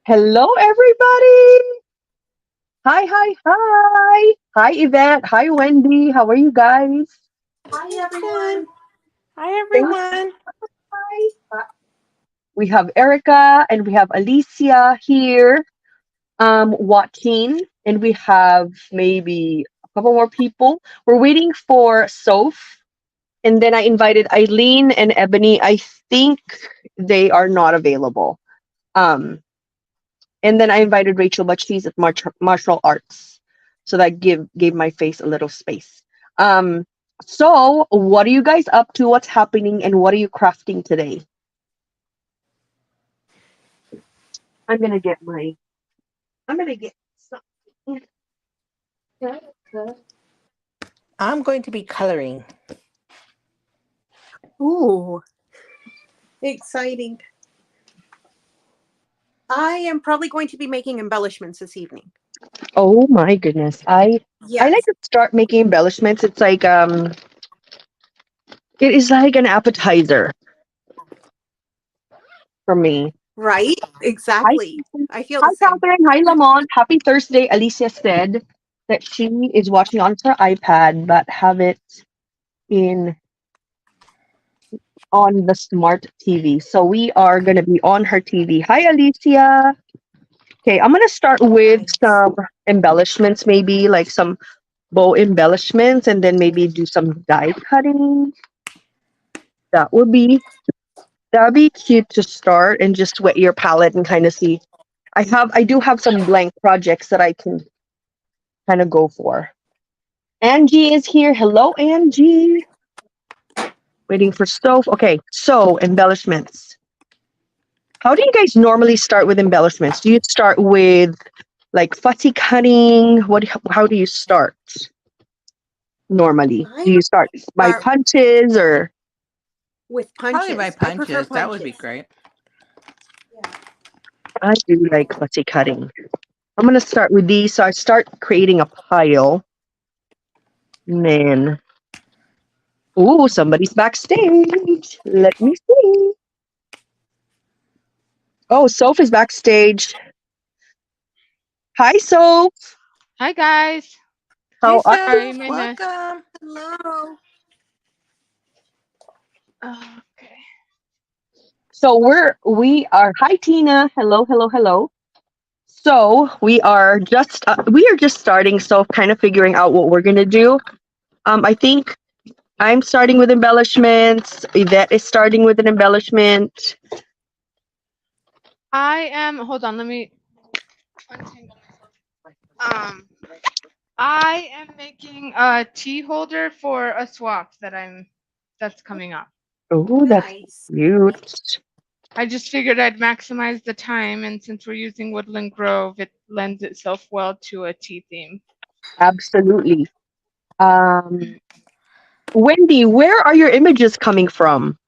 Hello, everybody. Hi, hi, hi. Hi, Yvette. Hi, Wendy. How are you guys? Hi everyone. Hi, Thanks. everyone. Hi. We have Erica and we have Alicia here watching, and we have maybe a couple more people. We're waiting for Soph, and then I invited Eileen and Ebony. I think they are not available. Um, and then I invited Rachel, but she's at martial arts, so that gave my face a little space. Um, so what are you guys up to? What's happening, and what are you crafting today? I'm gonna get my. I'm gonna get something. I'm going to be coloring. Ooh, exciting. I am probably going to be making embellishments this evening. Oh my goodness, I like Yes. to start making embellishments. It's like it is like an appetizer for me. Right? Hi, Exactly. I feel hi, the same. Catherine. Hi, Lamont. Happy Thursday. Alicia said that she is watching on her iPad, but have it in on the smart TV. So we are gonna be on her TV. Hi, Alicia. Okay, I'm gonna start with Nice. some embellishments, maybe like some bow embellishments, and then maybe do some die cutting. That would be that'd be cute to start and just wet your palette and kind of see. I do have some blank projects that I can kind of go for. Angie is here. Hello, Angie. Waiting for stove. Okay, so embellishments. How do you guys normally start with embellishments? Do you start with like fussy cutting? How do you start normally? I Do you start by start punches or with Probably by punches. I prefer punches. That would be punches. great. Yeah. I do like fussy cutting. I'm gonna start with these. So I start creating a pile. And then, ooh, somebody's backstage. Let me see. Oh, Soph is backstage. Hi, Soph. Hi guys. Hey, How are you? Sorry, so my net. welcome. Hello. Okay. So we are. Hi, Tina. Hello, hello, hello. So we are just starting. So kind of figuring out what we're gonna do. I think I'm starting with embellishments. Yvette is starting with an embellishment. I am. Hold on. Let me untangle myself. I am making a tea holder for a swap that's coming up. Oh, that's Nice. cute. I just figured I'd maximize the time, and since we're using Woodland Grove, it lends itself well to a tea theme. Absolutely. Um, Wendy, where are your images coming from?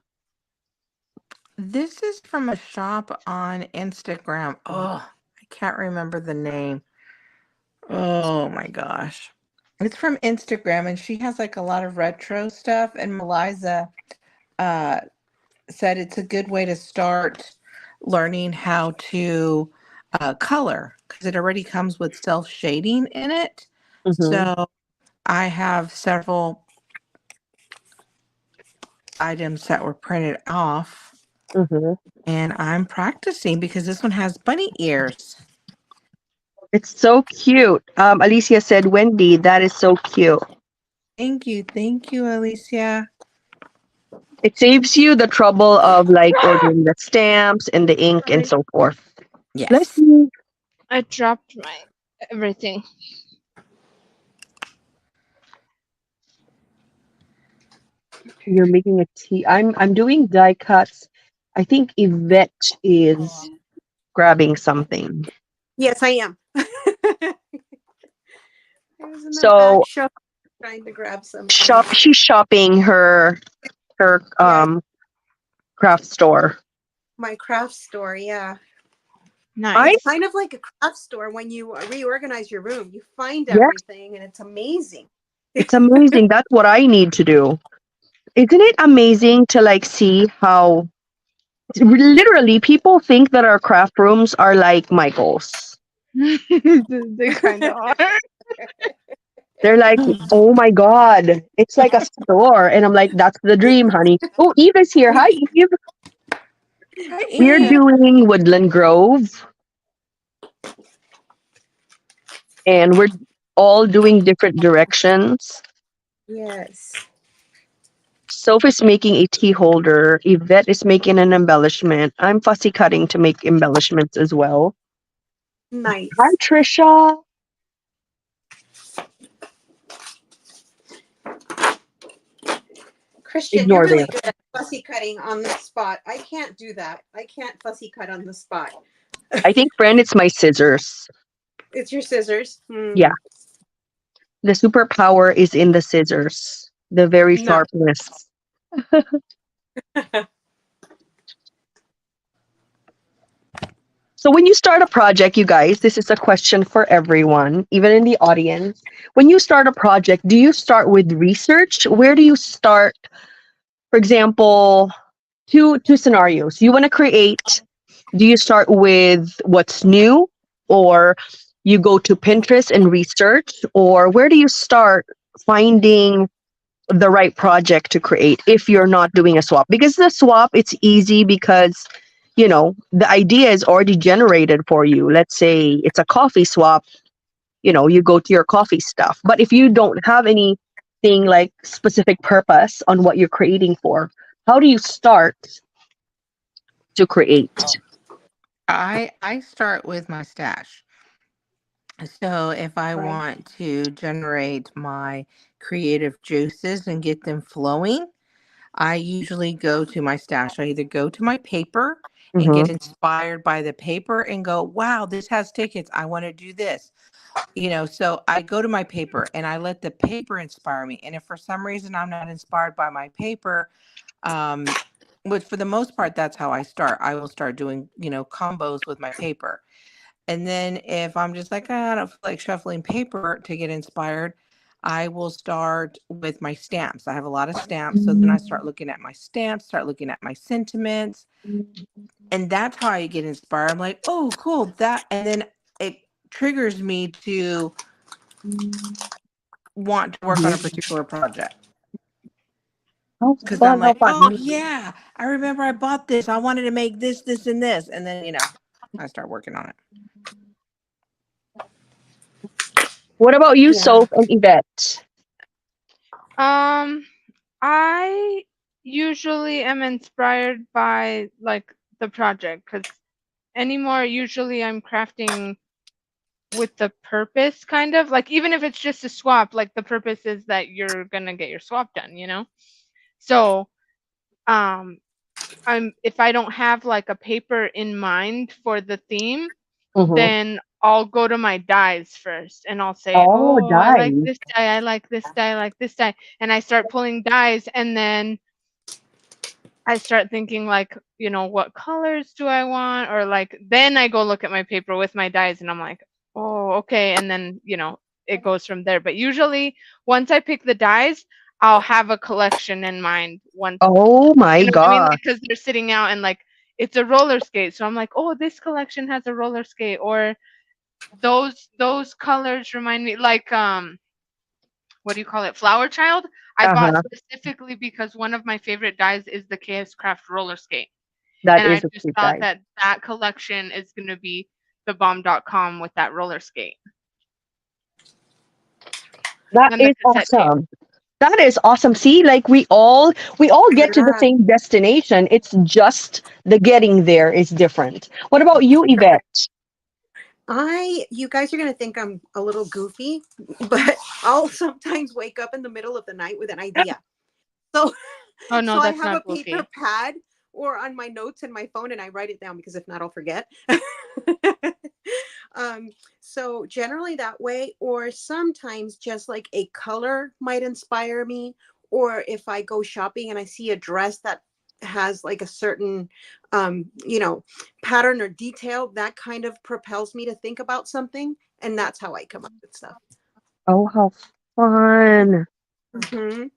This is from a shop on Instagram. Oh, I can't remember the name. Oh my gosh. It's from Instagram and she has like a lot of retro stuff. And Meliza uh, said it's a good way to start learning how to color because it already comes with self shading in it. Mm-hmm. So I have several items that were printed off Mm-hmm. and I'm practicing because this one has bunny ears. It's so cute. Alicia said, Wendy, that is so cute. Thank you, Alicia. It saves you the trouble of like ordering the stamps and the ink and Sorry. so forth. Bless Yes. you. I dropped my everything. You're making a tea. I'm doing die cuts. I think Yvette is grabbing something. Yes, I am. I was in the back So shop trying to grab something. she's shopping her Yeah, craft store. my craft store. Yeah. I Nice. It's kind of like a craft store when you reorganize your room. You find Yes, everything and it's amazing. it's amazing. That's what I need to do. Isn't it amazing to like see how literally, people think that our craft rooms are like Michael's. They kind of are. They're like, oh my God, it's like a store. And I'm like, that's the dream, honey. Oh, Eve is here. Hi, Eve. Hi, We're Eve. doing Woodland Grove, and we're all doing different directions. Yes. Sophie's making a tea holder. Yvette is making an embellishment. I'm fussy cutting to make embellishments as well. Nice. Hi, Trisha. Christian, you're Ignore really them. good at fussy cutting on the spot. I can't do that. I can't fussy cut on the spot. I think, friend, it's my scissors. It's your scissors. Yeah. The superpower is in the scissors. The very No. sharpness. So when you start a project, you guys, this is a question for everyone, even in the audience. When you start a project, do you start with research? Where do you start? For example, two scenarios. You want to create, do you start with what's new, or you go to Pinterest and research, or where do you start finding the right project to create if you're not doing a swap? Because the swap, it's easy because the idea is already generated for you. Let's say it's a coffee swap, you go to your coffee stuff. But if you don't have anything like specific purpose on what you're creating for, how do you start to create? I start with my stash. So if I Right. want to generate my creative juices and get them flowing, I usually go to my stash. I either go to my paper and Mm-hmm. get inspired by the paper and go, wow, this has tickets. I want to do this. So I go to my paper and I let the paper inspire me. And if for some reason I'm not inspired by my paper, which for the most part, that's how I start. I will start doing, combos with my paper. And then if I'm just like, I don't feel like shuffling paper to get inspired, I will start with my stamps. I have a lot of stamps. So then I start looking at my stamps, start looking at my sentiments. And that's how I get inspired. I'm like, oh, cool. And then it triggers me to want to work on a particular project. How Because I'm fun, how like, oh, fun. yeah, I remember I bought this. I wanted to make this, this, and this. And then, I start working on it. What about you, Yeah. Soph and Yvette? I usually am inspired by like the project because anymore usually I'm crafting with the purpose, kind of like, even if it's just a swap, like the purpose is that you're gonna get your swap done. So if I don't have like a paper in mind for the theme, Mm-hmm. then I'll go to my dies first and I'll say, Oh, oh, I like dice. this die, I like this die, I like this die. And I start pulling dies, and then I start thinking like, what colors do I want? Or like, then I go look at my paper with my dies and I'm like, oh, okay. And then, it goes from there. But usually once I pick the dies, I'll have a collection in mind once, Oh my you know what I mean? God. Because they're sitting out and like, it's a roller skate. So I'm like, oh, this collection has a roller skate, or those colors remind me like what do you call it? Flower Child. I bought Uh-huh. specifically because one of my favorite dies is the KS Craft roller skate. That And I is a just cute thought dice. that collection is going to be the bomb.com with that roller skate That and the is cassette tape. awesome. That is awesome. See, like we all get to the same destination. It's just the getting there is different. What about you, Yvette? You guys are going to think I'm a little goofy, but I'll sometimes wake up in the middle of the night with an idea. So, Oh no, so I that's have a not paper goofy. pad or on my notes in my phone, and I write it down because if not, I'll forget. So generally that way, or sometimes just like a color might inspire me, or if I go shopping and I see a dress that has like a certain pattern or detail, that kind of propels me to think about something, and that's how I come up with stuff. Oh, how fun. Mhm.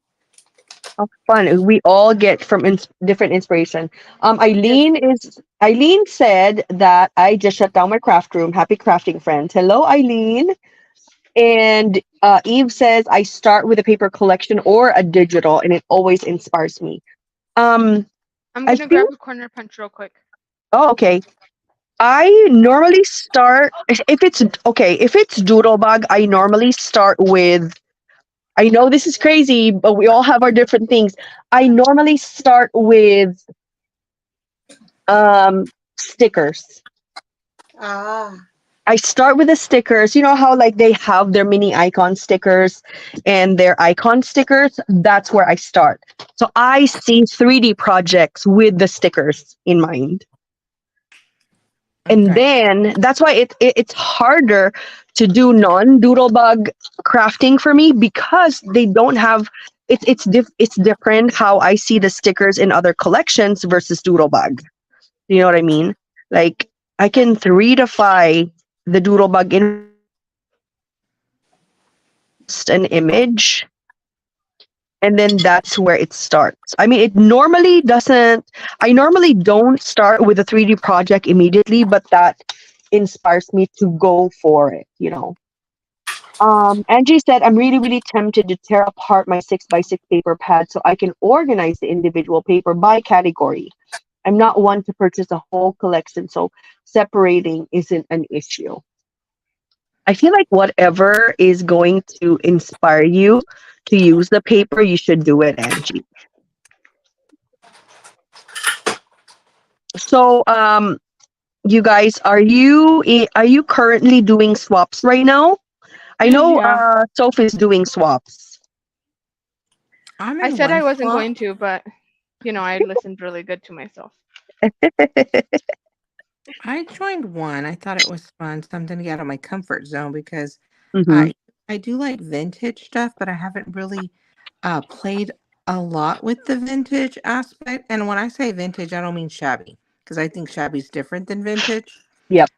How fun. We all get from different inspiration. Yes. Eileen said that I just shut down my craft room. Happy crafting, friends. Hello, Eileen. And Eve says I start with a paper collection or a digital, and it always inspires me. Um, I'm I gonna grab think. a corner punch real quick. Oh, okay. I normally start if it's okay. If it's Doodlebug, I normally start with. I know this is crazy, but we all have our different things. I normally start with stickers. Ah. I start with the stickers. You know how like they have their mini icon stickers and their icon stickers? That's where I start. So I see 3D projects with the stickers in mind. And Okay. then that's why it's harder to do non-doodlebug crafting for me because they don't have it's different how I see the stickers in other collections versus doodlebug. You know what I mean? Like I can 3defy the doodlebug in just an image, and then that's where it starts. I mean, it normally doesn't. I normally don't start with a 3D project immediately, but that inspires me to go for it. Angie said, "I'm really, really tempted to tear apart my 6x6 paper pad so I can organize the individual paper by category. I'm not one to purchase a whole collection, so separating isn't an issue." I feel like whatever is going to inspire you to use the paper, you should do it, Angie. So, you guys, are you currently doing swaps right now? I know Yeah. Sophie's doing swaps. I'm I in said I one wasn't swap. going to, but I listened really good to myself. I joined one. I thought it was fun, something to get out of my comfort zone because Hmm. I do like vintage stuff, but I haven't really played a lot with the vintage aspect. And when I say vintage, I don't mean shabby because I think shabby's different than vintage. Yep.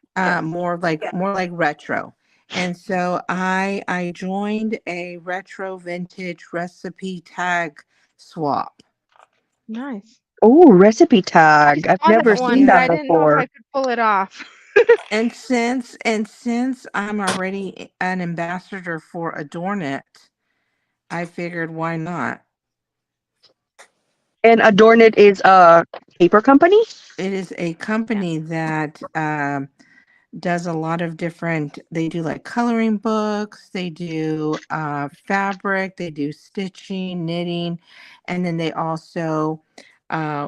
More like retro. And so I joined a retro vintage recipe tag swap. Nice. Oh, recipe I tag. I've saw never that seen one, but that I Yeah. didn't know if I before. could pull it off. And since I'm already an ambassador for Adorn It, I figured why not? And Adorn It is a paper company? It is a company that does a lot of different, they do like coloring books, they do fabric, they do stitching, knitting, and then they also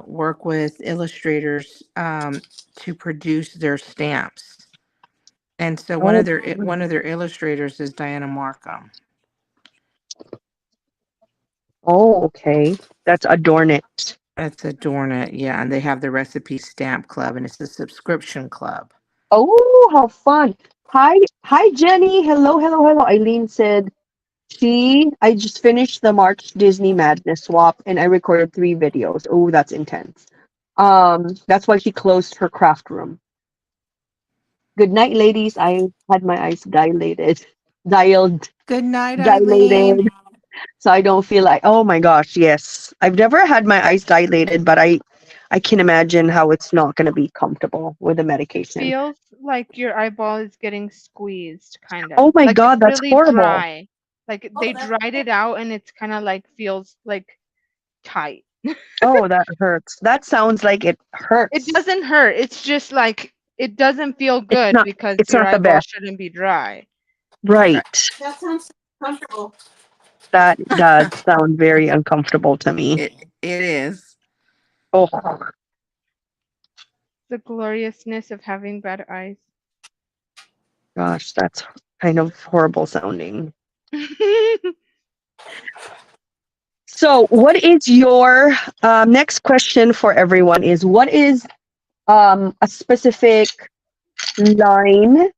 work with illustrators to produce their stamps. And so one Oh, of their illustrators is Diana Markham. oh, okay. That's Adorn It. That's Adorn It, yeah. And they have the recipe stamp club, and it's a subscription club. Oh, how fun. Hi, Jenny. Hello, hello, hello. Eileen said I just finished the March Disney Madness swap and I recorded 3 videos. Oh, that's intense. That's why she closed her craft room. Good night, ladies. I had my eyes dialed, Good night, Eileen. dilated, so I don't feel like. Oh my gosh, yes. I've never had my eyes dilated, but I can imagine how it's not going to be comfortable with the medication. Feels like your eyeball is getting squeezed, kind of. Oh my Like it's god, that's really horrible. dry. Like they dried it out and it's kind of like feels like tight. Oh, that hurts. That sounds like it It hurts. doesn't hurt. It's just like it doesn't feel It's good not. because It's your not the eyeball best. shouldn't be dry. Right. That sounds comfortable. That does sound very uncomfortable to me. It is. Oh The gloriousness of having bad eyes. gosh, that's kind of horrible sounding. So, what is your next question for everyone? Is what is a specific line?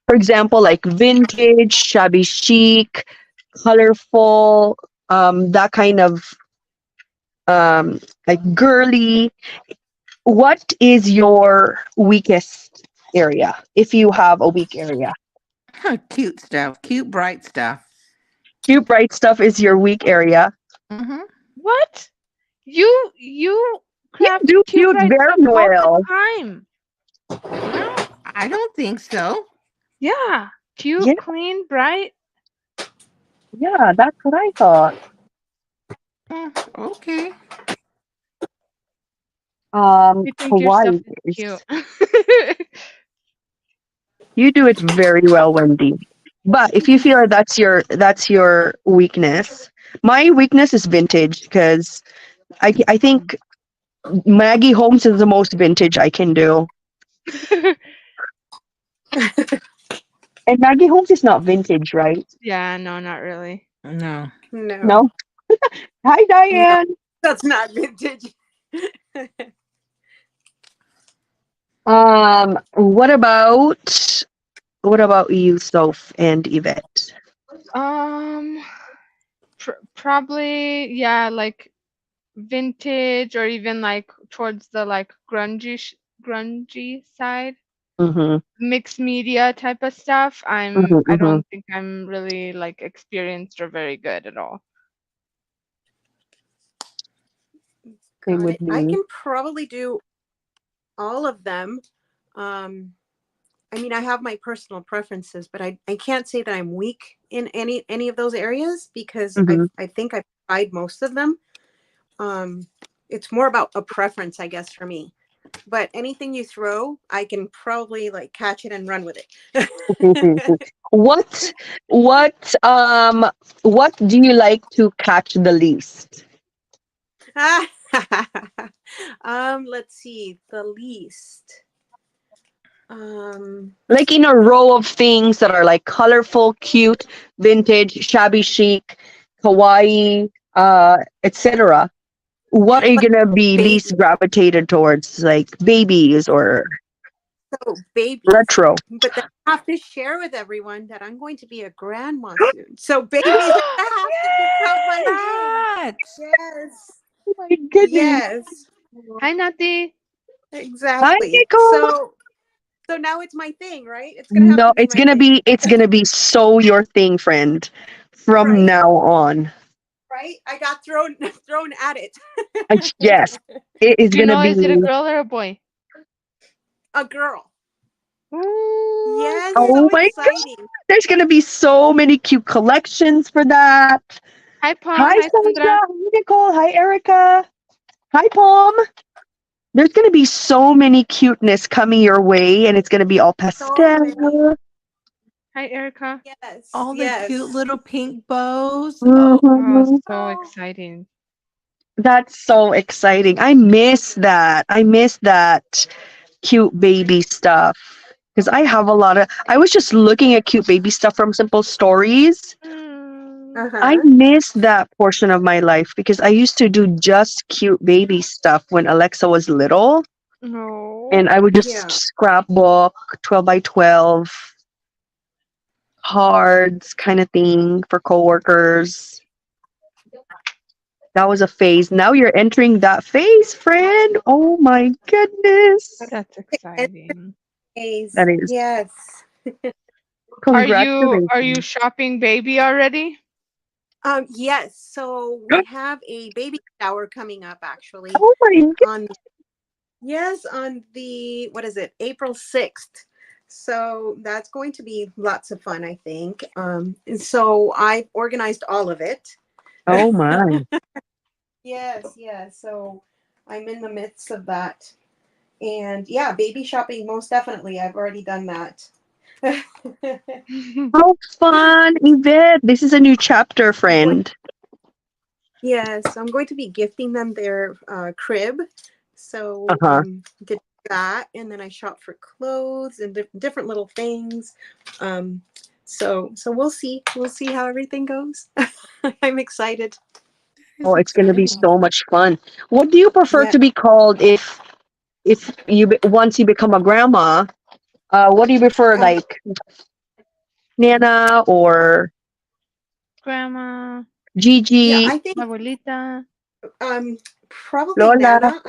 For example, like vintage, shabby chic, colorful, that kind of like girly. What is your weakest area if you have a weak area? Cute stuff. Cute, bright stuff. Cute, bright stuff is your weak area. Hmm. What? You You craft do cute cute bright very stuff all the well. time. No, I don't think so. Yeah. Yeah, Cute, clean, bright. yeah, that's what I thought. Okay. You think your stuff Hawaii is cute. is. You do it very well, Wendy. But if you feel like that's your weakness, my weakness is vintage because I think Maggie Holmes is the most vintage I can do. And Maggie Holmes is not vintage, right? Yeah, no, not really. No. No, No. Hi, no, Diane. that's not vintage. What about you, Soph and Yvette? Um, probably yeah, like vintage or even like towards the like grungy side, Mm-hmm. mixed media type of stuff. Mm-hmm. I Mm-hmm. don't think I'm really like experienced or very good at all. Same Got with it. I me. can probably do all of them. Um, I mean, I have my personal preferences, but I can't say that I'm weak in any of those areas because Mm-hmm. I think I've tried most of them. Um, it's more about a preference, I guess, for me. But anything you throw, I can probably like catch it and run with it. What what do you like to catch the least? Let's see, the least. Um, Like in a row of things that are like colorful, cute, vintage, shabby chic, kawaii, etc. What are you like gonna be baby. least gravitated towards? Like babies or So babies. retro? But then I have to share with everyone that I'm going to be a grandma soon. So babies are gonna have to become my thing. That. Yes. Oh my goodness. Yes. Hi, Nati. Hi, Exactly. Nicole. So now it's my thing, right? It's gonna have No, to be it's my gonna thing. be it's gonna be so your thing, friend, from Right? now on. Right? I got thrown thrown at it. Yes, it is Do you gonna know, be. is it a girl or a boy? A girl. Ooh, Yes, so Oh my god, exciting. there's gonna be so many cute collections for that. hi, Pom. Hi, Hi, Sandra. Sandra. Hi, Nicole. Hi, Erica. Hi, Palm. There's gonna be so many cuteness coming your way, and it's gonna be all So many. pastel. Hi, Erica. Yes, All the cute yes. little pink bows. Oh, Oh, Mhm. so Oh, exciting. That's so exciting. I miss that. I miss that cute baby stuff. Because I have a lot of. I was just looking at cute baby stuff from Simple Stories. Mm, I uh-huh. miss that portion of my life because I used to do just cute baby stuff when Alexa was little. no. And I would just Yeah. scrapbook 12 by 12 cards kind of thing for coworkers. That was a phase. Now you're entering that phase, friend. Oh my goodness. That's It's exciting. That days. is Yes. Are you congratulations. shopping baby already? Yes. So we have a baby shower coming up actually Oh my god. on yes, on the what is it? April 6th. So that's going to be lots of fun, I think. And so I've organized all of it. Oh my. Yes, yes. So I'm in the midst of that. And yeah, baby shopping, most definitely. I've already done that. How fun, Yvette. This is a new chapter, friend. Yes, I'm going to be gifting them their crib. So Uh-huh. did that, and then I shop for clothes and different little things. Um, so we'll see how everything goes. I'm excited. it's Oh, it's gonna be exciting. so much fun. What do you prefer Yeah. to be called if once you become a grandma? What do you prefer, Um, like Nana or Grandma, yeah, Gigi, I think abuelita. probably Lola, Nana.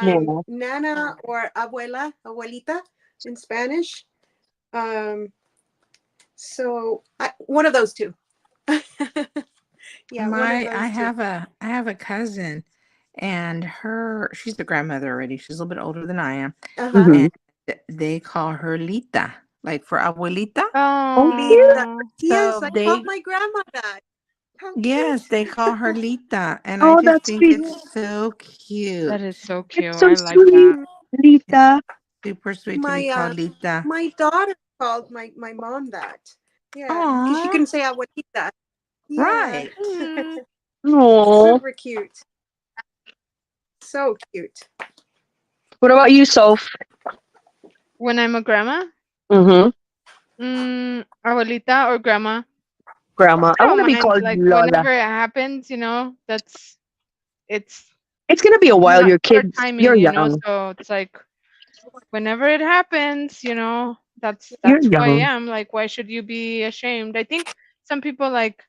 Nana? Nana or abuelita in Spanish. Um, one of those two. Yeah, one of I those two. have a cousin, and she's a grandmother already. She's a little bit older than I am, Uh-huh. Mhm. and they call her Lita, like for abuelita. Oh, cute. Lita. Oh, Yes, So I call they my grandma that. How Yes, cute. they call her Lita, and I Oh, just that's think sweet. it's so that cute. is so cute. It's so I like sweet, that. Mm, It's Lita. super sweet to be My called Lita. my daughter called my mom that. Yeah, because she Aw, couldn't say abuelita. Yeah. right. Mm. Oh, Super cute. So cute. what about you, Soph? When I'm a grandma, Mm-hmm. abuelita or grandma, Grandma. I I don't want to be mind. called Like Lola. whenever it happens, it's It's gonna be a while. not Your your kids, you're timing, young. so it's like whenever it happens, You're that's who I young. am. Like, why should you be ashamed? I think some people like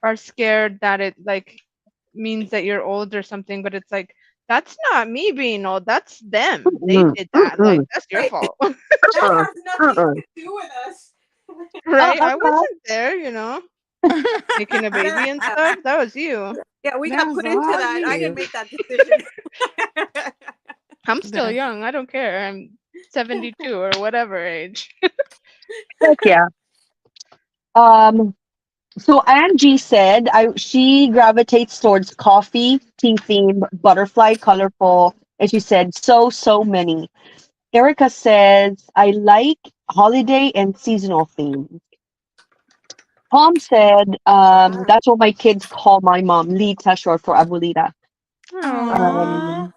are scared that it like means that you're old or something, but it's like that's not me being old. That's them. They Mm-mm. did that. Like Mm-mm. that's your Right. fault. That Uh-uh. has nothing Uh-uh. to do with us. Right? I Uh-uh. wasn't there. Making a Yeah. baby and stuff. That was you. Yeah, we That got was put into all that. I didn't you. make that decision. I'm still That's young. I don't care. I'm 72 or whatever age. Heck yeah. Um, so Angie said she gravitates towards coffee, tea theme, butterfly, colorful, and she said so many. Erica says I like holiday and seasonal themes. Tom said, Ah, that's what my kids call my mom, Lita, short for Abuelita. Oh. Aw. Um,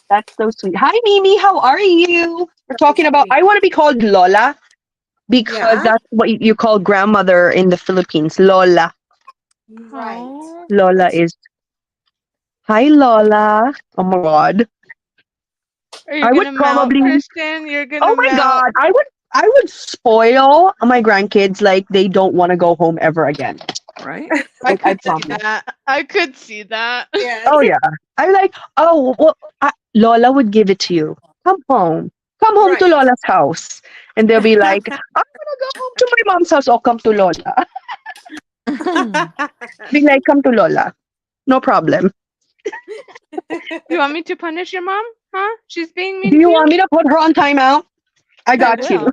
that's so sweet. Hi, Mimi. How are you? We're so talking about, sweet. I want to be called Lola because Yeah. that's what you call grandmother in the Philippines. Lola. Right. Oh. Lola is, hi, Lola. Oh my God. Are you I would gonna melt, probably, Christian? You're oh gonna my melt. God. I would spoil my grandkids like they don't want to go home ever again. Right? I Like, I could see promise. that. I could see that. Yes. Oh yeah. I'm like, oh well, Lola would give it to you. Come home. Come home to Right. Lola's house. And they'll be like, I'm gonna go home to my mom's house or come to Lola. Be like, come to Lola. No problem. You want me to punish your mom? Huh? She's being Do mean you to want you? me to put her on timeout? I I got you. will.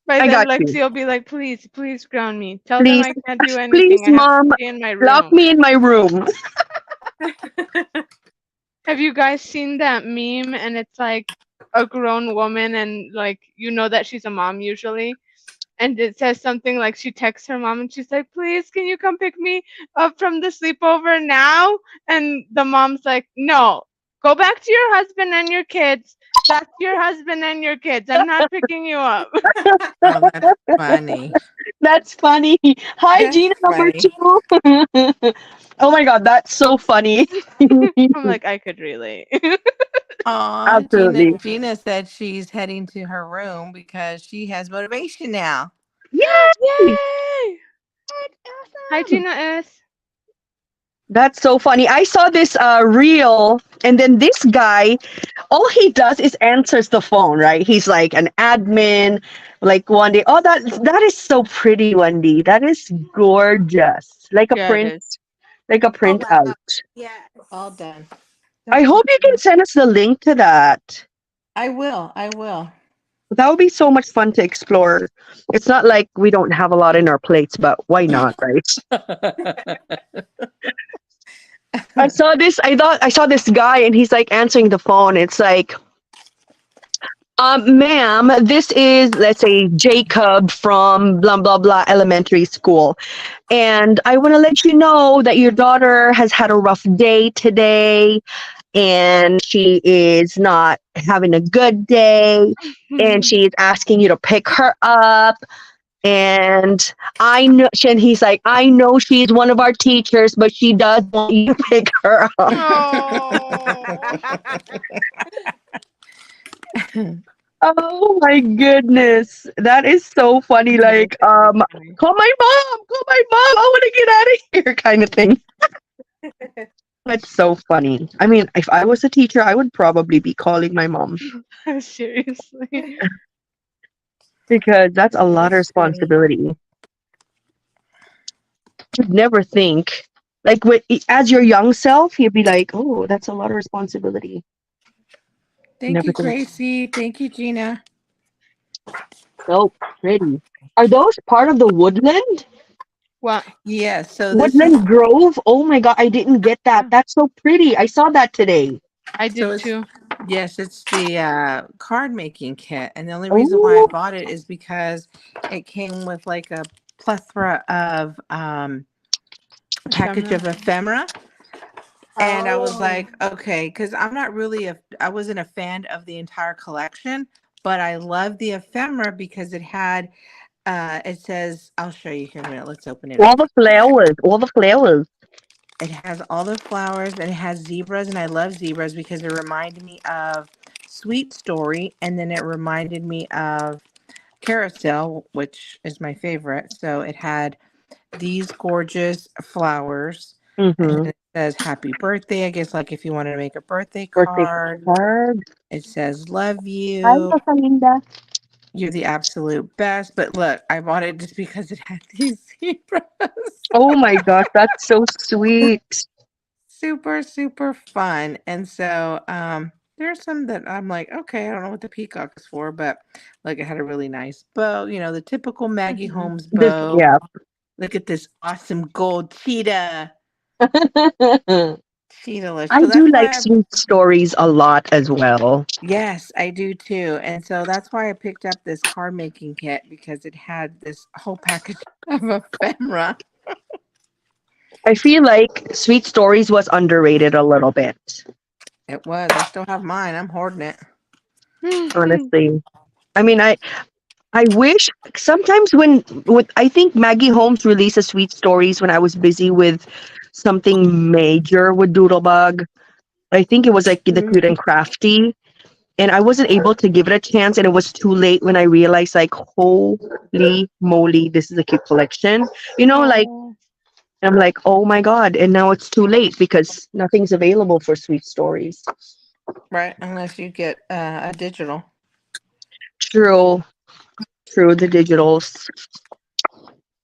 By I then, got you. Lexi will be like, please, please ground me. Tell them Please, I can't do please, anything. I have to mom, stay in my lock room. me in my room. Have you guys seen that meme? And it's like a grown woman, and like that she's a mom usually. And it says something like she texts her mom and she's like, please, can you come pick me up from the sleepover now? And the mom's like, no, go back to your husband and your kids. That's your husband and your kids. I'm not picking you up. Oh, that's funny. That's funny. Hi, That's Gina number funny. 2. Oh my God, that's so funny. I'm like, I could relate. Aw, Absolutely. Gina said she's heading to her room because she has motivation now. Yay! Yay! Hi, Awesome. Gina S. That's so funny. I saw this reel, and then this guy, all he does is answers the phone, right? He's like an admin. Like one day, oh, that is so pretty, Wendy. That is gorgeous, Yeah, it is. like a Oh print wow. out. Yes. All done. I That's so hope you can cute. send us the link to that. I will. I will. That would be so much fun to explore. It's not like we don't have a lot in our plates, but why not, right? I saw this guy and he's like answering the phone. It's like, ma'am, this is, let's say, Jacob from blah, blah, blah elementary school. And I want to let you know that your daughter has had a rough day today and she is not having a good day. And she's asking you to pick her up. And I know, and he's like, I know she's one of our teachers, but she does want you to pick her up. Oh. Oh my goodness. That is so funny. That is Like, really funny. call my mom, I want to get out of here kind of thing. That's so funny. I mean, if I was a teacher, I would probably be calling my mom Seriously. because that's a lot of That's funny. responsibility. You'd never think. Like as your young self, you'd be like, "Oh, that's a lot of responsibility." Thank Never you, think. Gracie. Thank you, Gina. So pretty. Are those part of the woodland? What? Yeah, so this is Woodland Grove? Oh my God, I didn't get that. Yeah, That's so pretty. I saw that today. I so did it's too. yes, it's the card making kit. And the only reason why I Oh, bought it is because it came with like a plethora of package Ephemera. of ephemera. And I was Oh, like, okay, because I wasn't a fan of the entire collection, but I love the ephemera because it says, I'll show you here in a minute. Let's open it all up. the flowers, all the flowers. It has all the flowers and it has zebras, and I love zebras because it reminded me of Sweet Story, and then it reminded me of Carousel, which is my favorite. So it had these gorgeous flowers, and Mm-hmm. then it says happy birthday. I guess like if you wanted to make a birthday Birthday card. card. It says love Hi, you. Rosalinda. You're the absolute best. But look, I bought it just because it had these zebras. Oh my gosh, that's so sweet. Super, super fun. And so there's some that I'm like, okay, I don't know what the peacock is for, but like it had a really nice bow, the typical Maggie mhm. Holmes This, bow. yeah. Look at this awesome gold cheetah. Cheetah-lish. I So do that's like why sweet stories a lot as well. yes, I do too. And so that's why I picked up this card making kit because it had this whole package of ephemera. I feel like sweet stories was underrated a little bit, It was. I still have mine. I'm hoarding it. honestly. I mean, I wish sometimes when I think Maggie Holmes releases sweet stories when I was busy with something major with Doodlebug. I think it was like the Mhm. Cute and Crafty, and I wasn't able to give it a chance, and it was too late when I realized like, holy moly, this is a cute collection. Like Oh. I'm like, oh my god, and now it's too late because nothing's available for sweet stories. Right. Unless you get a digital. True, true, the digitals.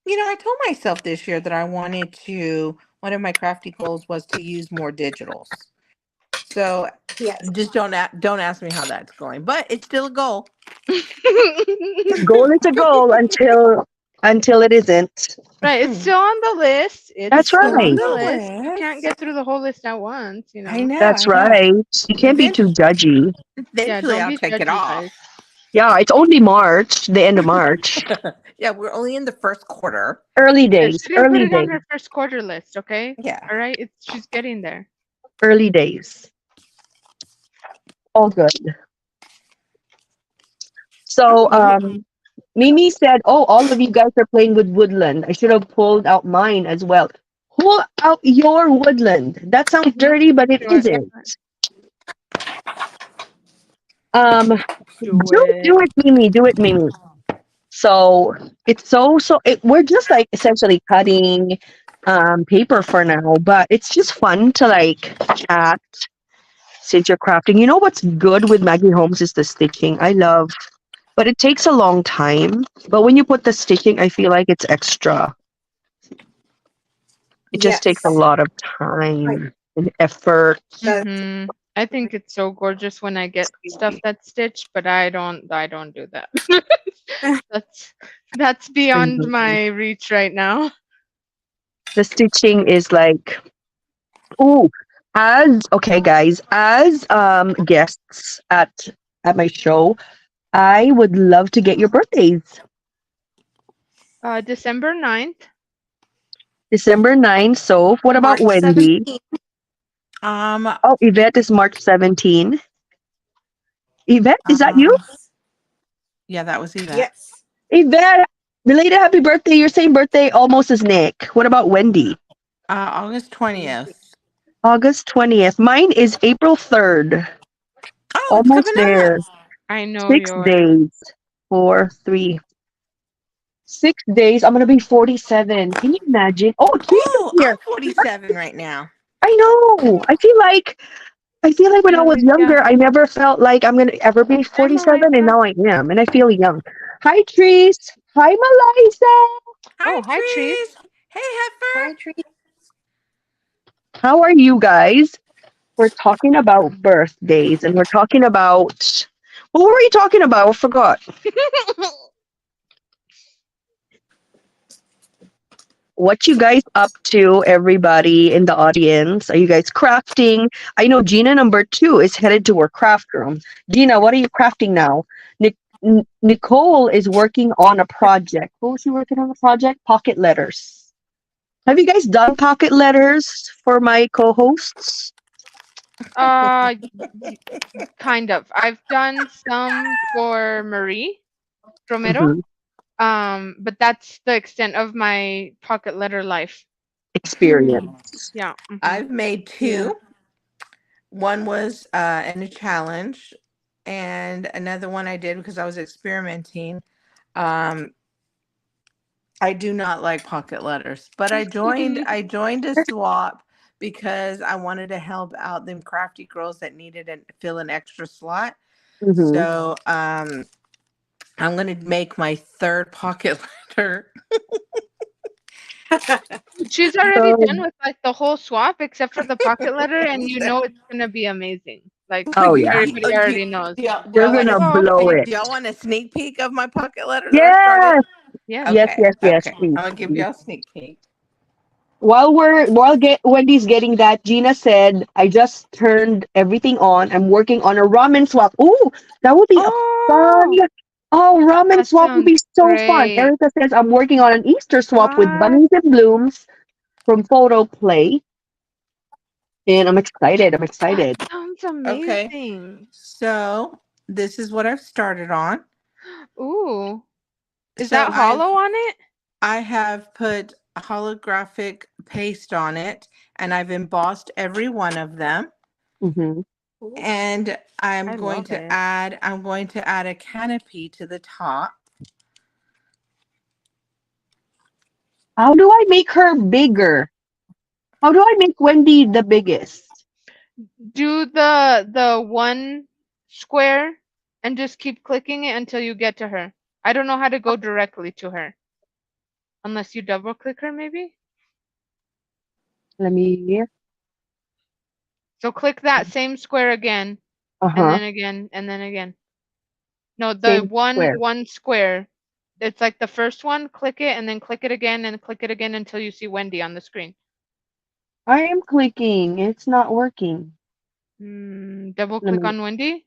I told myself this year that one of my crafty goals was to use more digitals. So Yes. just don't ask me how that's going, but it's still a goal. Goal is a goal until it isn't. Right, it's still on the list. It's That's Still still on on right. the the list. You can't list. get through the whole list at once, I know, That's I know. right. You can't be too judgy. Yeah, Eventually don't I'll be take it judgy, off. guys. Yeah, it's only March, the end of March. Yeah, we're only in the first quarter. Early Yeah, days, she didn't put early it on days, her first quarter list, okay? Yeah. All right, she's getting there. early days. All good. So, Oh, Mimi said, "Oh, all of you guys are playing with Woodland. I should have pulled out mine as well. Pull out your Woodland. That sounds dirty, but it Do it. isn't. Um, Do do it. it, Mimi. Do it, Mimi. So we're just like essentially cutting paper for now, but it's just fun to like chat since you're crafting. You know what's good with Maggie Holmes is the stitching. I love, but it takes a long time. But when you put the stitching, I feel like it's extra. It just takes a Yes. lot of Right. time and effort. That's I think it's so gorgeous when I get stuff that's stitched, but I don't do that. That's beyond Mhm. my reach right now. The stitching is like, ooh, as okay, guys, as guests at my show, I would love to get your birthdays. December 9th. December 9th. So what about March Wendy? 17th. um, Oh, Yvette is March 17. Yvette, is that you? uh, yeah, that was Yvette. Yes. Yvette, belated happy birthday. Your same birthday almost as Nick. What about Wendy? August 20th. August 20th. Mine is April 3rd. Oh, it's Almost coming up. there. I know 6 days. 4, 3. 6 days. I'm gonna be 47. Can you imagine? Oh, Teresa's Oh, here. I'm 47 right now. I know. I feel like when I was Yeah. younger, I never felt like I'm gonna ever be 47, and now I am, and I feel young. Hi, Trees. Hi, Melissa. Hi, Oh, hi, Trees. Trees. Heifer. Hi, Tree. How are you guys? We're talking about birthdays and we're talking about what were we talking about? I forgot. What you guys up to, everybody in the audience? Are you guys crafting? I know Gina number 2 is headed to her craft room. Gina, what are you crafting now? Nicole is working on a project. What was she working on a project? Pocket letters. Have you guys done pocket letters for my co-hosts? Uh, kind of. I've done some for Marie Romero. Mhm. But that's the extent of my pocket letter life. Experience. Yeah. I've made 2. Yeah. One was in a challenge, and another one I did because I was experimenting. Um, I do not like pocket letters, but I joined a swap because I wanted to help out them crafty girls that needed and fill an extra slot. Mhm. So I'm gonna make my 3rd pocket letter. She's already done Um, with like the whole swap except for the pocket letter, and you know it's gonna be amazing. Like oh yeah, everybody already knows. we're Do gonna blow it. y'all want a sneak peek of my pocket letter that I started? Yes, Yes. yes, Okay, yes, yes, okay. please. I'm gonna give Please. y'all a sneak peek. Wendy's getting that, Gina said, I just turned everything on. I'm working on a ramen swap. Ooh, that would be a fun. Oh, Oh, ramen that swap would sounds be so fun. great. Erica says I'm working on an Easter swap with What? bunnies and blooms from Photo Play, and I'm excited. I'm That excited. sounds Okay, amazing. so this is what I've started on. Ooh. Is So that hollow on it? I have put holographic paste on it, and I've embossed every one of them. Hmm. Cool. And I love it. I'm going to add a canopy to the top. How do I make her bigger? How do I make Wendy the biggest? Do the one square and just keep clicking it until you get to her. I don't know how to go directly to her. Unless you double click her maybe? Let me. So click that same square again Uh and huh. then again and then again. No, the Same square. one square. It's like the first one, click it and then click it again and click it again until you see Wendy on the screen. I am clicking. It's not working. Double Let click me on Wendy.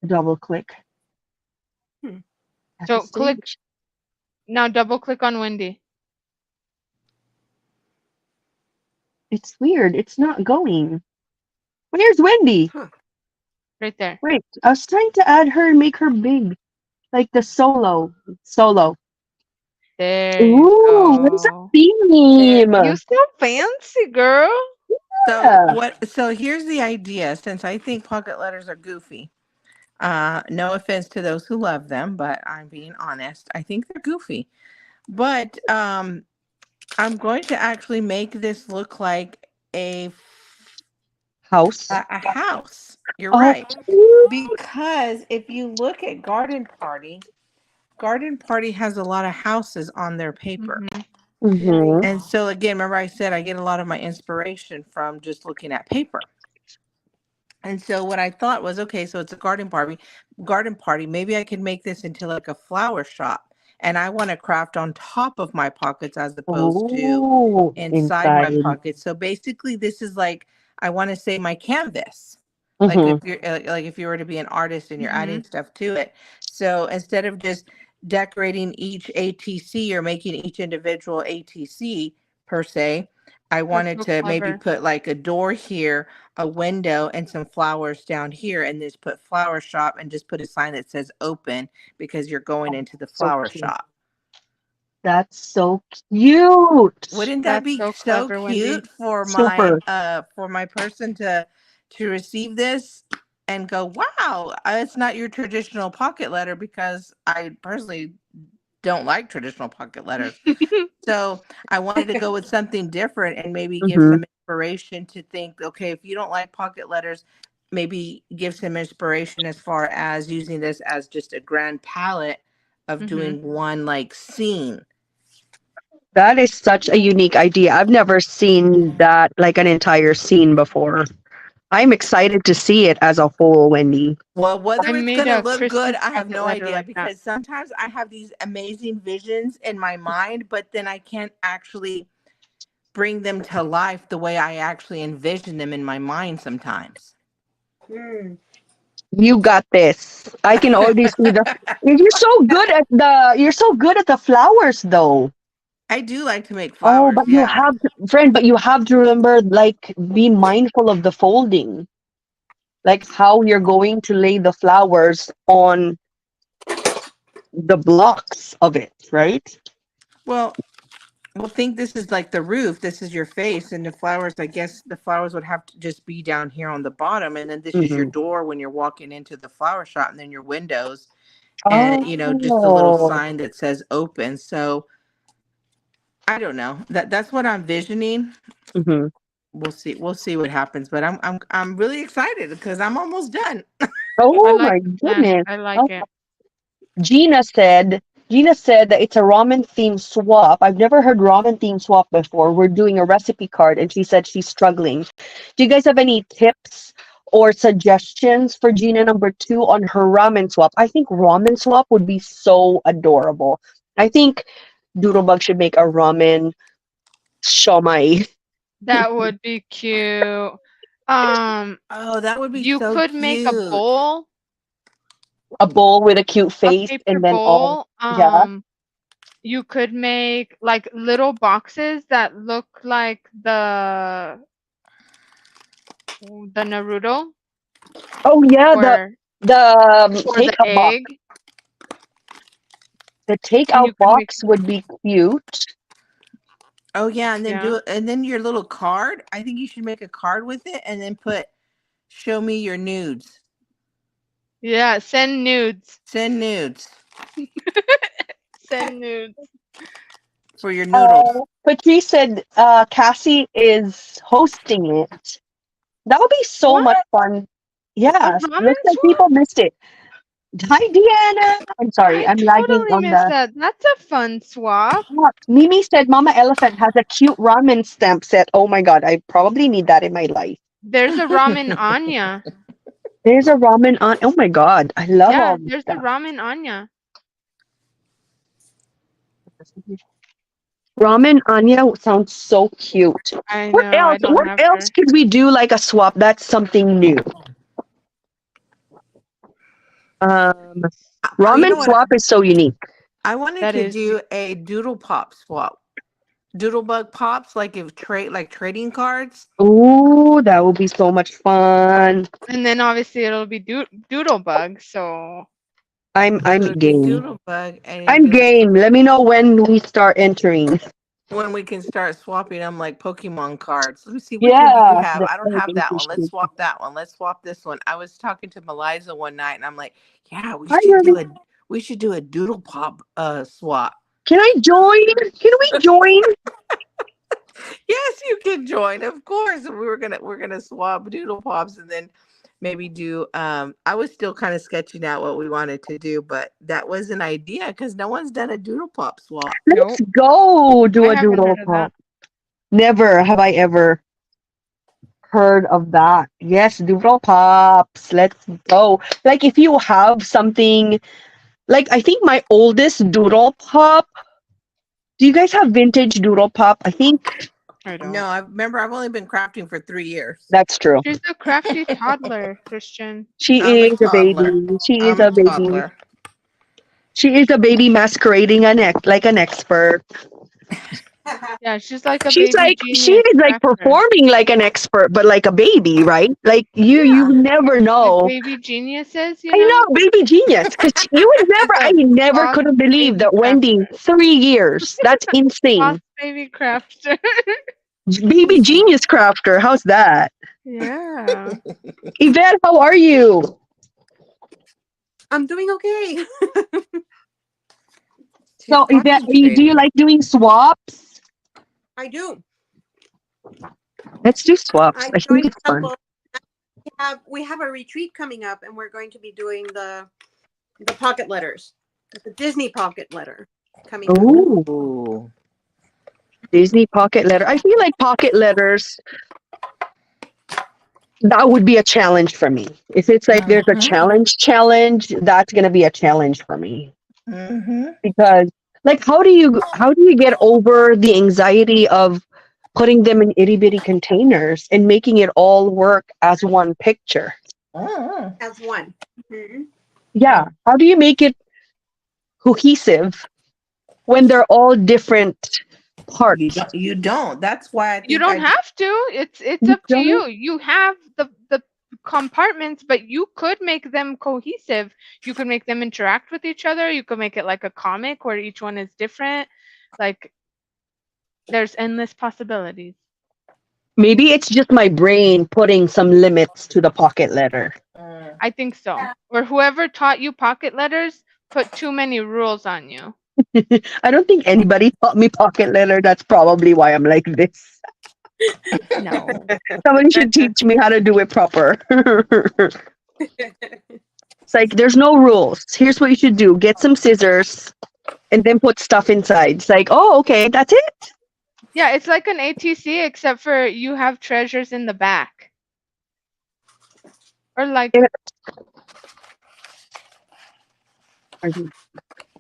double click Hmm. at the So click stage. now double click on Wendy. It's weird. It's not going. Where's Wendy? Huh. Right there. Wait, I was trying to add her and make her big, like the solo. Solo. There you Ooh, what is a go. There. theme? You so fancy, girl. Yeah. So here's the idea, since I think pocket letters are goofy. No offense to those who love them, but I'm being honest. I think they're goofy. But I'm going to actually make this look like House. a house. You're Oh, right. cute. Because if you look at Garden Party has a lot of houses on their paper. Mm-hmm. Mm-hmm. And so again, remember I said I get a lot of my inspiration from just looking at paper. And so what I thought was, okay, so it's a garden party. Maybe I could make this into like a flower shop. And I want to craft on top of my pockets as opposed to Oh, inside my inside. pockets. So basically this is like, I want to say my canvas. Mm-hmm. Like if you were to be an artist and you're Mm-hmm. adding stuff to it. So instead of just decorating each ATC or making each individual ATC per se, I That's wanted so to maybe clever. put like a door here, a window, and some flowers down here, and just put flower shop and just put a sign that says open because you're going into the So flower cute. shop. That's so cute. Wouldn't that That's be so so clever, Wendy. cute for Super. my person to receive this and go, wow, it's not your traditional pocket letter, because I personally don't like traditional pocket letters. So I wanted to go with something different and maybe give Mm-hmm. some inspiration to think, okay, if you don't like pocket letters, maybe give some inspiration as far as using this as just a grand palette of Mm-hmm. doing one like scene. That is such a unique idea. I've never seen that like an entire scene before. I'm excited to see it as a whole, Wendy. Well, I whether it's made gonna a look good, Christmas I have pocket no letter idea like that. because sometimes I have these amazing visions in my mind, but then I can't actually bring them to life the way I actually envision them in my mind sometimes. Hmm. You got this. I can already see the. You're so good at the flowers, though. I do like to make Oh, flowers, yeah. but you have to remember, like, be mindful of the folding, like how you're going to lay the flowers on the blocks of it, right? Well, well, think this is like the roof. This is your face, and the flowers. I guess the flowers would have to just be down here on the bottom, and then this is your Mm-hmm. door when you're walking into the flower shop, and then your windows, and just a little Oh. sign that says open. So I don't know. That's what I'm visioning. Hmm. We'll see. We'll see what happens. But I'm really excited because I'm almost done. I Oh like my the plan. goodness. I like Oh, it. Gina said Gina said that it's a ramen theme swap. I've never heard ramen theme swap before. We're doing a recipe card and she said she's struggling. Do you guys have any tips or suggestions for Gina number 2 on her ramen swap? I think ramen swap would be so adorable. I think Doodlebug should make a ramen shomai. That would be cute. Um, Oh, that would be you so could make a cute. bowl, A bowl with a cute a face paper and then all bowl. yeah. You could make like little boxes that look like the Naruto Oh yeah, or the or the takeout box. egg, The and you takeout could make box would be cute. Oh yeah, and then yeah and then your little card. I think you should make a card with it and then put show me your nudes. yeah. Send nudes. Send nudes Send nudes. for your noodles. Patrice said Cassie is hosting it. That would be so What? much fun. A Yes, ramen looks like swap? people missed it. Hi, Deanna. I'm sorry, I I'm lagging totally on missed the. that. That's a fun swap. Mimi said Mama Elephant has a cute ramen stamp set. Oh my god, I probably need that in my life. There's a ramen Anya. There's a ramen on. Oh my god, I love Yeah, all this there's a stuff. ramen Anya. Ramen Anya sounds so cute. I What know. I else? don't What have else her. could we do like a swap? That's something new. Um, You know ramen what? swap is so unique. I wanted That to is. do a doodle pop swap. Doodlebug pops, like if like trading cards. Ooh, that would be so much fun. And then obviously it'll be Doodlebug. So I'm So it'd be game. Doodlebug, and it'd I'm be like game. Let me know when we start entering. when we can start swapping them like Pokemon cards. Let me see, which one do you Yeah, have? I don't I have think that we one. Let's should. swap that one. Let's swap this one. I was talking to Meliza one night, and I'm like, yeah, Hi, Ruby. we should do a doodle pop swap. Can I join? Can we join? Yes, you can join. Of course. We're gonna swap doodle pops and then maybe do I was still kind of sketching out what we wanted to do, but that was an idea because no one's done a doodle pop swap. Let's nope. go do I a haven't doodle heard of that. pop. Never have I ever heard of that. Yes, doodle pops. Let's go. Like if you have something, like I think my oldest doodle pop. Do you guys have vintage doodle pop? I think I don't. No, I remember I've only been crafting for 3 years. that's true. She's a crafty toddler, Christian. I'm She a is a toddler. baby. She is I'm a a baby. toddler. She is a baby masquerading like an expert. Yeah, she's like a baby She genius is like crafter. performing like an expert, but like a baby, right? Like you Yeah. never Like know. baby geniuses, you I know? know, baby genius. Because She's I a never boss could have believed baby that Wendy, crafter. 3 years. That's Boss insane. baby crafter. Baby genius crafter. How's that? Yeah. Yvette, how are you? I'm doing okay. She's So Yvette, do you concentrating. like doing swaps? I do. Let's do swaps. I I think joined it's a fun. couple. We have a retreat coming up, and we're going to be doing the pocket letters, the Disney pocket letter coming up. Ooh. Ooh. Disney pocket letter. I feel like pocket letters, that would be a challenge for me. If it's like there's a challenge, that's gonna be a challenge for me. Because like how do you get over the anxiety of putting them in itty bitty containers and making it all work as one picture? As one. Mhm. Yeah. How do you make it cohesive when they're all different parts? You don't. That's why I think You don't have to. It's You up to don't? you. You have the compartments, but you could make them cohesive. You could make them interact with each other. You could make it like a comic where each one is different. Like there's endless possibilities. Maybe it's just my brain putting some limits to the pocket letter. I think so. Or whoever taught you pocket letters put too many rules on you. I don't think anybody taught me pocket letter. That's probably why I'm like this. No. Somebody should teach me how to do it proper. It's like there's no rules. Here's what you should do. Get some scissors and then put stuff inside. It's like, oh, okay, that's it. Yeah, it's like an ATC except for you have treasures in the back. Or like Yeah.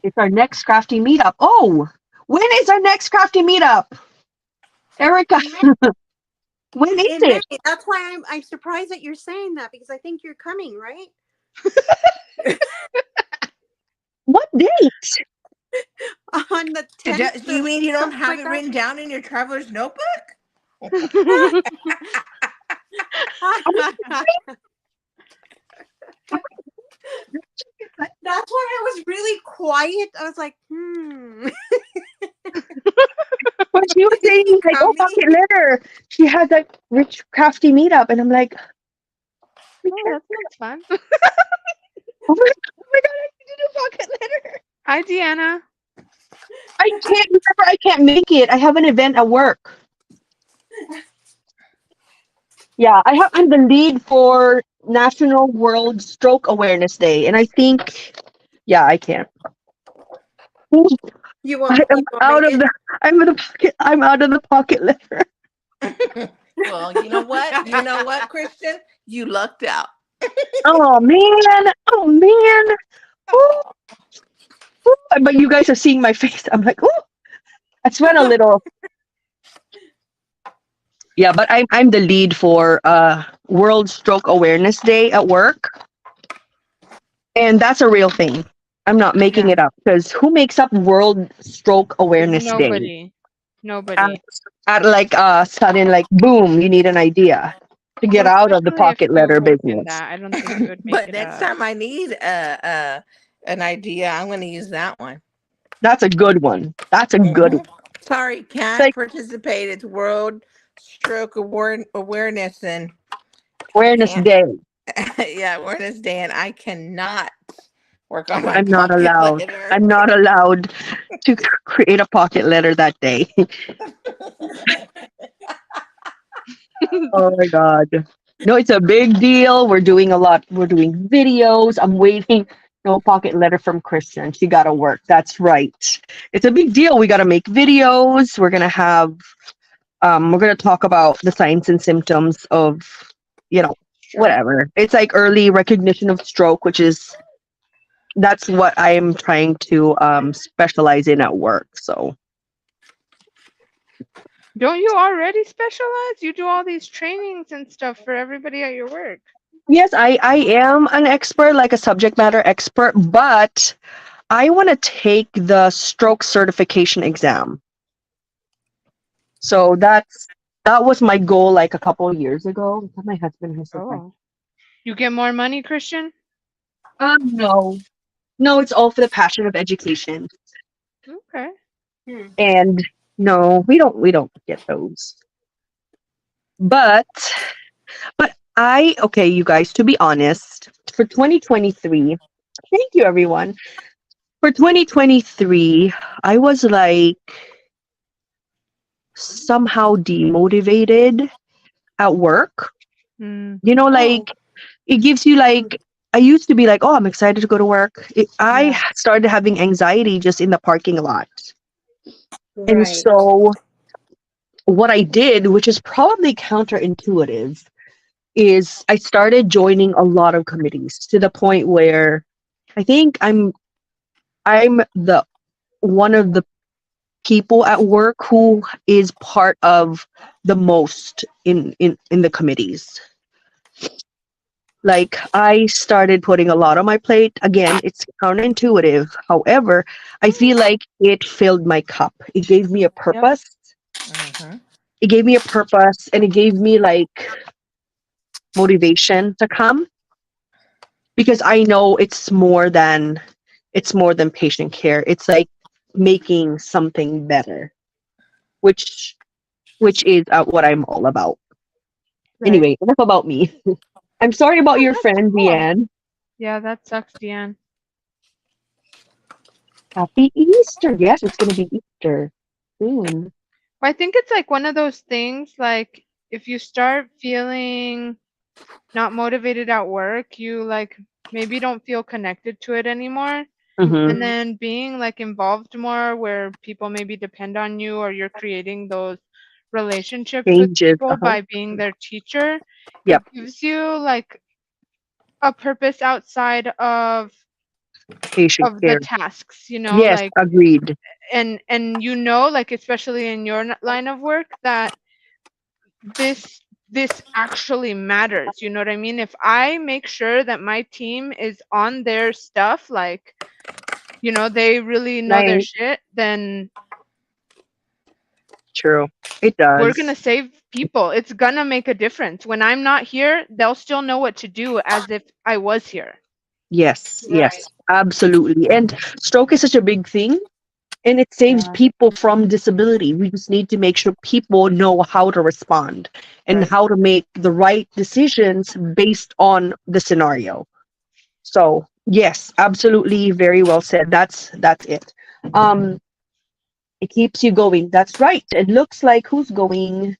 It's our next crafty meetup. Oh, when is our next crafty meetup? Erica, when is In May. it? That's why I'm surprised that you're saying that because I think you're coming, right? What date? On the 10th. You mean you don't something have like it that? written down in your traveler's notebook? That's why I was really quiet. I was like, When she was saying like, oh, pocket letter, she had that rich crafty meetup, and I'm like, oh, that sounds fun. oh my god, I need to do pocket letter. Hi, Deanna. I can't remember. I can't make it. I have an event at work. Yeah, I'm the lead for National World Stroke Awareness Day, and I think, yeah, I can't. you won't, I'm you won't out make of it? the. I'm out of the pocket letter. Well, you know what? You know what, Christian? You lucked out. Oh man! Oh man! Ooh. Ooh. But you guys are seeing my face. I'm like, oh, I sweat a little. Yeah, but I'm the lead for World Stroke Awareness Day at work, and that's a real thing. I'm not making it up because who makes up World Stroke Awareness Day? Nobody. At like sudden like boom, you need an idea to get Well, out of the especially if pocket you letter work in business. that. I don't think you would make But it next up. time I need an idea, I'm going to use that one. That's a good one. That's a good one. Sorry, can't like- participate. It's World Stroke Awareness and Awareness can't- Day. yeah, Awareness Day, and I cannot work on my I'm not pocket allowed. letter. I'm not allowed to create a pocket letter that day. Oh my god. No, it's a big deal. We're doing a lot. We're doing videos. I'm waiting. No pocket letter from Kristen. She got to work. That's right. It's a big deal. We got to make videos. We're going to have, we're going to talk about the signs and symptoms of, whatever. It's like early recognition of stroke, that's what I'm trying to specialize in at work. So Don't you already specialize? You do all these trainings and stuff for everybody at your work. yes, I am an expert, like a subject matter expert, but I want to take the stroke certification exam. So that was my goal like a couple of years ago. My husband has said, Oh. You get more money, Christian? no. No, it's all for the passion of education. Okay. And no, we don't get those. But okay, you guys, to be honest, for 2023, thank you everyone. For 2023, I was like somehow demotivated at work. Like it gives you like, I used to be like, oh, I'm excited to go to work. I started having anxiety just in the parking lot. And so what I did, which is probably counterintuitive, is I started joining a lot of committees to the point where I think I'm the one of the people at work who is part of the most in the committees. Like I started putting a lot on my plate. Again, it's counterintuitive. However, I feel like it filled my cup. It gave me a purpose. Mhm. It gave me a purpose and it gave me like motivation to come because I know it's more than patient care. It's like making something better, which is what I'm all about. Right. Anyway, enough about me. I'm sorry about Oh, your that's friend, cool. Deanne. Yeah, that sucks, Deanne. Happy Easter. Yes, it's gonna be Easter soon. I think it's like one of those things, like if you start feeling not motivated at work, you like maybe don't feel connected to it anymore. Mm-hmm. And then being like involved more where people maybe depend on you or you're creating those relationships with Changes. people by being their teacher, Yep. it gives you like a purpose outside Patient of the care. tasks, Yes, like agreed. and like especially in your line of work that this actually matters, you know what I mean? If I make sure that my team is on their stuff, like they really know their Night. shit, then True. It we're does. gonna save people. It's gonna make a difference. When I'm not here, they'll still know what to do as if I was here. Yes, Right. yes, absolutely. And stroke is such a big thing, and it saves Yeah. people from disability. We just need to make sure people know how to respond and Right. how to make the right decisions based on the scenario. So, yes, absolutely, very well said. That's it. Um, it keeps you going. That's right. It looks like who's going?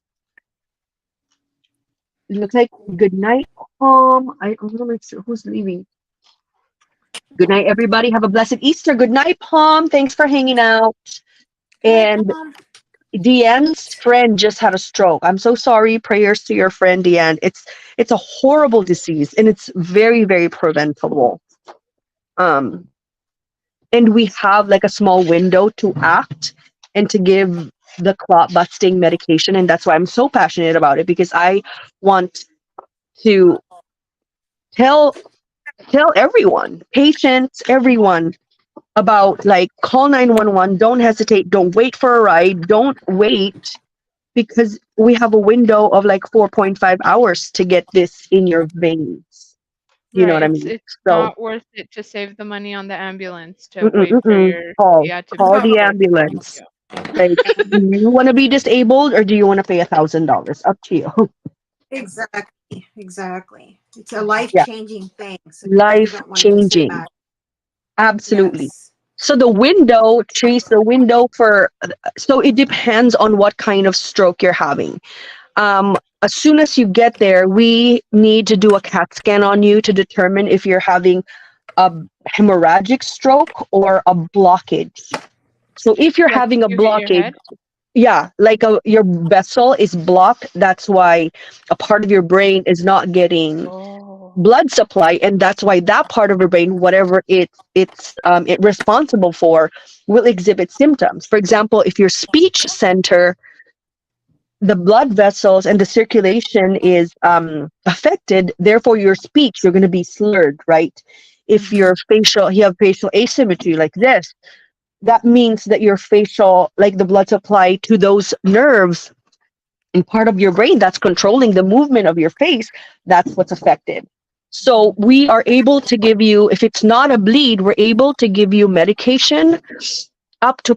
It looks like good night, I'm gonna make sure who's leaving. Good night, everybody. Have a blessed Easter. Good night, Palm. Thanks for hanging out. Good night, And Mom. Deanne's friend just had a stroke. I'm so sorry. Prayers to your friend, Deanne. It's a horrible disease and it's very, very preventable. Um, and we have like a small window to act and to give the clot busting medication. And that's why I'm so passionate about it because I want to tell everyone, patients, everyone about like call 911, don't hesitate, don't wait for a ride, don't wait because we have a window of like 4.5 hours to get this in your veins. You know Right. what I It's mean? it's So not worth it to save the money on the ambulance to mm-mm, wait for mm-mm. your call yeah to call be the sorted. ambulance. Yeah. Like, do you want to be disabled or do you want to pay $1,000? Up to you. Exactly. Exactly. It's a life Yeah, changing thing. So you really life don't want to just sit changing. back. Absolutely. Yes. So the window, Trace, the window for, so it depends on what kind of stroke you're having. As soon as you get there, we need to do a CAT scan on you to determine if you're having a hemorrhagic stroke or a blockage. So if you're Like having a you hit your blockage, head. yeah, like your vessel is blocked. That's why a part of your brain is not getting Oh. blood supply, and that's why that part of your brain, whatever it responsible for, will exhibit symptoms. For example, if your speech center, the blood vessels and the circulation is affected, therefore your speech, you're going to be slurred, right? If Mhm. you have facial asymmetry like this, that means that your facial, like the blood supply to those nerves and part of your brain that's controlling the movement of your face, that's what's affected. So we are able to give you, if it's not a bleed, we're able to give you medication up to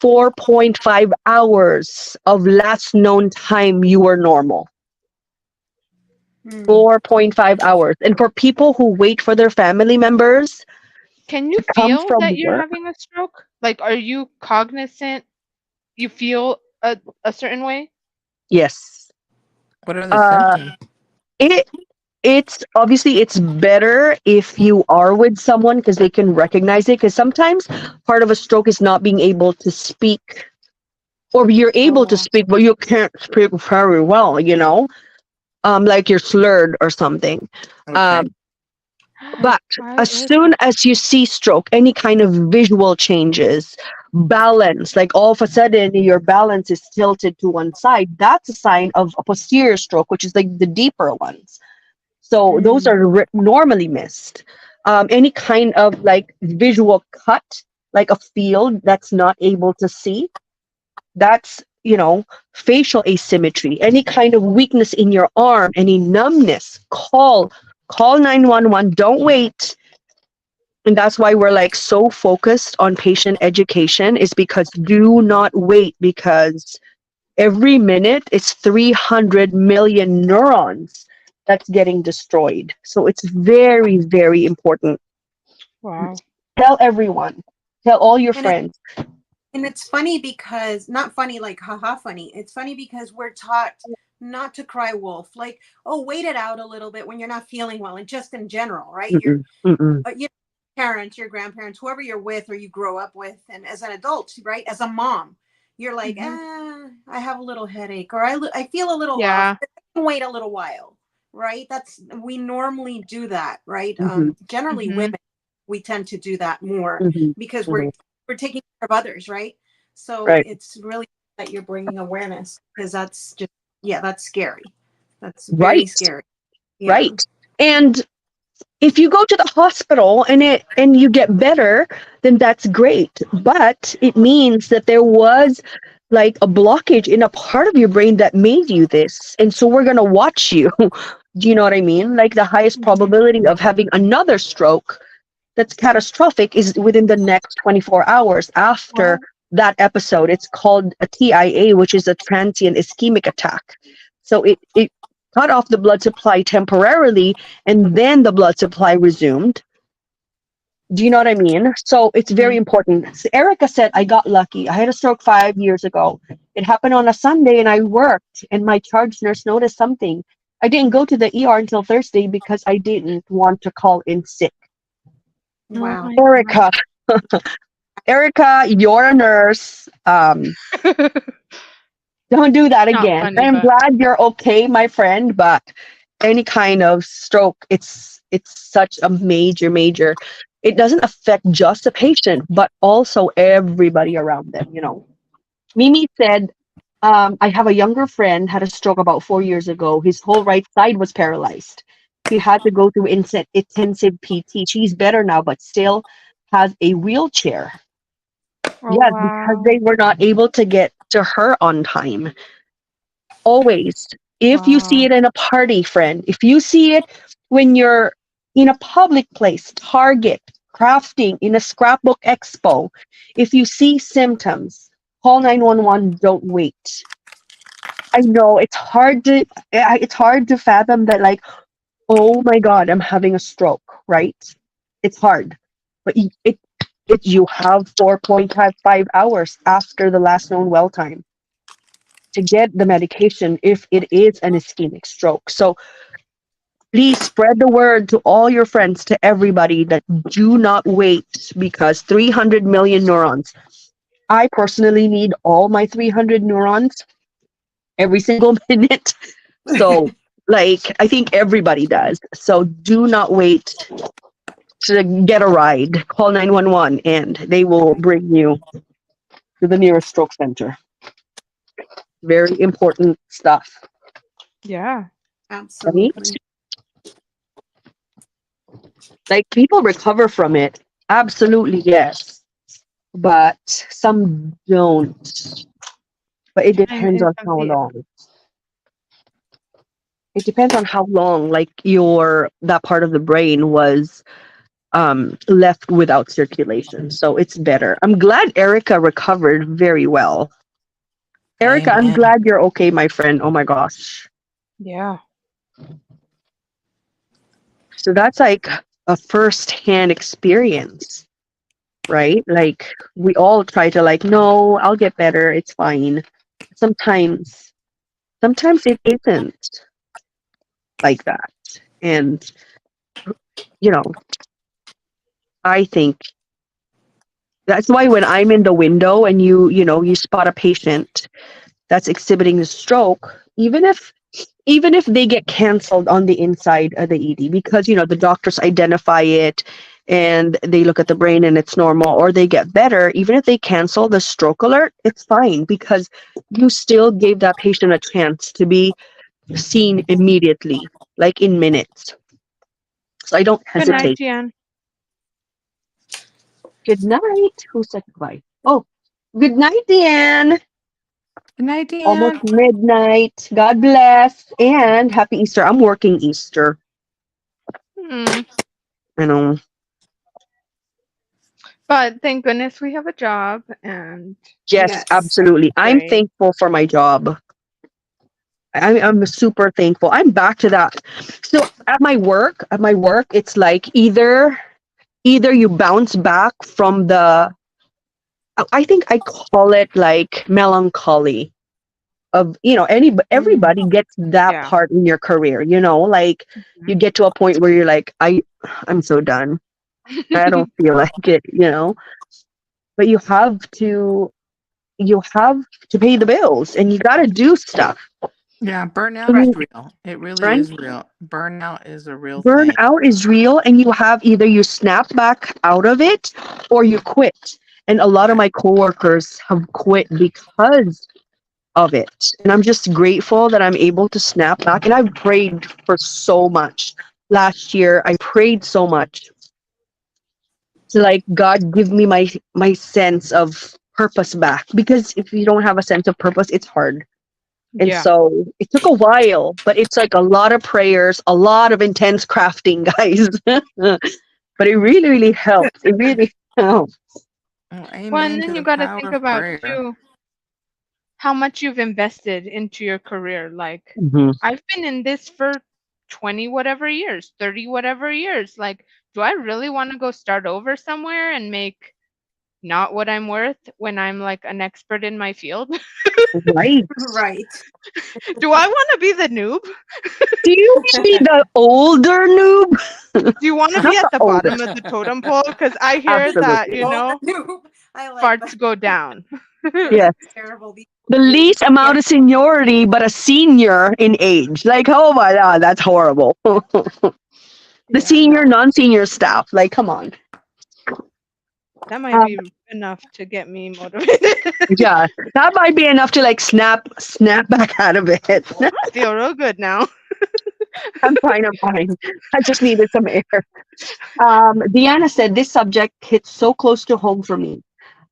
4.5 hours of last known time you were normal. Mm. 4.5 hours. And for people who wait for their family members Can you to come feel from that you're work, having a stroke? Like, are you cognizant? You feel a certain way? yes. What are the Uh, symptoms? it it's obviously it's better if you are with someone because they can recognize it, because sometimes part of a stroke is not being able to speak or you're able to Oh, speak, but you can't speak very well, like you're slurred or something. Okay. Um, but why as is soon as you see stroke, any kind of visual changes, balance, like all of a sudden your balance is tilted to one side, that's a sign of a posterior stroke, which is like the deeper ones. So those Mm. are normally missed. Any kind of like visual cut, like a field that's not able to see, that's, facial asymmetry. Any kind of weakness in your arm, any numbness, call 911. Don't wait. And that's why we're like so focused on patient education, is because do not wait, because every minute it's 300 million neurons that's getting destroyed. So it's very, very important. Wow. Tell everyone, tell all your And it, friends. and it's funny because not funny like haha funny. It's funny because we're taught not to cry wolf. Like, oh, wait it out a little bit when you're not feeling well, and just in general, right? Mm-mm, mm-mm, Your parents, your grandparents, whoever you're with or you grow up with, and as an adult, right? As a mom, you're like, Hmm. I have a little headache, or I feel a little off. Yeah. I can wait a little while, right? We normally do that, right? mm-hmm, Generally, Hmm. women, we tend to do that more mm-hmm, because mm-hmm. we're taking care of others, right? So Right, it's really that you're bringing awareness, because that's just, yeah, that's scary. That's very right, scary. Yeah. right. And if you go to the hospital and you get better, then that's great. But it means that there was like a blockage in a part of your brain that made you this. And so we're gonna watch you. Do you know what I mean? Like the highest Hmm. probability of having another stroke that's catastrophic is within the next 24 hours after Wow. that episode. It's called a TIA, which is a transient ischemic attack. So it cut off the blood supply temporarily, and then the blood supply resumed. Do you know what I mean? So it's very Hmm. important. So Erica said, I got lucky. I had a stroke 5 years ago. It happened on a Sunday and I worked, and my charge nurse noticed something. I didn't go to the ER until Thursday because I didn't want to call in sick. Oh Wow. my Erica, Erica, you're a nurse. God. Don't do that Not again. funny, I'm but glad you're okay, my friend, but any kind of stroke, it's such a major, major. It doesn't affect just the patient, but also everybody around them. Mimi said, I have a younger friend had a stroke about 4 years ago. His whole right side was paralyzed. He had to go through intensive PT. She's better now, but still has a wheelchair. oh Yes, because wow. they were not able to get to her on time. Always. If you see Wow. it in a party, friend, if you see it when you're in a public place, Target, crafting, in a scrapbook expo, if you see symptoms, call 911, don't wait. I know it's hard to fathom that, like, oh my God, I'm having a stroke, right? It's hard. But you have 4.55 hours after the last known well time to get the medication if it is an ischemic stroke. So please spread the word to all your friends, to everybody, that do not wait, because 300 million neurons. I personally need all my 300 neurons every single minute. So, like, I think everybody does. So do not wait to get a ride. Call 911 and they will bring you to the nearest stroke center. Very important stuff, Yeah. right? Absolutely. Like, people recover from it. Absolutely, yes. But some don't. But it I'm depends in on some how long. It depends on how long, like, that part of the brain was left without circulation. So it's better. I'm glad Erica recovered very well. Erica, I'm Amen. glad you're okay, my friend. Oh my gosh. Yeah. So that's like a first-hand experience, right? Like, we all try to, like, no, I'll get better. It's fine. Sometimes, sometimes it isn't like that. And, you know, I think That's why when I'm in the window and you spot a patient that's exhibiting a stroke, even if they get canceled on the inside of the ED, because the doctors identify it and they look at the brain and it's normal, or they get better, even if they cancel the stroke alert, it's fine because you still gave that patient a chance to be seen immediately, like in minutes. So I don't Good night, hesitate. Jan. Good night. Who said goodbye? Oh, good night, Deanne. Good night, Almost Dan. midnight. God bless and happy Easter. I'm working Easter. Mm. I know. But thank goodness we have a job, and Yes, Yes. absolutely. I'm great. thankful for my job. I'm super thankful. I'm back to that. So at my work, it's like either you bounce back from I think I call it like melancholy of everybody gets that Yeah. part in your career, like you get to a point where you're like, I'm so done. I don't feel like it. But you have to pay the bills and you got to do stuff. Yeah, burnout So is real. It really right? is real. Burnout is a real thing. Burnout is real, and you have either you snap back out of it or you quit. And a lot of my coworkers have quit because of it. And I'm just grateful that I'm able to snap back. And I've prayed for so much. Last year, I prayed so much to like God give me my sense of purpose back. Because if you don't have a sense of purpose, it's hard. And Yeah. so it took a while, but it's like a lot of prayers, a lot of intense crafting, guys. But it really, really helps. It really helps. Well, Well, and amen to then you the got to power think of about prayer. too how much you've invested into your career. Like, Mhm. I've been in this for 20 whatever years, 30 whatever years. Like, do I really want to go start over somewhere and make not what I'm worth when I'm like an expert in my field? Right. Right. Do I want to be the noob? Do you want to be the older noob? Do you want to Not be the at the bottom oldest. of the totem pole? Because I hear that, Absolutely. Oh, noob. I like that. farts go down. Yes. Terrible. These The noob. least Yeah. amount of seniority, but a senior in age. Like, oh my God, that's horrible. The Yeah, senior, no. non-senior staff. Like, come on. That might Um, be enough to get me motivated. yeah, that might be enough to like snap back out of it. I feel real good now. I'm fine. I'm fine. I just needed some air. Deanna said this subject hits so close to home for me.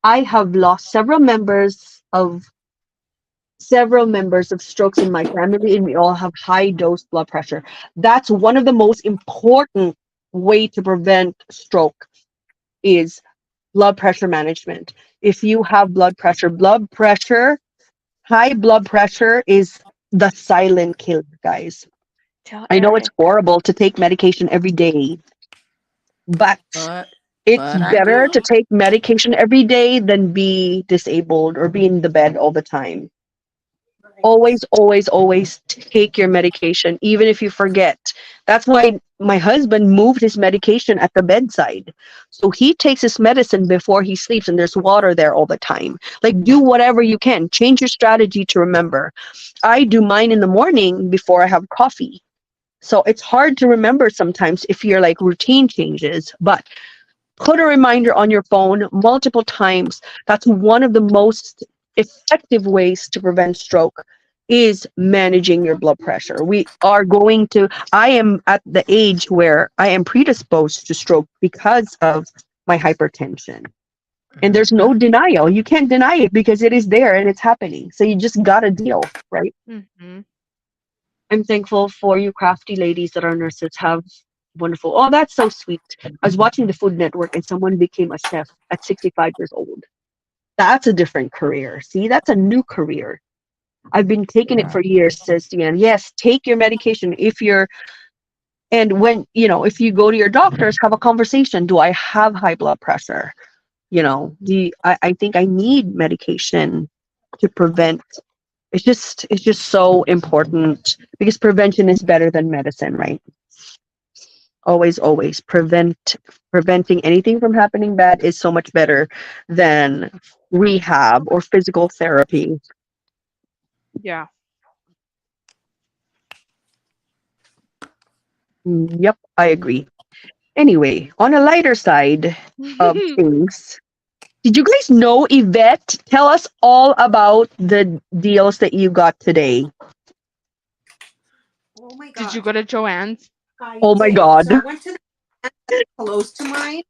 I have lost several members of strokes in my family, and we all have high dose blood pressure. That's one of the most important way to prevent stroke is blood pressure management. If you have high blood pressure is the silent killer, guys. Tell I know it's Eric. horrible to take medication every day, but But it's but I better to do. take medication every day than be disabled or be in the bed all the time. Right. Always, always, always take your medication, even if you forget. That's why my husband moved his medication at the bedside. So he takes his medicine before he sleeps, and there's water there all the time. Like, do whatever you can. Change your strategy to remember. I do mine in the morning before I have coffee. So it's hard to remember sometimes if your like routine changes, but put a reminder on your phone multiple times. That's one of the most effective ways to prevent stroke is managing your blood pressure. I am at the age where I am predisposed to stroke because of my hypertension. And there's no denial. You can't deny it because it is there and it's happening. So you just got to deal, right? Mm-hmm. I'm thankful for you crafty ladies that are nurses. Have wonderful. Oh, that's so sweet. I was watching the Food Network and someone became a chef at 65 years old. That's a different career. See, that's a new career. I've been taking it for years, says Deanne. Yes, take your medication and if you go to your doctors, have a conversation. Do I have high blood pressure? I think I need medication to prevent. It's just so important because prevention is better than medicine, right? Always preventing anything from happening bad is so much better than rehab or physical therapy. Yeah. Yep, I agree. Anyway, on a lighter side of things, did you guys know, Yvette? Tell us all about the deals that you got today. Oh my Did you gosh. go to Joanne's? I Oh my did. God. So I went to the one that's close to mine,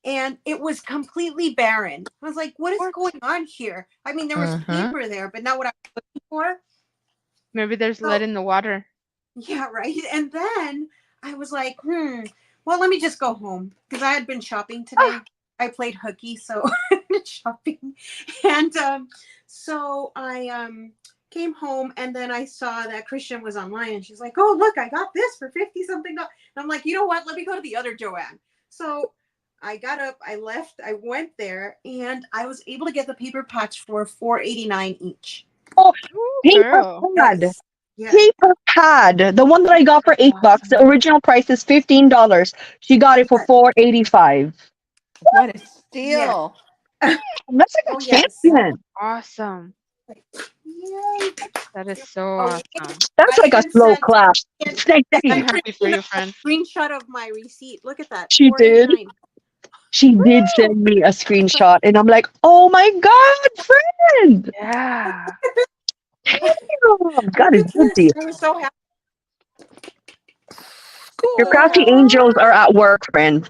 and it was completely barren. I was like, what is What? going on here? I mean, there was Mm-hmm. paper there, but not what I was looking for. Maybe there's So lead in the water. yeah, right. And then I was like, well, let me just go home because I had been shopping today. I played hooky, so shopping. And so I came home, and then I saw that Christian was online, and she's like, oh, look, I got this for 50 something. And I'm like, you know what? Let me go to the other Joanne. So I got up, I left, I went there, and I was able to get the paper packs for $4.89 each. Oh, Ooh, paper girl. pad. Yes. Yeah. Paper pad. The one that I got for $8. The Awesome. original price is $15. She got it for $4.85. What a Yeah. steal. That's like a Oh, yes. champion. Awesome. Yay. That is so Oh, yeah. awesome. That's I like a even slow sent clap. and Dang, I dang. I'm even happy for did you, a friend. screenshot of my receipt. Look at that. She did. $4.89. She did Woo! send me a screenshot, and I'm like, oh my God, friend. Yeah. Damn, Look God is at good to this. you. I was so happy. Your So crafty happy. angels are at work, friend.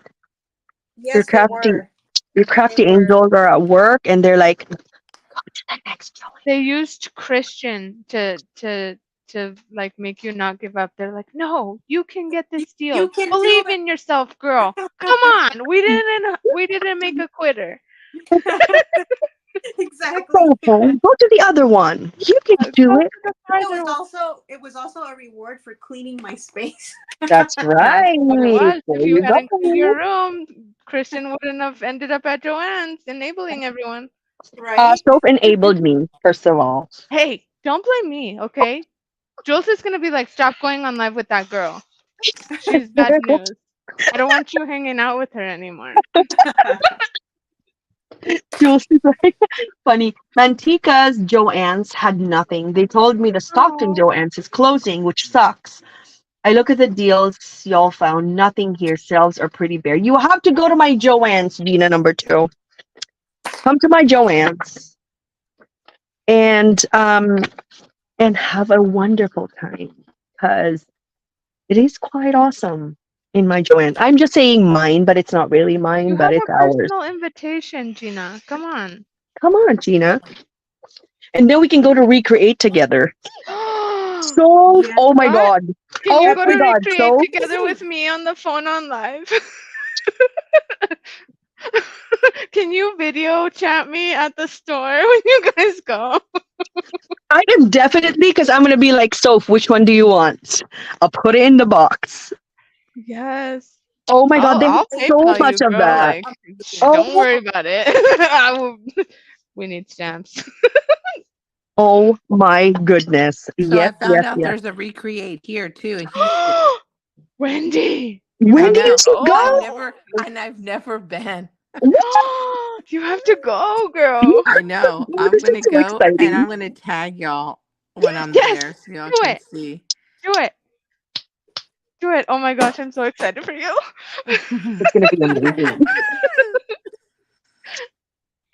Your Yes, they crafty, were. your They crafty were. angels are at work, and they're like, go to the next Joey. They used Christian to like make you not give up. They're like, "No, you can get this You deal. can do Believe in yourself, girl. Come on. We didn't make a quitter. it. Exactly. Go to the other one. You can do Go it. to the It farther was one." also a reward for cleaning my space. That's That's right. what it was. If There you you hadn't cleaned go. your room, Christian wouldn't have ended up at Joanne's enabling everyone. Right? Soap enabled me, first of all. Hey, don't blame me, okay? Jules is gonna be like, stop going on live with that girl. She's bad news. I don't want you hanging out with her anymore. Jules is like, funny. Mantica's Joann's had nothing. They told me the Stockton Oh. Joann's is closing, which sucks. I look at the deals y'all found. Nothing here. Shelves are pretty bare. You have to go to my Joann's, Gina number 2. Come to my Joann's and have a wonderful time because it is quite awesome in my Joanne. I'm just saying mine, but it's not really mine, You but have it's a ours. personal invitation, Gina. Come on. Come on, Gina. And then we can go to recreate together. So, Yeah. oh my What? God. Can Oh you go my to God. recreate So, together with me on the phone on live? Can you video chat me at the store when you guys go? I am definitely, because I'm going to be like, Soph, which one do you want? I'll put it in the box. Yes. Oh my God. They have I'll so PayPal much you, of girl. that. Like, Oh, don't worry about it. I will. We need stamps. oh my goodness. So I Yes, found yes, out yes. there's a recreate here too in Houston. Wendy, you When I have do you to know. should go. I've never been. What? You have to go, You girl. I know. This I'm is gonna so go and exciting. I'm gonna tag y'all when I'm Yes, there so y'all do can it. see. Do it. Do it. Oh my gosh, I'm so excited for you. It's going to be amazing.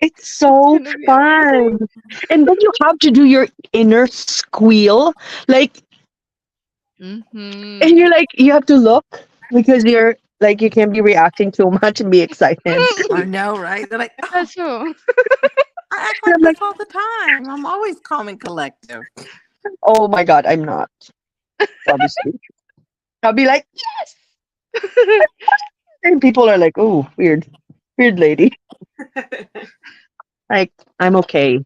It's It's so gonna be amazing. fun. And then you have to do your inner squeal. Like, and Mm-hmm. you're like, you have to look because you're like, you can't be reacting too much and be excited. I know, right? They're like, oh, That's who. I act And like I'm this like, all the time. I'm always calm and collective. oh my God, I'm not. Obviously. I'll be like, and people are like, oh, weird. Weird lady. Like, I'm okay.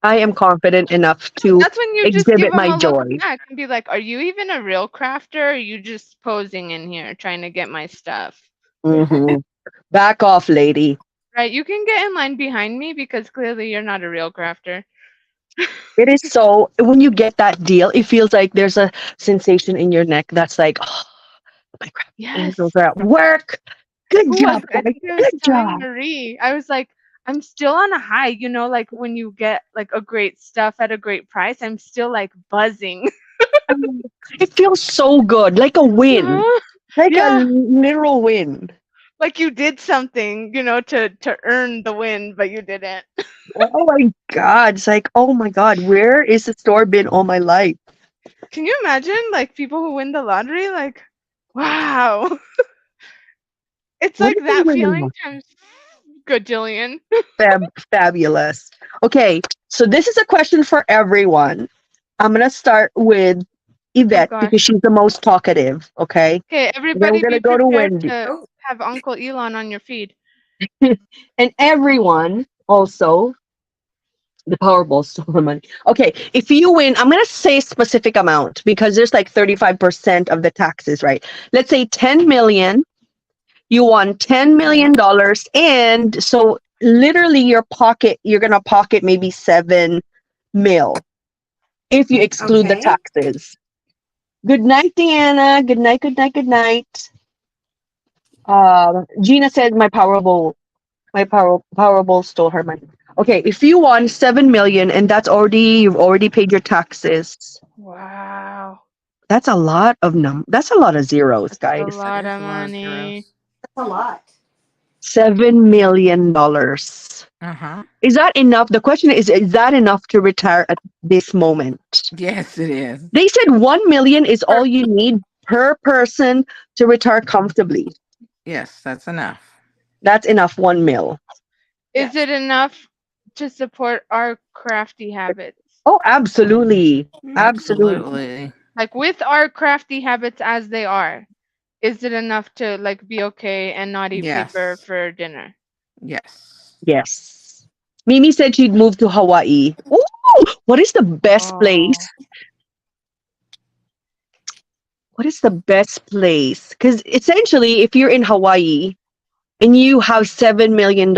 I am confident enough to That's when you just give exhibit them my a look joy. back and be like, "Are you even a real crafter? Or are you just posing in here trying to get my stuff?" Hmm. Back off, lady. Right? You can get in line behind me because clearly you're not a real crafter. It is so, when you get that deal, it feels like there's a sensation in your neck that's like, My crafty Yes. angels are at work. Good Who job, was it? I guys. think I was Good telling job. Marie. I was like, I'm still on a high, like when you get like a great stuff at a great price, I'm still like buzzing. Um, It feels so good, like a win, Uh-huh. like a Yeah, literal win. like you did something, to earn the win, but you didn't. Oh my God. It's like, oh my God, where is the store been all my life? Can you imagine like people who win the lottery? Like, wow. It's What like did they that feeling win? times gajillion. Fabulous. Okay, so this is a question for everyone. I'm gonna start with Oh Yvette because gosh. she's the most talkative. Okay, Okay, then we're everybody gonna be go to prepared Wendy, to Oh, have Uncle Elon on your feed. and everyone also the Powerball store money. Okay, if you win, I'm gonna say a specific amount because there's like 35% of the taxes, right? Let's say 10 million. You won $10 million, and so literally you're gonna pocket maybe 7 mil if you exclude the okay. taxes. Good night, Deanna. Good night, good night, good night. Gina said my Powerball stole her money. Okay, if you won 7 million and you've already paid your taxes. Wow. That's a lot of that's a lot of zeros, That's a guys. That lot is of a lot of money. zeros. That's a lot. $7 million. Uh-huh. Is that enough? The question is that enough to retire at this moment? Yes, it is. They said 1 million is Per- all you need per person to retire comfortably. Yes, that's enough. That's enough, 1 mil. Is Yes. it enough to support our crafty habits? Oh, absolutely. Mhm. Absolutely. Absolutely. Like with our crafty habits as they are, is it enough to like be okay and not eat paper Yes. for dinner? Yes. Yes. Mimi said she'd move to Hawaii. Ooh, what is the best place? Oh. What is the best place? Because essentially, if you're in Hawaii and you have $7 million,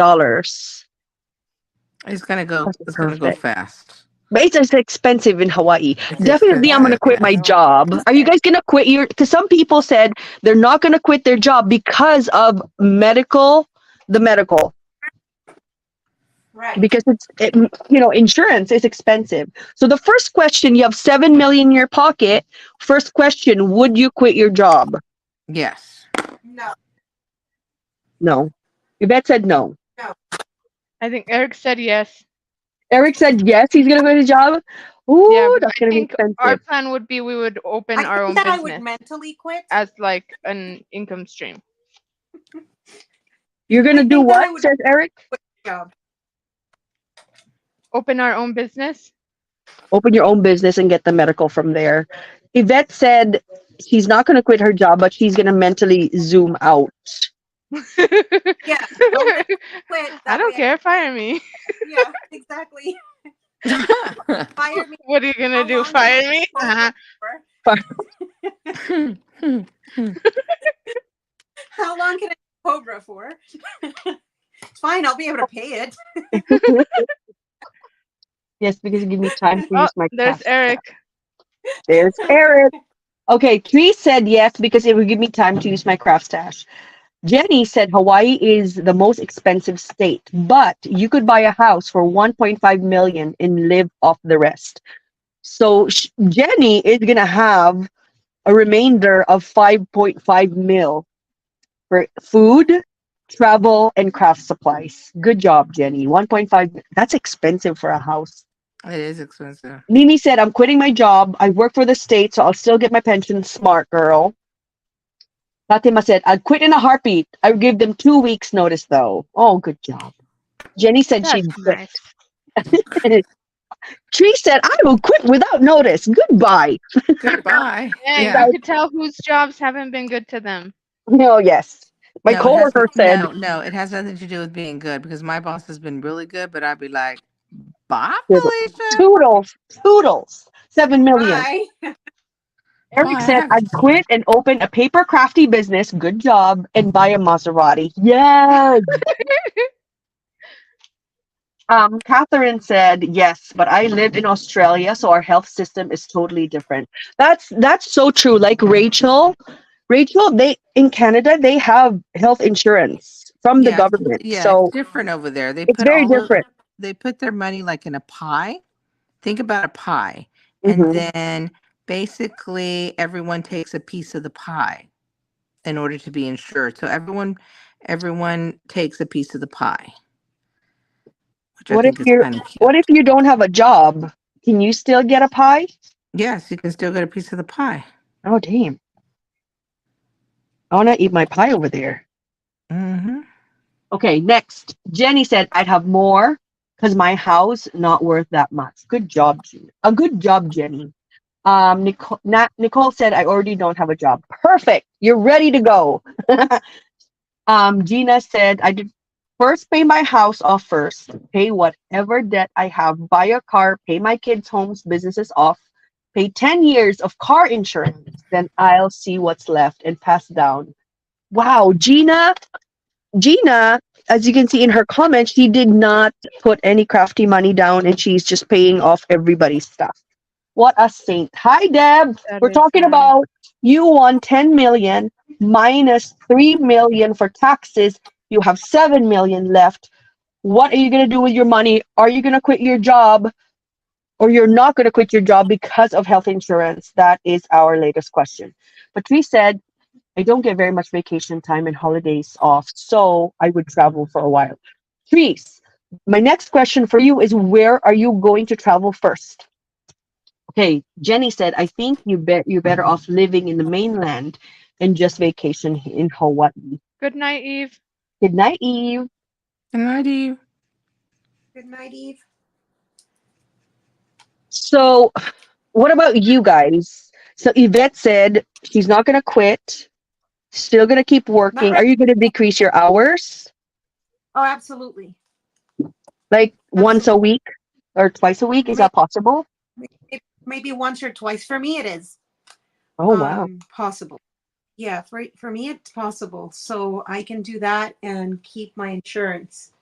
It's gonna go. that's It's gonna go perfect. fast. But it's just expensive in Hawaii. It's Definitely, I'm expensive. gonna Right. quit my Yes. job. Are you guys gonna quit your? Because some people said they're not gonna quit their job because of the medical, Right. because insurance is expensive. So the first question, you have 7 million in your pocket. First question, would you quit your job? Yes. No. No. Yvette said no. No. I think Eric said yes. Eric said yes, he's gonna quit his job. Yeah, Ooh, but that's I gonna be think our expensive. plan would be we would open I our think own that I would business mentally quit. as like an income stream. You're I gonna do think that I what? would Says Eric. quit the job. Open our own business. Open your own business and get the medical from there. Yvette said she's not gonna quit her job, but she's gonna mentally zoom out. Yeah. Don't let me quit. I That don't way. care. Fire me. Yeah. Exactly. Fire me. What are you gonna How do? long can I Fire me? hold for? How long can I Cobra for? It's fine. I'll be able to pay it. Yes, because it gives me time to Oh, use my there's craft. Eric. There's Eric. Okay, Tree said yes because it would give me time to use my craft stash. Jenny said Hawaii is the most expensive state, but you could buy a house for 1.5 million and live off the rest. So Jenny is gonna have a remainder of 5.5 mil for food, travel, and craft supplies. Good job, Jenny. 1.5. That's expensive for a house. It is expensive. Mimi said, I'm quitting my job. I work for the state, so I'll still get my pension. Smart girl. Fatima said, I'd quit in a heartbeat. I would give them 2 weeks notice, though. Oh, good job. Jenny said That's she'd quit. nice. Tree said, I will quit without notice. Goodbye. Goodbye. Yeah, Yeah. you could tell whose jobs haven't been good to them. No, yes. My No, it has coworker said, no. It has nothing to do with being good because my boss has been really good, but I'd be like, "Bye, toodles, Felicia. toodles, toodles, 7 million. Bye. Eric Bye." said, I'd quit and open a paper crafty business. Good job. And buy a Maserati. Yes. Catherine said, yes, but I live in Australia, so our health system is totally different. That's so true. Like Rachel, Rachel, they in Canada they have health insurance from the Yeah, government, yeah, it's so different over there. They it's put very all of different. they put their money like in a pie. Think about a pie, and Hmm. then basically everyone takes a piece of the pie in order to be insured. So everyone takes a piece of the pie, which I What if think is you kind of what if cute. you don't have a job? Can you still get a pie? Yes, you can still get a piece of the pie. Oh damn! I want to eat my pie over there. Hmm. Okay, next. Jenny said I'd have more because my house not worth that much. Good job, Jenny. A good job, Jenny. Nicole said I already don't have a job. Perfect. You're ready to go. Gina said I did first pay my house off first, pay whatever debt I have, buy a car, pay my kids' homes, businesses off, pay 10 years of car insurance, then I'll see what's left and pass down. Wow, Gina, as you can see in her comments, she did not put any crafty money down and she's just paying off everybody's stuff. What a saint. Hi, Deb. That We're is talking nice. about you won 10 million minus 3 million for taxes. You have 7 million left. What are you going to do with your money? Are you going to quit your job or you're not going to quit your job because of health insurance? That is our latest question. Patrice said, I don't get very much vacation time and holidays off, so I would travel for a while. Patrice, my next question for you is where are you going to travel first? Okay, Jenny said, I think you're better off living in the mainland and just vacation in Hawaii. Good night, Eve. Good night, Eve. And I do. Good night, Eve. So, what about you guys? So, Yvette said she's not going to quit, still going to keep Not working. Are right. you going to decrease your hours? Oh, absolutely. Like once a Absolutely. week or twice a week? Is Maybe, that possible? maybe once or twice. For me, it is Oh, wow. possible. Yeah, for me, it's possible. So I can do that and keep my insurance.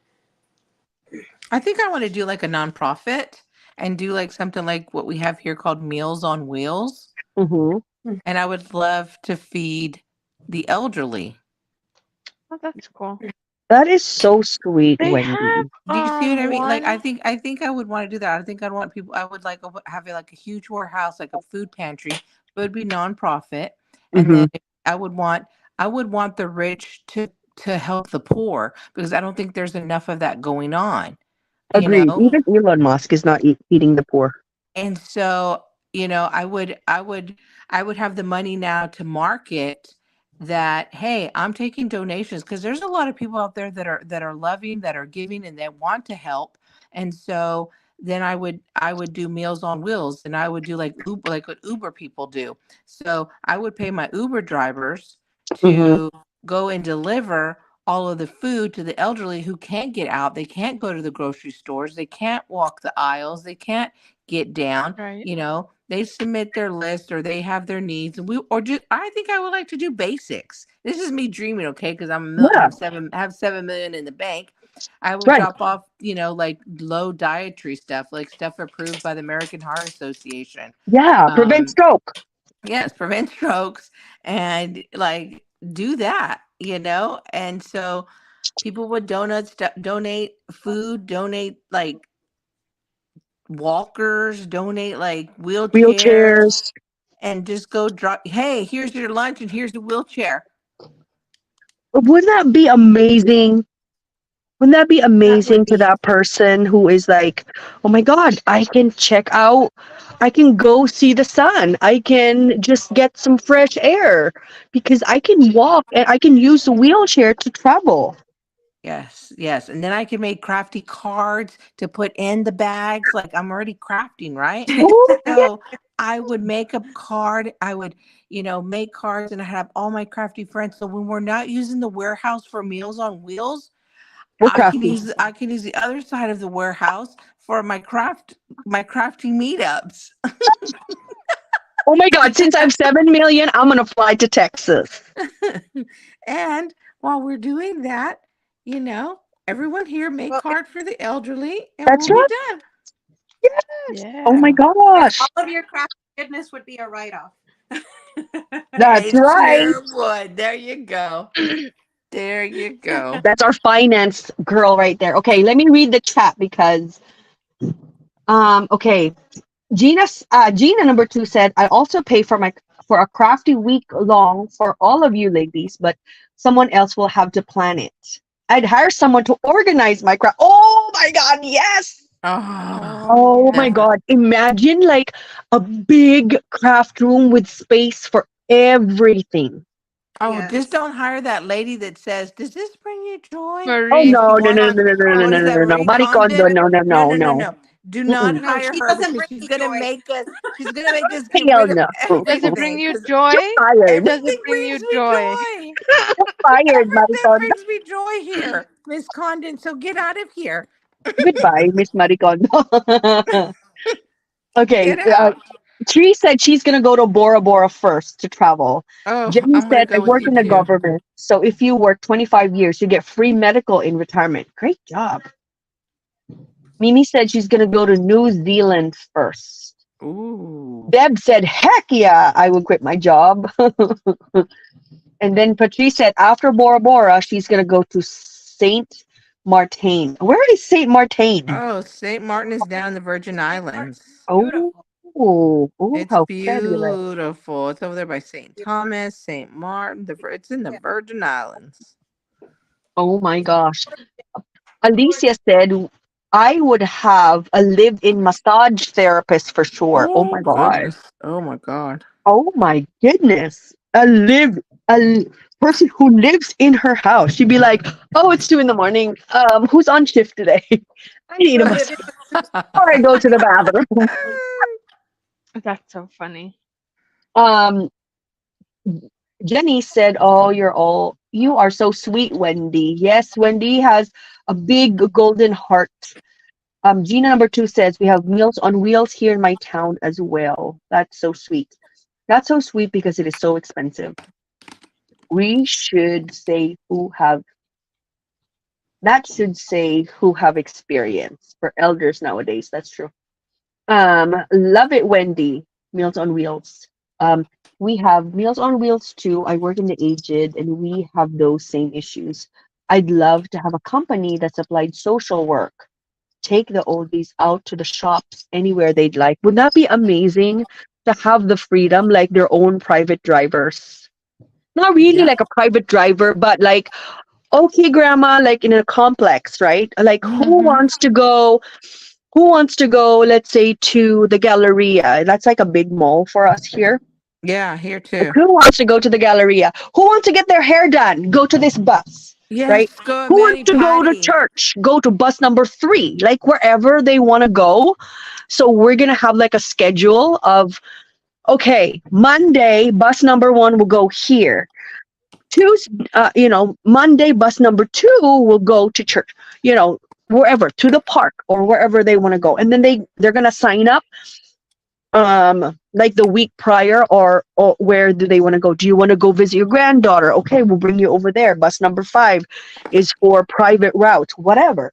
I think I want to do like a nonprofit and do like something like what we have here called Meals on Wheels. Hmm. Hmm. And I would love to feed the elderly. Oh, that's cool. That is so sweet, They have Wendy. Do you see what I mean? Like one. I think I would want to do that. I think I'd want people I would like have like a huge warehouse, like a food pantry. It would be nonprofit. And Hmm. then I would want the rich to help the poor because I don't think there's enough of that going on, you Agreed. know? Even Elon Musk is not eating the poor. And so, I would have the money now to market that, hey, I'm taking donations because there's a lot of people out there that are loving, that are giving and that want to help. And so then I would do Meals on Wheels and I would do like what Uber people do. So I would pay my Uber drivers Hmm. to go and deliver all of the food to the elderly who can't get out. They can't go to the grocery stores. They can't walk the aisles. They can't get down. Right. They submit their list or they have their needs, and we or just I think I would like to do basics. This is me dreaming, okay? Because Yeah, have 7 million in the bank. I would right. drop off, like low dietary stuff, like stuff approved by the American Heart Association. Yeah, prevent Um, stroke. yes, prevent strokes and like do that, and so people would donate food, donate like walkers, donate like wheelchairs, Wheelchairs. and just go drop. Hey, here's your lunch, and here's the wheelchair. Wouldn't that be amazing? Wouldn't that be That would amazing to be. that person who is like, oh my God, I can check out, I can go see the sun. I can just get some fresh air because I can walk and I can use the wheelchair to travel. Yes, yes, and then I can make crafty cards to put in the bags. Like I'm already crafting, right? Oh, yeah. So I would make a card. I would, make cards, and I have all my crafty friends. So when we're not using the warehouse for Meals on Wheels, We're I can crafty. use I can use the other side of the warehouse for my crafty meetups. Oh my God, since I have 7 million, I'm going to fly to Texas. And while we're doing that, you know, everyone here make Well, card for the elderly, and That's we'll be right. done. Yes. Oh my Yeah. gosh. all of your craft goodness would be a write-off. That's It right. sure would. There you go. There you go. That's our finance girl right there. Okay, let me read the chat because okay. Gina number 2 said, I also pay for a crafty week long for all of you ladies, but someone else will have to plan it. I'd hire someone to organize my craft. Oh my god, yes. Oh, Oh Oh my yeah. that, god. Imagine like a big craft room with space for everything. oh, just Yes. don't hire that lady that says, "Does this bring you joy?" Oh If Marie no, you no, want no, on, no, no, no, no, what no, is no, that, no, no. Marie Maricondo, Condon? no, no, No, no, no, no, no. no. Do not Mm-mm. No, hire she her doesn't because bring she's me gonna joy. make us. She's gonna make us get Hell rid of no. Does it bring everything you because You're joy? fired. Does it everything bring brings you me joy? joy. Fired, Everything Maricondo. brings me joy here, Miss Condon. So get out of here. Goodbye, Miss Maricondo. Okay. Get out. Tree said she's gonna go to Bora Bora first to travel. Oh, Jenny I'm gonna said, I go with work you in the too. government, so if you work 25 years, you get free medical in retirement. Great job. Mimi said she's gonna go to New Zealand first. Ooh. Deb said, heck yeah, I would quit my job. And then Patrice said, after Bora Bora, she's gonna go to Saint Martin. Where is Saint Martin? Oh, St. Martin is down in the Virgin Islands. Oh, Beautiful. oh, It's how fabulous. beautiful. It's over there by St. Thomas, St. Martin. It's in the Yeah. Virgin Islands. Oh my gosh. Alicia said, I would have a live in massage therapist for sure. Oh Oh my God. goodness. Oh my God. Oh my goodness. Person who lives in her house. She'd be like, oh, it's 2 in the morning. Who's on shift today? I need a Live massage in before I go to the bathroom. That's so funny. Um, Jenny said, oh, you are so sweet, Wendy. Yes, Wendy has a big golden heart. Gina number 2 says we have Meals on Wheels here in my town as well. That's so sweet. That's so sweet because it is so expensive. We should say who have that should say who have experience for elders nowadays. That's true. Love it, Wendy. Meals on Wheels. Um, we have Meals on Wheels too. I work in the aged, and we have those same issues. I'd love to have a company that supplied social work. Take the oldies out to the shops anywhere they'd like. Would that be amazing to have the freedom, like their own private drivers? Not really Yeah. like a private driver, but like, okay, grandma, like in a complex, right? Like Mm-hmm. who wants to go, let's say, to the Galleria? That's like a big mall for us here. Yeah, here Like, too. who wants to go to the Galleria? Who wants to get their hair done? Go to this bus, right? Yes, go Who wants Manny to go to Patty. church? Go to bus number 3, like wherever they want to go. So we're going to have like a schedule of, okay, Monday, bus number 1 will go here. Tuesday, Monday, bus number 2 will go to church, wherever, to the park or wherever they want to go. And then they're going to sign up like the week prior, or where do they want to go? Do you want to go visit your granddaughter? Okay, we'll bring you over there. Bus number 5 is for private routes, whatever.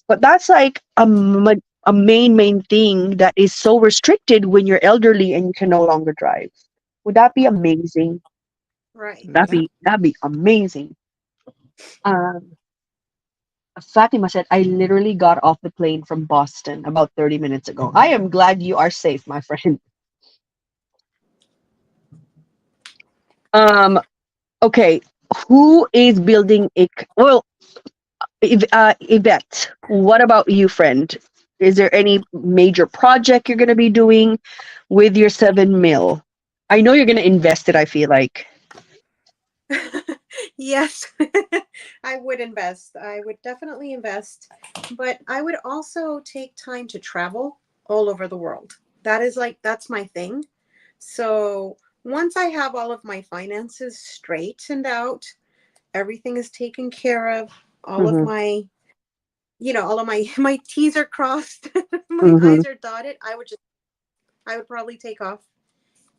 But that's like a main thing that is so restricted when you're elderly and you can no longer drive. Would that be amazing? right. Yeah. That'd be amazing. um Fatima said, I literally got off the plane from Boston about 30 minutes ago. I am glad you are safe, my friend. um Okay, who is building it? Well, Yvette, what about you, friend? Is there any major project you're going to be doing with your 7 mil? I know you're going to invest it, I feel like. Yes, I would invest. I would definitely invest, but I would also take time to travel all over the world. That's my thing. So once I have all of my finances straightened out, everything is taken care of, all of Mm-hmm, my, all of my my T's are crossed, my mm-hmm. I's are dotted, I would probably take off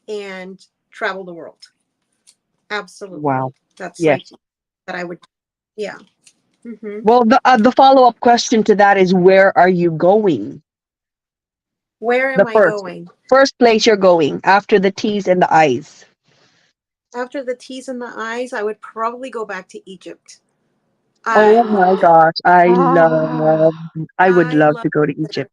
and travel the world. Absolutely. Wow. That's like Yes. that I would, yeah. Hmm. Well, the follow-up question to that is, where are you going? Where am The I first going? first place you're going after the T's and the I's. after the T's and the I's, I would probably go back to Egypt. Oh my I gosh, Ah, I would I love love to go to it there. Egypt.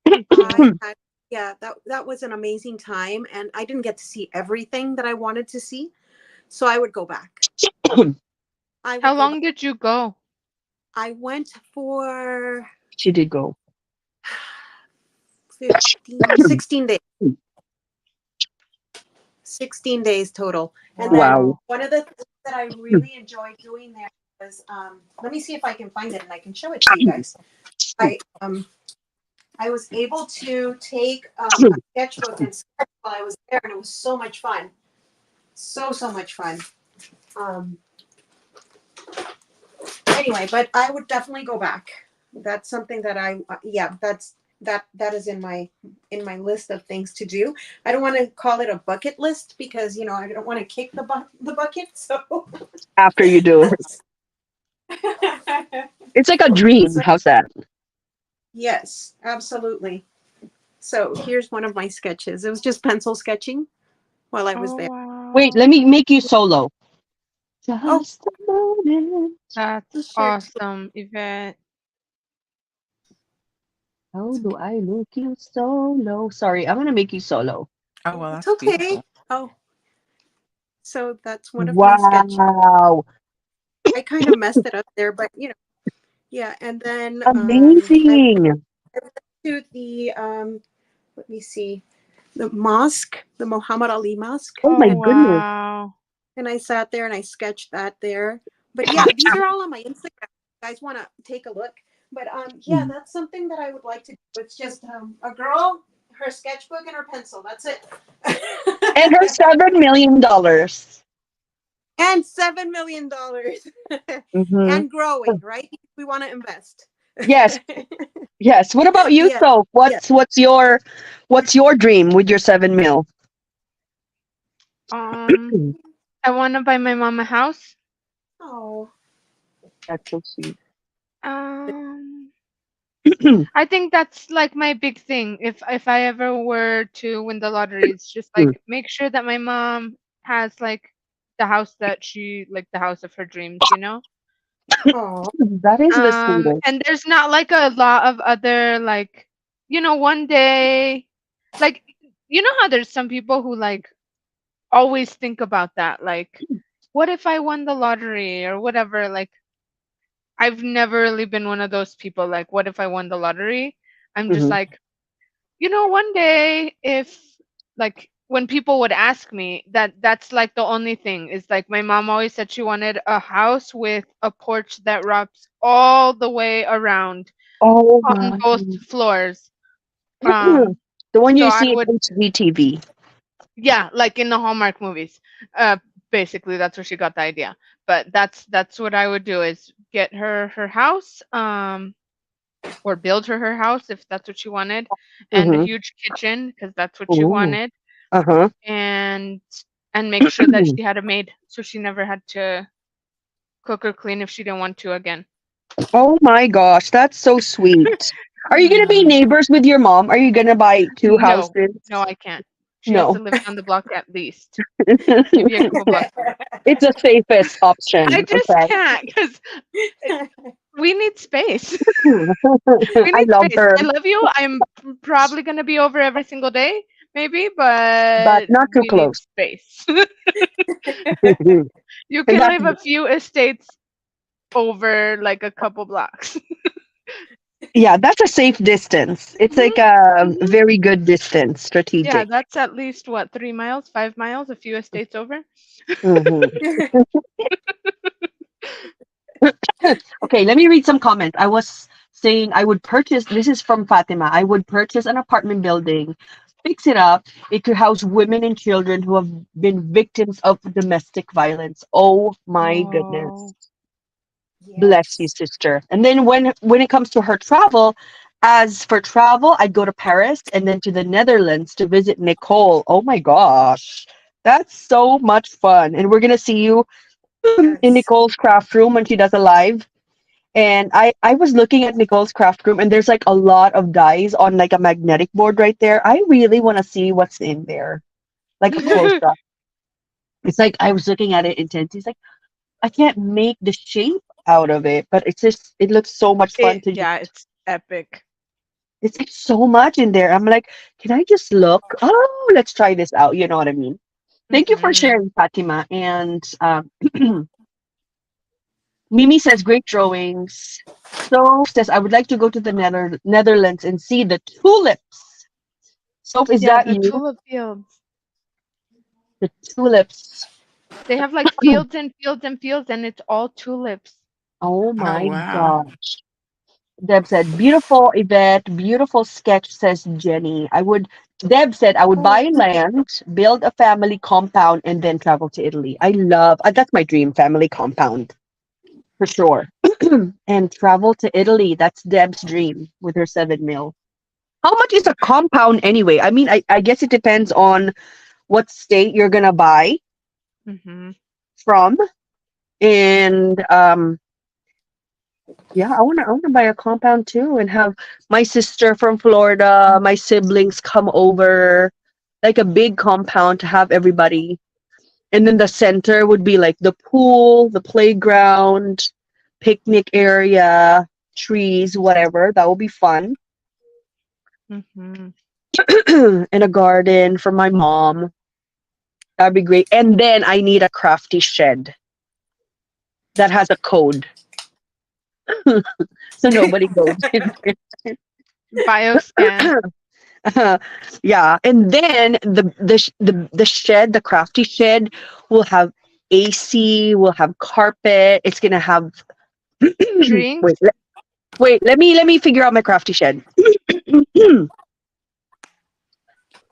me too. I had, yeah, that was an amazing time, and I didn't get to see everything that I wanted to see, so I would go back. I How would go back. long did you go? I went for She did go. 16 days. 16 days total. And then Wow. Wow. one of the things that I really enjoyed doing there was, let me see if I can find it and I can show it to you guys. I I was able to take a sketchbook and sketch while I was there, and it was so much fun. So much fun. Um, anyway, but I would definitely go back. That's something that that is in my list of things to do. I don't want to call it a bucket list because I don't want to kick the bucket. So After you do it, it's like a dream. so How's that? yes, absolutely. So here's one of my sketches. It was just pencil sketching while I was Oh there. Wait, wow. let me make you solo. Oh, Just a moment. That's I'll share it too. awesome, Yvette. How do I make you solo? Sorry, I'm gonna make you solo. Oh, well, It's that's okay. beautiful. Oh, so that's one of my sketches. Wow. I kind of messed it up there, but yeah. And then I Amazing. went to the let me see, the mosque, the Muhammad Ali mosque, Oh my Oh goodness. wow. and I sat there and I sketched that there. But yeah, these are all on my Instagram. If you guys want to take a look. But yeah, that's something that I would like to do. It's just a girl, her sketchbook, and her pencil. That's it. And her $7 million. And $7 million, Mm-hmm. and growing. Right? We want to invest. Yes, yes. What about you, Yeah. Soph? Yeah. What's your dream with your 7 mil? Um, I want to buy my mom a house. Oh. That's so sweet. Um, I think that's like my big thing. If I ever were to win the lottery, it's just like make sure that my mom has like the house that she like the house of her dreams, you know? Oh. That is the sweetest. And there's not like a lot of other like, one day, like, how there's some people who like always think about that, like, what if I won the lottery or whatever? Like, I've never really been one of those people. Like, what if I won the lottery? I'm just Hmm. like, one day if like when people would ask me that's like the only thing is like my mom always said she wanted a house with a porch that wraps all the way around Oh on my. both floors. Um, The one so you I see would, in HGTV. yeah, like in the Hallmark movies. Basically that's where she got the idea. But that's what I would do is get her house, or build her house if that's what she wanted, and a Mm-hmm. huge kitchen because that's what she Ooh. wanted, Uh-huh. and make sure that she had a maid so she never had to cook or clean if she didn't want to again. Oh my gosh, that's so sweet. Are you gonna be Mm. neighbors with your mom? Are you gonna buy two No, houses? no, I can't. She has to No. live down the block at least, It's maybe a couple blocks away. the safest I option. just can't because we need space. We I need love space. her, I love you. I'm probably gonna be over every single day, maybe, but but not too we need close. space. And You can that's live a few estates over like a couple blocks. yeah, that's a safe distance. It's Mhm, like a mhm. very good distance, Yeah, strategic. that's at least what, 3 miles, 5 miles, a few estates over. Hmm. Okay, let me read some comments. I was saying I would purchase, this is from Fatima. I would purchase an apartment building, fix it up. It could house women and children who have been victims of domestic violence. Oh my goodness. Oh, Bless you, Yes. sister. And then when it comes to her travel, as for travel, I'd go to Paris and then to the Netherlands to visit Nicole. Oh my gosh. That's so much fun. And we're gonna see you in Yes. Nicole's craft room when she does a live. And I was looking at Nicole's craft room and there's like a lot of dyes on like a magnetic board right there. I really want to see what's in there. Like a close up. It's like I was looking at it intensely. It's like I can't make the shape out of it, but it's just it looks so much fun to just. Yeah, it's epic. It's like so much in there. I'm like, can I just look? Oh, let's try this out. You know what I mean? Thank you for Hmm. sharing, Fatima. And Mimi says, great drawings. So says, I would like to go to the Netherlands and see the tulips. So is Yeah, that the you? tulip fields. The tulips. They have like fields and fields and fields, and it's all tulips. Oh Oh my wow. gosh. Deb said, beautiful Yvette, beautiful sketch, says Jenny. Deb said, I would Oh, buy land, build a family compound, and then travel to Italy. That's my dream family compound for sure. And travel to Italy. That's Deb's dream with her 7 mil. How much is a compound anyway? I mean, I guess it depends on what state you're gonna buy Hmm. from. And yeah, I wanna buy a compound too and have my sister from Florida, my siblings come over, like a big compound to have everybody. And then the center would be like the pool, the playground, picnic area, trees, whatever. That would be fun. Hmm. And a garden for my mom. That'd be great. And then I need a crafty shed that has a code. So nobody goes in Bioscan. there. Yeah. And then the shed, the crafty shed will have AC, will have carpet. It's gonna have Drinks. wait, let me figure out my crafty shed.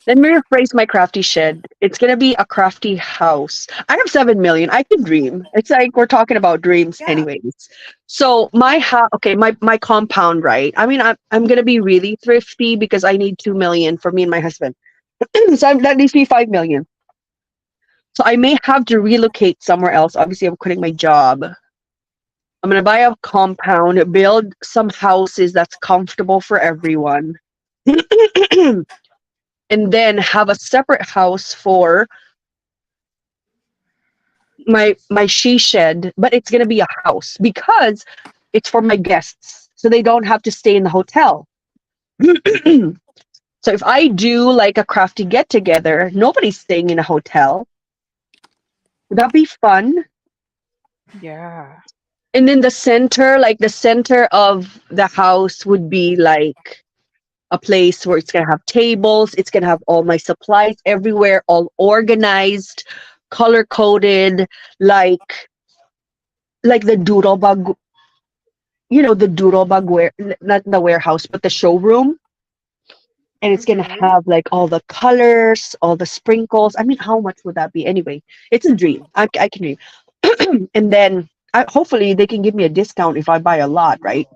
Let me rephrase my crafty shed. It's gonna be a crafty house. I have 7 million. I can dream. It's like we're talking about dreams, yeah. anyways. So my house, okay, my compound, right? I mean, I'm gonna be really thrifty because I need 2 million for me and my husband. So that leaves me 5 million. So I may have to relocate somewhere else. Obviously, I'm quitting my job. I'm gonna buy a compound, build some houses that's comfortable for everyone, and then have a separate house for my she shed, but it's gonna be a house because it's for my guests, so they don't have to stay in the hotel. So if I do like a crafty get together, nobody's staying in a hotel. Would that be fun? Yeah. And then the center of the house would be like a place where it's gonna have tables, it's gonna have all my supplies everywhere, all organized, color coded, like the doodle bug, the doodle bug not the warehouse, but the showroom. And it's gonna Hmm. have like all the colors, all the sprinkles. I mean, how much would that be anyway? It's a dream. I can dream. And then hopefully they can give me a discount if I buy a lot, right?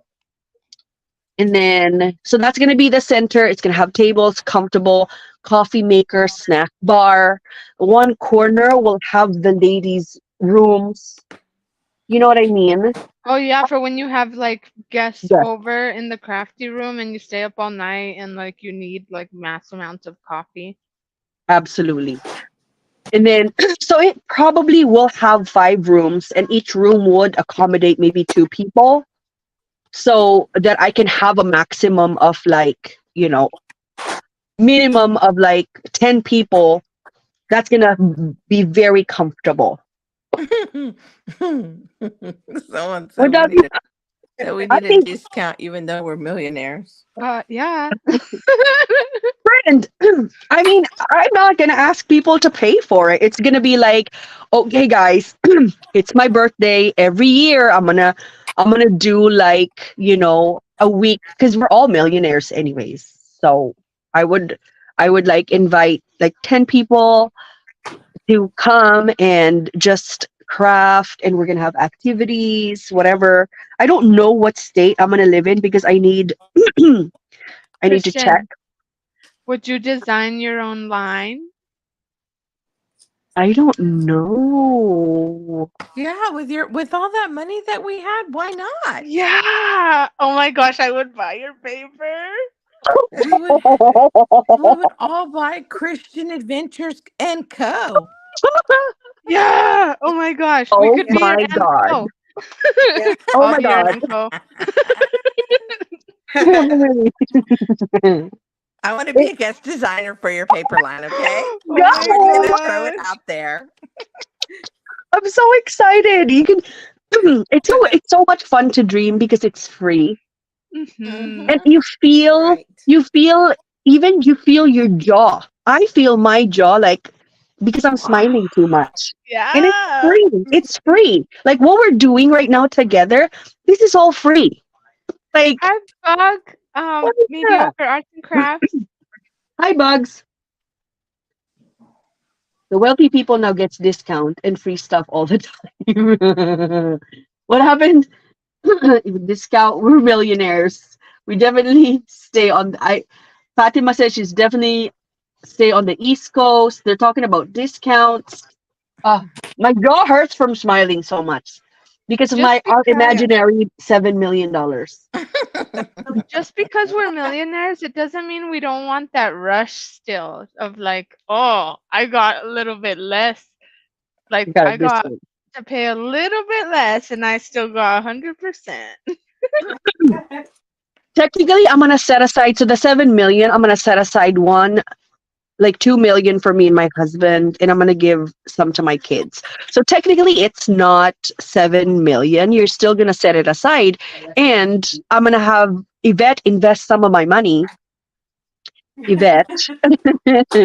And then, so that's going to be the center. It's going to have tables, comfortable coffee maker, snack bar. One corner will have the ladies' rooms. You know what I mean? Oh yeah, for when you have like guests Yeah, over in the crafty room and you stay up all night and like you need like mass amounts of coffee. absolutely. And then, so it probably will have 5 rooms, and each room would accommodate maybe 2 people, so that I can have a maximum of like, minimum of like 10 people. That's going to be very comfortable. Someone said Would that be? we I need a think, discount even though we're millionaires. Yeah. friend. I mean, I'm not gonna ask people to pay for it. It's gonna be like, okay, guys, it's my birthday every year. I'm gonna do like a week because we're all millionaires anyways. So I would I would like invite like 10 people to come and just craft, and we're gonna have activities, whatever. I don't know what state I'm gonna live in because I need I need to check. Christian, would you design your own line? I don't know. Yeah, with all that money that we had, why not? Yeah. Oh my gosh, I would buy your paper. We would we would all buy Christian Adventures and Co. Yeah. Oh my gosh. We Oh could be your my Aunt god. Co. Yeah. Oh I'll my be your god. Aunt Co. I want to be a guest designer for your paper line, okay? Oh my I'm just gonna throw it gosh. out there. I'm so excited. You can it's so much fun to dream because it's free. Hmm. And Mhm. Right. you feel even you feel your jaw. I feel my jaw like because I'm Wow. smiling too much. And it's Yeah. free. It's free. Like what we're doing right now together, this is all free. Like, Hi, Bug. what is that? Mediocre Arts and Crafts. Hi, Bugs. The wealthy people now gets discount and free stuff all the time. What happened? Discount. We're millionaires. We definitely stay on. I Fatima says she's definitely stay on the East Coast. They're talking about discounts. Uh, my jaw hurts from smiling so much because of Just my because imaginary $7 million. just because we're millionaires, it doesn't mean we don't want that rush still of like, oh, I got a little bit less. Like You got a I got discount. to pay a little bit less and I still got 100%. Technically, I'm gonna set aside so the 7 million. I'm gonna set aside one like 2 million for me and my husband, and I'm gonna give some to my kids. So technically, it's not 7 million. You're still gonna set it aside, and I'm gonna have Yvette invest some of my money. Yvette,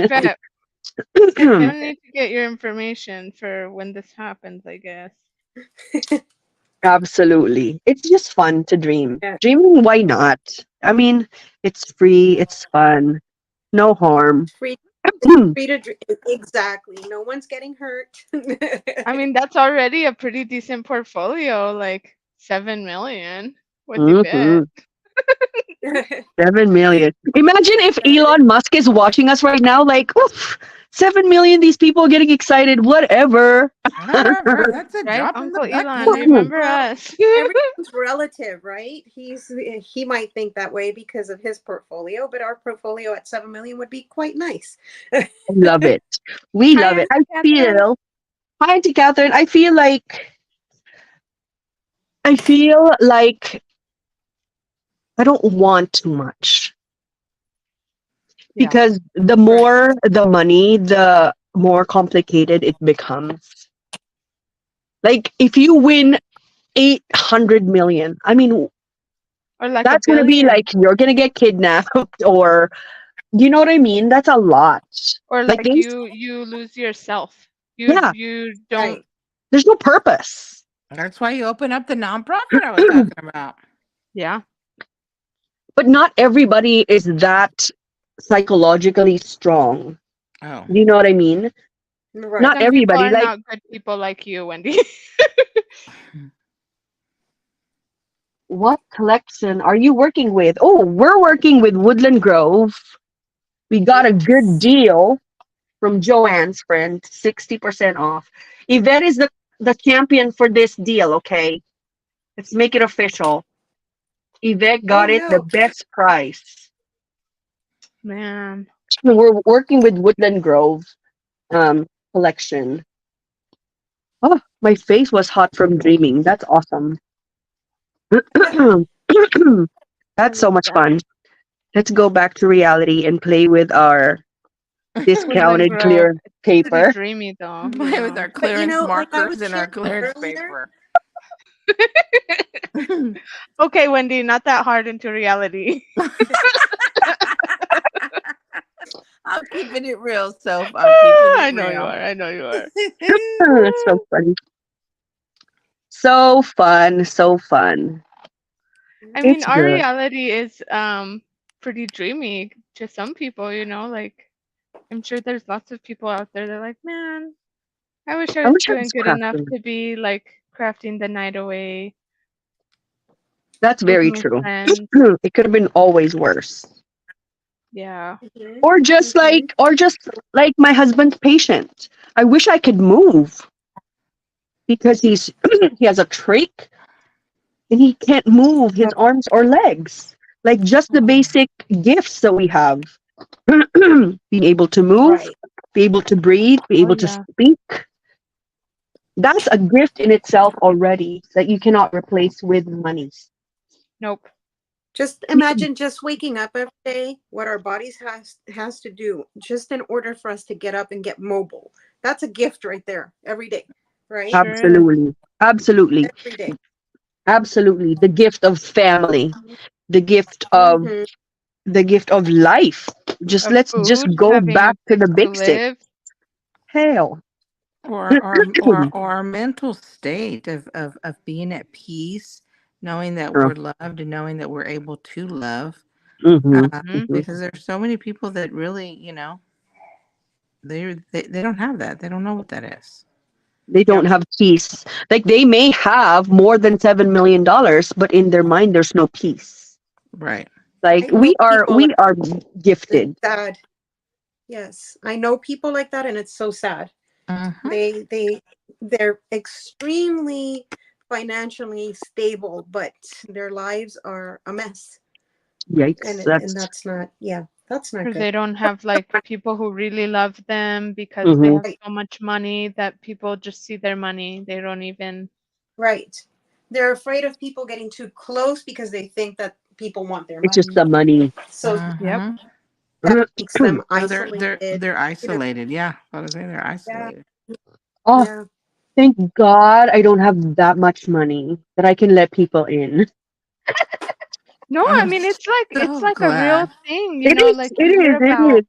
But I still need to get your information for when this happens, I guess. absolutely, it's just fun to dream. Yeah. Dreaming, why not? I mean, it's free, it's fun, no harm. Free, exactly. No one's getting hurt. I mean, that's already a pretty decent portfolio, like 7 million with the Mhm. bet. 7 million. Imagine if Elon Musk is watching us right now, like, oof, 7 million, these people are getting excited, whatever. Whatever. That's a Right, drop in the Uncle bucket. Elon, remember Well, us. everything's relative, right? He might think that way because of his portfolio, but our portfolio at 7 million would be quite nice. Love it. We Hi, love it. Auntie Catherine. Hi, Auntie Catherine. I feel like I don't want too much Yeah. because the more the money, the more complicated it becomes. Like if you win 800 million, I mean, Or like a that's going to be billion. like you're going to get kidnapped or you know what I mean? That's a lot. Or Like like you lose yourself. yeah, You don't Right. there's no purpose. That's why you open up the nonprofit I was talking about. yeah. But not everybody is that psychologically strong. Oh. Do you know what I mean? Right. Not Some people everybody. are Like, not good people like you, Wendy. what collection are you working with? Oh, we're working with Woodland Grove. We got a good deal from Joanne's friend, 60% off. Yvette is the champion for this deal, okay? Let's make it official. Yvette Oh got it the no. best price. Man. We're working with Woodland Grove collection. Oh, my face was hot from dreaming. That's awesome. That's so much fun. Let's go back to reality and play with our Woodland discounted Grove. clear It's pretty paper. dreamy though. Play with our But clearance like I markers was and our sharing clearance earlier, paper. Okay, Wendy, not that hard into reality. I'm keeping it real, Soph. I'm keeping I it know you real. are. I know you are. That's so funny. So fun. So fun. I mean, It's our good. reality is pretty dreamy to some people, you know, like I'm sure there's lots of people out there that are like, man, I wish I I was wish I doing was good enough crafting. to be like crafting the night away That's with very my true. friends. It could have been always worse. Yeah. Or just like my husband's patient. I wish I could move because he has a trach and he can't move his arms or legs. Like just the basic gifts that we have. Being able to move, right. be able to breathe, be Oh able to yeah. speak. That's a gift in itself already that you cannot replace with money. Nope. Just imagine just waking up every day, what our bodies has to do just in order for us to get up and get mobile. That's a gift right there every day, right? Sure is. Absolutely. Absolutely. Every day. Absolutely. The gift of family, the gift of Mhm. the gift of life. Just Of let's just food, go having a back to place the to basic. live. Hell. Or our mental state of being at peace, knowing that we're loved and knowing that we're able to love. Mm-hmm. Hmm. Hmm. Because there's so many people that really, they don't have that. They don't know what that is. They don't Yep. have peace. Like they may have more than $7 million, but in their mind there's no peace. Right. Like I know people we are it's gifted. sad. Yes. I know people like that and it's so sad. Mm-hmm. They're extremely financially stable, but their lives are a mess. Yikes. And that's not, yeah, that's not Or good. they don't have like people who really love them because they Mm-hmm. have Right. so much money that people just see their money. They don't even. Right. They're afraid of people getting too close because they think that people want their It's just money. the money. So Yep. Mm-hmm. that makes them So isolated. they're You know, isolated. Yeah. I was saying they're yeah, isolated. Oh, yeah. thank God I don't have that much money that I can let people in. No, I I'm mean it's so like a real glad. thing, It is. like It you hear is. It is.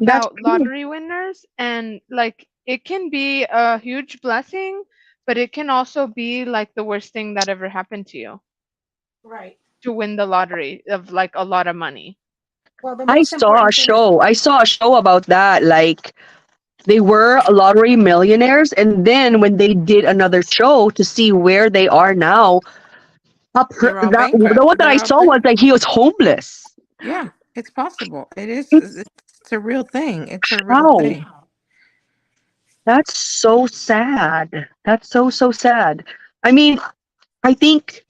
That's about true. lottery winners, and like it can be a huge blessing, but it can also be like the worst thing that ever happened to you Right. to win the lottery of like a lot of money. Well, the I most saw a important thing is show. I saw a show about that. Like they were lottery millionaires, and then when they did another show to see where they are now, They're all that the bankrupt. one that I They're all saw was bankrupt. like he was homeless. Yeah, it's possible. It is. It's It's a real thing. It's a real how thing. that's so sad. That's so sad. I mean, I think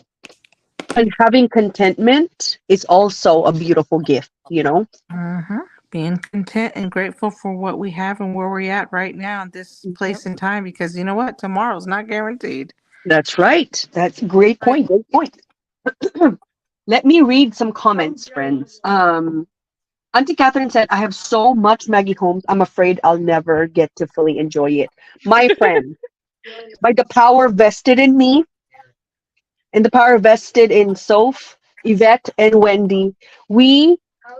and having contentment is also a beautiful gift. You know. Mm-hmm. Being content and grateful for what we have and where we're at right now in this Yep. place and time, because you know what? Tomorrow's not guaranteed. That's right. That's a great right. point. Great point. Let me read some comments, friends. Auntie Catherine said, I have so much Maggie Holmes, I'm afraid I'll never get to fully enjoy it. My friend, by the power vested in me and the power vested in Soph, Yvette, and Wendy, we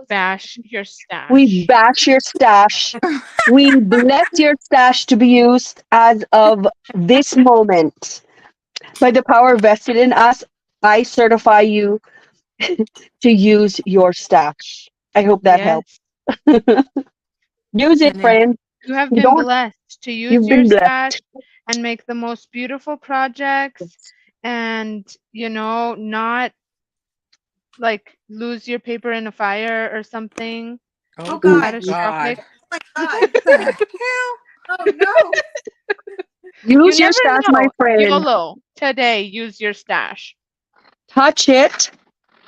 Bash your we stash. bash your stash. We bless your stash to be used as of this moment. By the power vested in us, I certify you to use your stash. I hope that helps. Yes. Use it, And then friend. You have You been don't, blessed to use you've your been stash blessed. and make the most beautiful projects and, not like lose your paper in a fire or something Oh oh my God. God, catastrophic. Oh my what God. the hell? Oh no. You Use your never stash, my know. friend. YOLO. Today, use your stash. Touch it.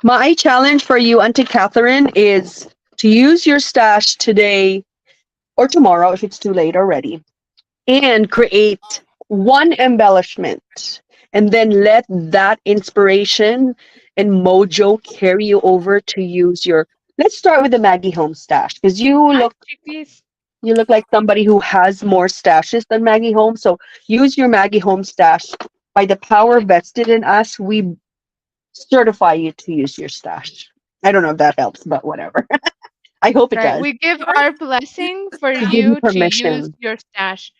My challenge for you, Auntie Catherine, is to use your stash today or tomorrow if it's too late already and create one embellishment and then let that inspiration and mojo carry you over to use your let's start with the Maggie Holmes stash because Hi, chickies. you look like somebody who has more stashes than Maggie Holmes. So use your Maggie Holmes stash. By the power vested in us, we certify you to use your stash. I don't know if that helps, but whatever. I hope it Right. does. We give Yours our use blessing for I give you you to use permission. your stash.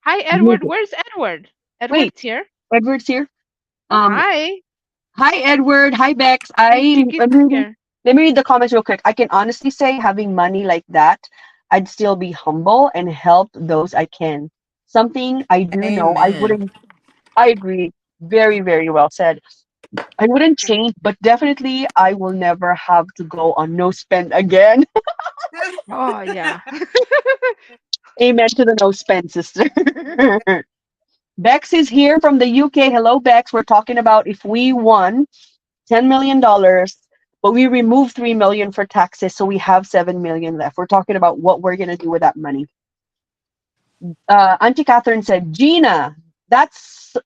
Hi, Use Edward. it. Where's Edward? Wait, Edward's here. Edward's here. Oh, Um, hi. Hi Edward. Hi Bex. And Chickies is here. Let me read the comments real quick. I can honestly say having money like that, I'd still be humble and help those I can. Something I do know I Amen. wouldn't I agree. Very, very well said. I wouldn't change, but definitely I will never have to go on no spend again. Oh, yeah. Amen to the no spend, sister. Bex is here from the UK. Hello, Bex. We're talking about if we won $10 million, but we removed 3 million for taxes, so we have 7 million left. We're talking about what we're gonna do with that money. Auntie Catherine said, Gina, that's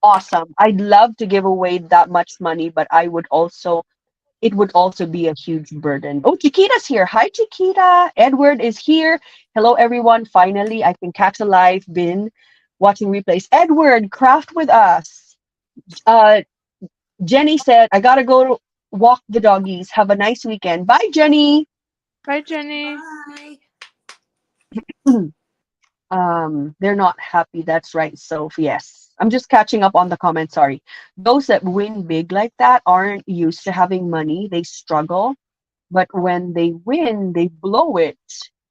awesome. I'd love to give away that much money, but it would also be a huge burden. Oh, Chiquita's here. Hi, Chiquita. Edward is here. Hello, everyone. Finally, I can catch a live. Been watching replays. Edward, craft with us. Uh, Jenny said, I gotta go walk the doggies. Have a nice weekend. Bye, Jenny. Bye, Jenny. Bye. They're not happy. That's right. So yes, I'm just catching up on the comments. Sorry. Those that win big like that aren't used to having money. They struggle, but when they win, they blow it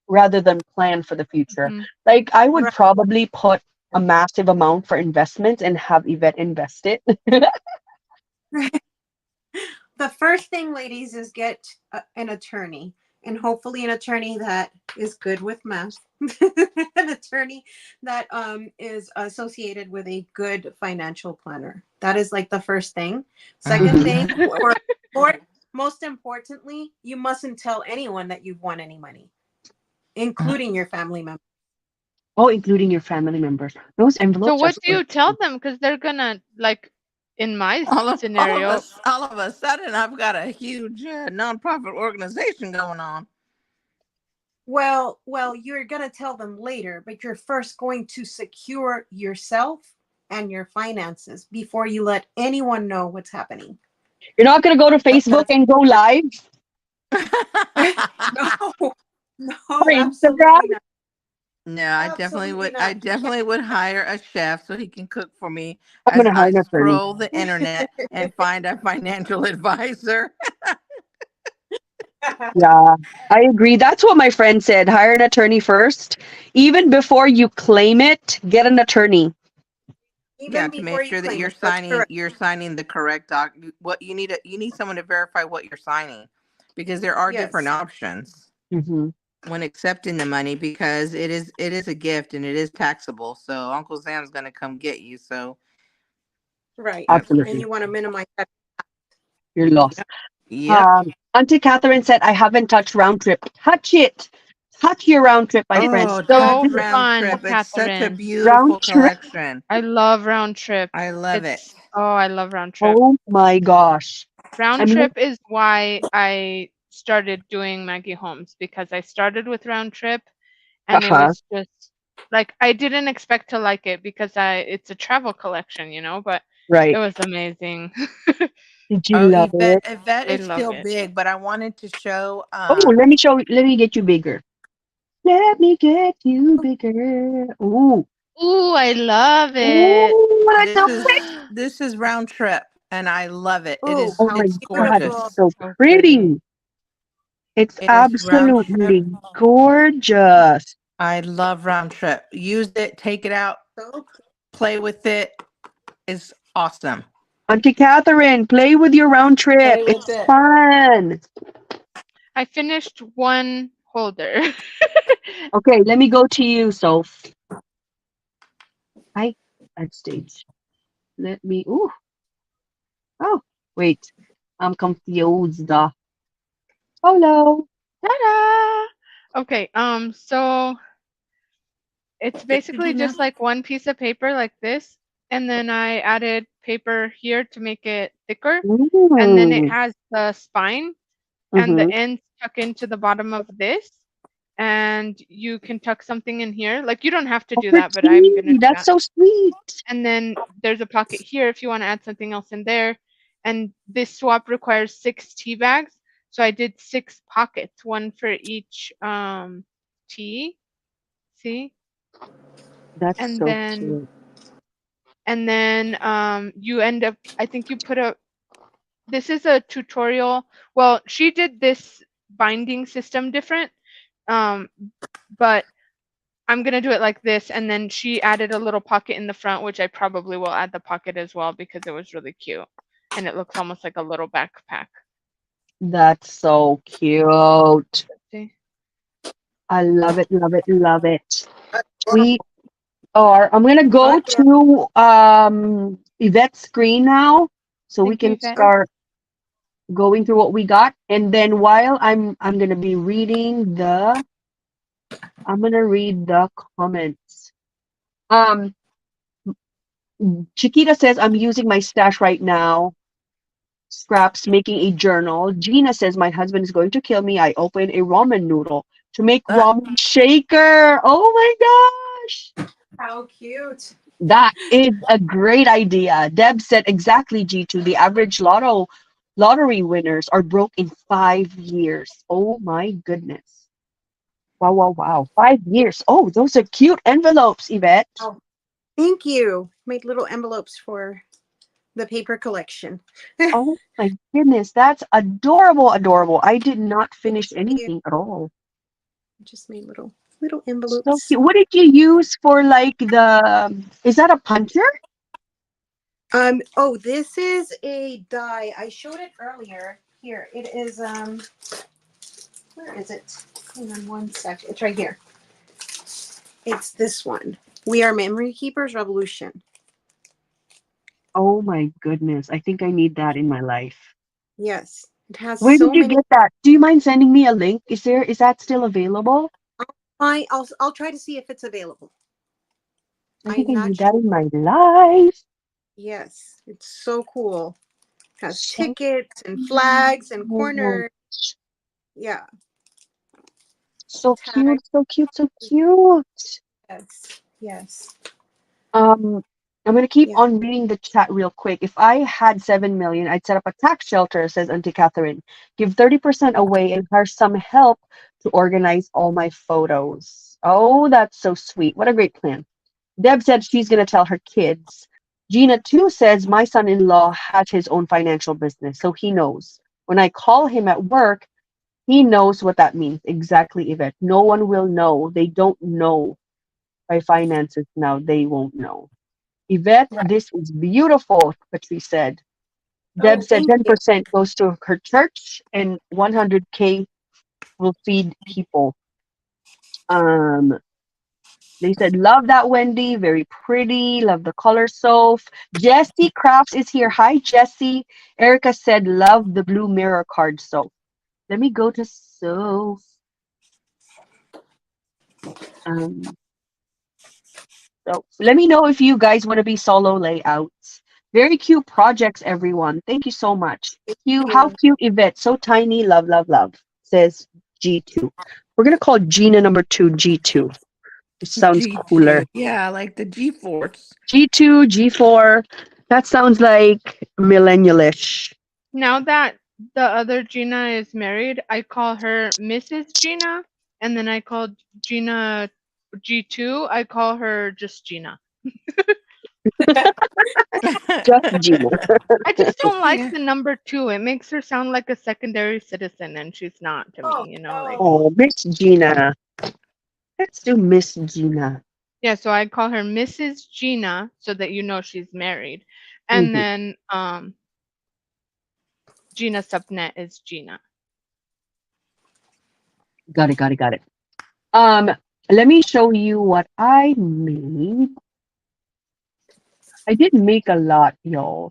rather than plan for the future. Mhm. Like I would Right. probably put a massive amount for investments and have Yvette invest it. The first thing, ladies, is get an attorney, and hopefully an attorney that is good with math, an attorney that is associated with a good financial planner. That is like the first thing. Second thing, or most importantly, you mustn't tell anyone that you've won any money, including your family members. Oh, including your family members. Those So envelopes are what do so you tell them? Because they're gonna like, in my all of scenario. us, all of a sudden, I've got a huge nonprofit organization going on. Well, you're gonna tell them later, but you're first going to secure yourself and your finances before you let anyone know what's happening. You're not gonna go to Facebook and go live No, no, or Instagram. absolutely not. No, I Absolutely not. definitely would hire a chef so he can cook for me I'm as gonna hire I an attorney. scroll the internet and find a financial advisor. Yeah, I agree. That's what my friend said. Hire an attorney first. Even before you claim it, get an attorney. Yeah, Even to before make you sure that claim it. That's correct. you're signing the correct doc. What you need someone to verify what you're signing, because there are different Yes. options Hmm. when accepting the money, because it is a gift and it is taxable. So Uncle Sam's gonna come get you. So Right. that's And Absolutely. you want to minimize that. You're lost. yep. Auntie Catherine said, I haven't touched round trip. Touch it. Touch your round trip, my friend. Oh, So touch So this round fun, trip. It's such a Catherine. beautiful round trip. collection. I love Round Trip. I love it. I love Round Trip. Oh my gosh. Round I mean, Trip is why I started doing Maggie Holmes, because I started with Round Trip and it uh-huh, was just like I didn't expect to like it because it's a travel collection, but it right. was amazing. Did you Oh, love it? Yvette I is love still it. big, but I wanted to show Oh, let me get you bigger. Let me get you bigger. Ooh. Ooh, I love it. Ooh, that's so pretty. this is round trip and I love it. Oh, Oh how my It's God, beautiful. it's gorgeous. so So pretty. pretty. It's It is round trip. absolutely gorgeous. I love round trip. Use it, take it out, So play with it. It's awesome. Auntie Catherine, play with your round trip. Play with It's it. fun. I finished one holder. Okay, let me go to you, Soph. Hi, at stage. Let me. Ooh. Oh, wait. I'm confused. Hello. Ta-da! Okay, so it's Did you basically do just now? like one piece of paper like this, and then I added paper here to make it thicker, and then it Mm. has the spine and the Mm-hmm. ends tuck into the bottom of this, and you can tuck something in here. Like you don't have to Oh, do that, but I'm gonna pretty. do That's that. so sweet. And then there's a pocket here if you want to add something else in there. And this swap requires 6 tea bags, so I did 6 pockets, one for each tea. See? That's And so then cute. you end up, I think you put this is a tutorial. Well, she did this binding system different, um, but I'm gonna do it like this, and then she added a little pocket in the front, which I probably will add the pocket as well because it was really cute, and it looks almost like a little backpack. That's so cute. See? I love it, love it, love it. We are. I'm gonna go adorable. to Yvette's screen now, so we Thank you, can Yvette. start going through what we got. And then while I'm gonna be reading I'm gonna read the comments. Um, Chiquita says, I'm using my stash right now. Scraps making a journal. Gina says, my husband is going to kill me. I open a ramen noodle to make ramen shaker. Oh my gosh. How cute. That is a great idea. Deb said exactly, G2. The average lottery winners are broke in 5 years. Oh my goodness. Wow, wow, wow. 5 years. Oh, those are cute envelopes, Yvette. Oh, thank you. Made little envelopes for the paper collection. Oh my goodness. That's adorable, adorable. I did not finish You anything at all. just made little So envelopes. cute. What did you use for like is that a puncher? Oh, this is a die. I showed it earlier. Here, it is where is it? Hang on one sec. It's right here. It's this one. We Are Memory Keepers Revolution. Oh my goodness. I think I need that in my life. Yes. It has Where did so you many. get that? Do you mind sending me a link? Is that still available? I'll try to see if it's available. I think I'm I not need sure. that in my life. Yes, it's so cool. Has So tickets and flags and cute. corners. Yeah. So Tag. cute, so cute, so cute. Yes. Yes. Um, I'm gonna keep Yeah. on reading the chat real quick. If I had 7 million, I'd set up a tax shelter, says Auntie Catherine. Give 30% away and hire some help to organize all my photos. Oh, that's so sweet. What a great plan. Deb said she's gonna tell her kids. Gina too says my son-in-law has his own financial business, so he knows. When I call him at work, he knows what that means. Exactly, Yvette. No one will know. They don't know by finances now. They won't know. Yvette, Right. this is beautiful, Patrice said. Deb Oh, said thank you. 10% goes to her church and 100K will feed people. Um, they said, love that, Wendy. Very pretty. Love the color, Soph. Jessie Crafts is here. Hi, Jessie. Erica said, love the blue mirror card, Soph. Let me go to Soph. Um, So let me know if you guys want to be solo layouts. Very cute projects, everyone. Thank you so much. Thank Cute, how you. cute, Yvette. So tiny. Love, love, love. Says G2. We're gonna call Gina number two G2. It sounds cooler. G2. Yeah, like the G Force. G2, G4. That sounds like millennialish. Now that the other Gina is married, I call her Mrs. Gina, and then I call Gina G2. I call her just Gina. Just Gina. I just don't like Yeah. the number 2. It makes her sound like a secondary citizen, and she's not to Oh, me, you know, like. no. Oh, Miss Gina. Let's do Miss Gina. Yeah, so I call her Mrs. Gina so that you know she's married. And Mhm. then Gina Subnet is Gina. Got it, got it, got it. Um, Let me show you what I made. I did make a lot, y'all.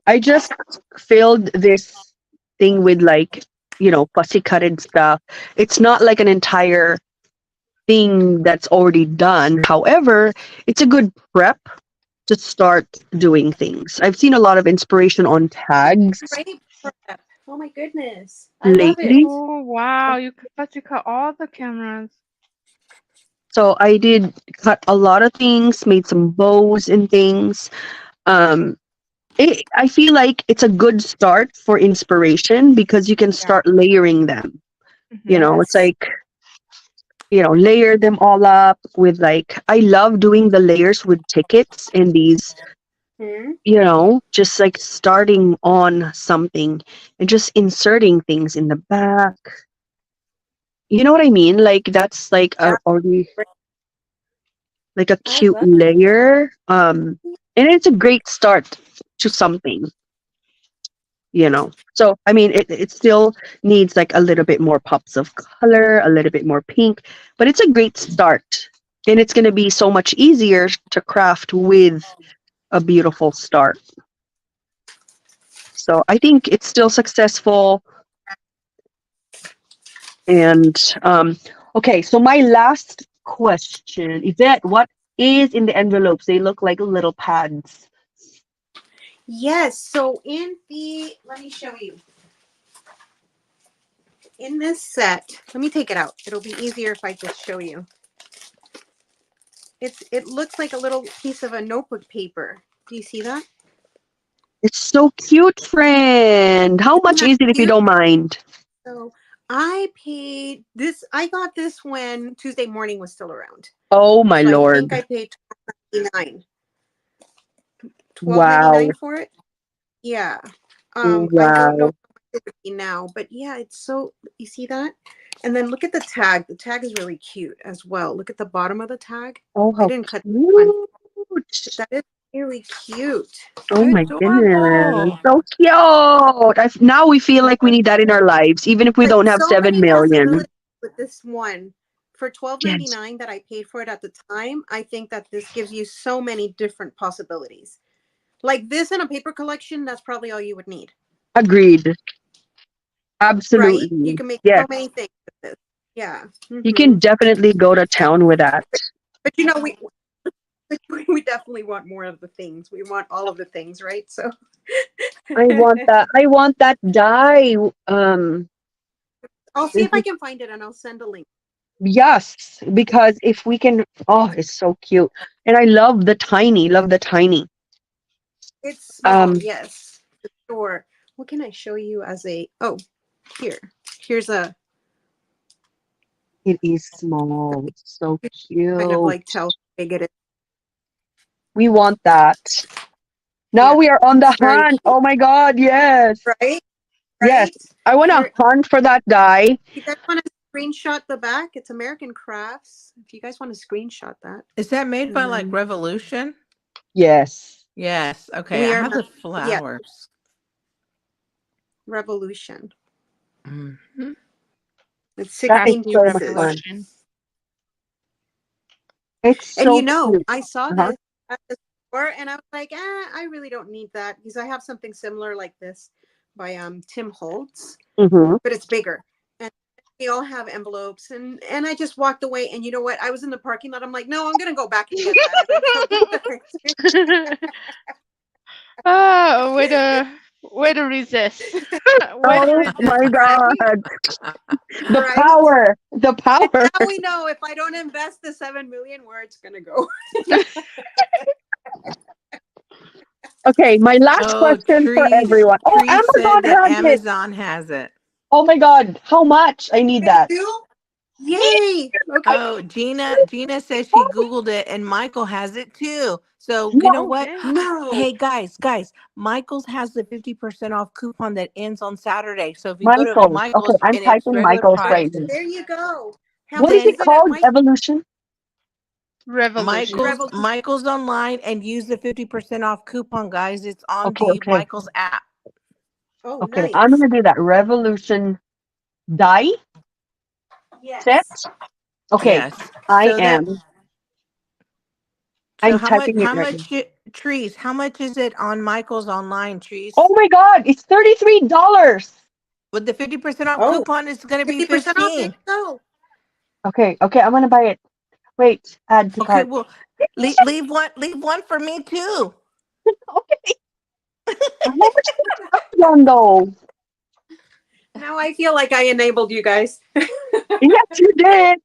I just filled this thing with like, fussy cutted stuff. It's not like an entire thing that's already done. However, it's a good prep to start doing things. I've seen a lot of inspiration on tags Great prep. Oh my goodness. I love it. lately. Oh wow, you cut all the cameras. So I did cut a lot of things, made some bows and things. Um, I feel like it's a good start for inspiration because you can Yeah. start layering them. It's Yes. like, layer them all up with like, I love doing the layers with tickets and these, Hmm? just like starting on something and just inserting things in the back. You know what I mean? Like that's like Yeah. a already like a I cute love it. layer. And it's a great start to something. So I mean it still needs like a little bit more pops of color, a little bit more pink, but it's a great start. And it's going to be so much easier to craft with a beautiful start. So I think it's still successful. And okay, so my last question is that what is in the envelopes. They look like little pads. Yes. So in the, let me show you. In this set, let me take it out. It'll be easier if I just show you. It looks like a little piece of a notebook paper. Do you see that? It's so cute, friend. How Isn't much that is it if you cute? don't mind? So I paid this. I got this when Tuesday Morning was still around. Oh my So I think lord. I paid $12.99. Wow. $12.99 for it. Yeah. I don't know Wow. how much it would be now, but yeah, it's so, you see that? And then look at the tag. The tag is really cute as well. Look at the bottom of the tag. Oh, I how didn't cut this one, cute. but that is really cute. Oh my goodness. Adorable. So cute. Now we feel like we need that in our lives, even if we But don't have so 7 many million. possibilities with this one. For Yes. $12.99 that I paid for it at the time, I think that this gives you so many different possibilities. Like this in a paper collection, that's probably all you would need, Agreed. right? You Absolutely. can make so Yes. many things with this. Yeah. You can definitely go to town with that. But you know, we definitely want more of the things. We want all of the things, right? So I want that. I want that die. I'll see if I can find it and I'll send a link. Yes, because if we can, oh, it's so cute. And I love the tiny. It's small, Um, yes, for sure. What can I show you as a, oh, here. Here's a it is small. So kind of cute. like tell how big it is. We want that. Now Yeah, we are on the it's very hunt. cute, Oh my God, yes. right? Yes. Right? I want to Here, hunt for that die. you guys want to screenshot the back? It's American Crafts. If you guys want to screenshot that. Is that made by And like then Revolution? Yes. Yes. Okay. we I are have the not, yeah, flowers. Revolution. Hmm. It's That is 16 Crafty so much pieces. fun. Revolution. It's And you so know, cute. I saw Uh-huh. this at the store and I was like, I really don't need that because I have something similar like this by Tim Holtz, Mm-hmm. but it's bigger. And we all have envelopes and I just walked away and you know what? I was in the parking lot. I'm like, no, I'm gonna go back and get that. And I forgot that Oh, way to resist. Way to Oh resist. my right? God. The Right? power. The And power. now we know if I don't invest the 7 million, where it's gonna go. Okay, my last Oh, question for everyone. Oh, Trees said Amazon that has it. Amazon has it. Oh my God. How much? I need They that. do? Yay! Okay. Oh, Gina says she Googled it and Michael has it too. So you know No, what? Okay. No. Hey guys, Michael's has the 50% off coupon that ends on Saturday. So if you go to Michael's. Okay, Michael's I'm and it's typing regular Michael's right price, now. There you go. How What is much it is then it at called? Mike? Evolution? Revolution. Revolution. Michael's online and use the 50% off coupon, guys. It's on Okay, the okay, Michael's app. Oh, okay. I'm nice. gonna do that. Revolution die set. Yes. Okay, Yes. I So that am. so I'm typing it how right now. much trees? How much is it on Michael's online Oh trees? my God, it's $33. With the 50% off Oh, coupon, it's gonna be 50% off. There you 15. go. Okay, okay, I'm gonna buy it. Wait, add to Okay, cart. well, leave one for me too. Okay, how much is that one though? Now I feel like I enabled you guys. Yes, you did.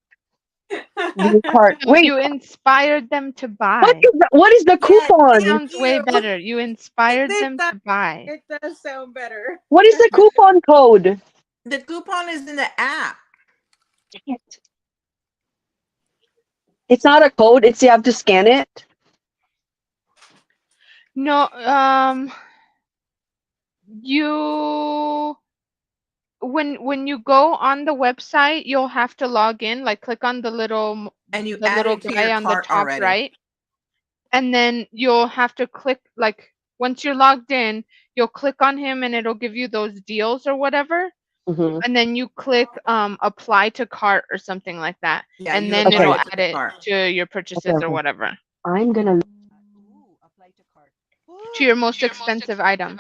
View cart. No, Wait, you inspired them to what buy. is what is the Yes, coupon? thank Sounds way you. better. You inspired It them does, to buy. it does sound better. What is the coupon code? The coupon is in the app. Dang it. It's not a code. It's you have to scan it. No, you when you go on the website, you'll have to log in, like click on And you the add little it to your guy on the cart top already. right, and then you'll have to click like once you're logged in, you'll click on him and it'll give you those deals or whatever, Mm-hmm. and then you click apply to cart or something like that, Yeah, and you then apply it'll Okay. it to add the it cart. to your Okay. purchases or Okay. whatever, I'm gonna. Ooh, apply to cart. to your most expensive item.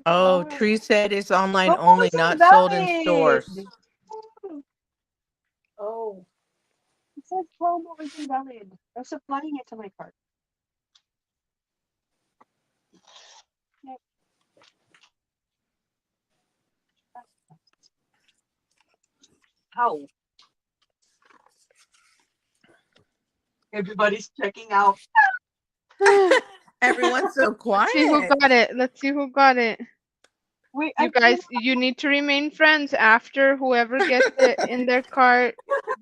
Oh, Tree said it's online Oh, only, it's not sold in invalid. stores. Oh. It says promo is invalid. I'm supplying it to my cart. How? Everybody's checking out. Everyone's so quiet. See who got it. Let's see who got it. Wait, You guys, you need to remain friends after whoever gets it in their cart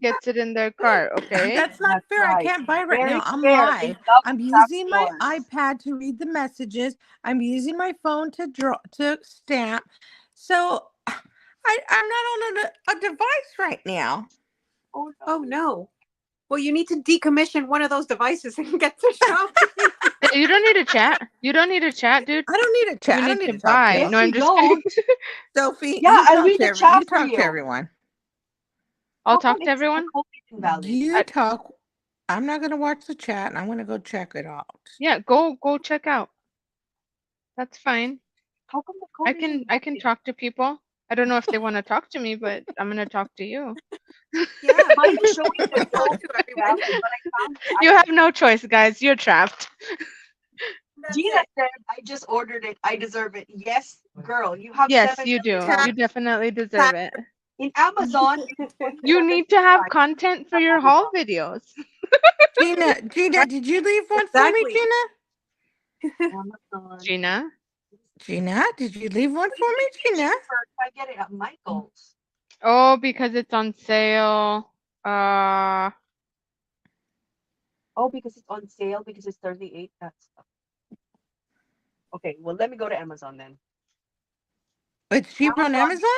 gets it in their cart, okay? That's not That's fair. I right. can't buy right Very now. I'm fair. live. They love I'm craft using my stores. iPad to read the messages. I'm using my phone to draw to stamp. So I'm not on a device right now. Oh no. Well, you need to decommission one of those devices and get to shopping. You don't need a chat. You don't need a chat, dude. I don't need a chat. You I don't need need to to talk to buy. you. No, I'm you just kidding. Sophie, Yeah, you I'll talk read to the chat for talk you. to everyone. I'll How come talk to it's everyone. invalid? You talk. I'm not gonna watch the chat, and I'm gonna go check it out. Yeah, go check out. That's fine. How come the code is I can talk to people. I don't know if they want to talk to me, but I'm gonna talk to you. Yeah. Mine is showing the Talk code to is everyone. invalid, but I found it. You have no choice, guys. You're trapped. That's Gina it. said, I just ordered it. I deserve it. Yes, girl. You have Yes, 7 you do. million Tap. You dollars. definitely deserve it. In Amazon, it's You 27 need to have $25. content for your haul videos. Gina, did you leave one for me, Exactly. Gina? Amazon. Gina, Gina, did you leave one for me, Gina? Cheaper if I get it at Michael's. oh, because it's on sale. Oh, because it's on sale because it's 38. That's okay. Well, let me go to Amazon then. It's cheaper on Amazon?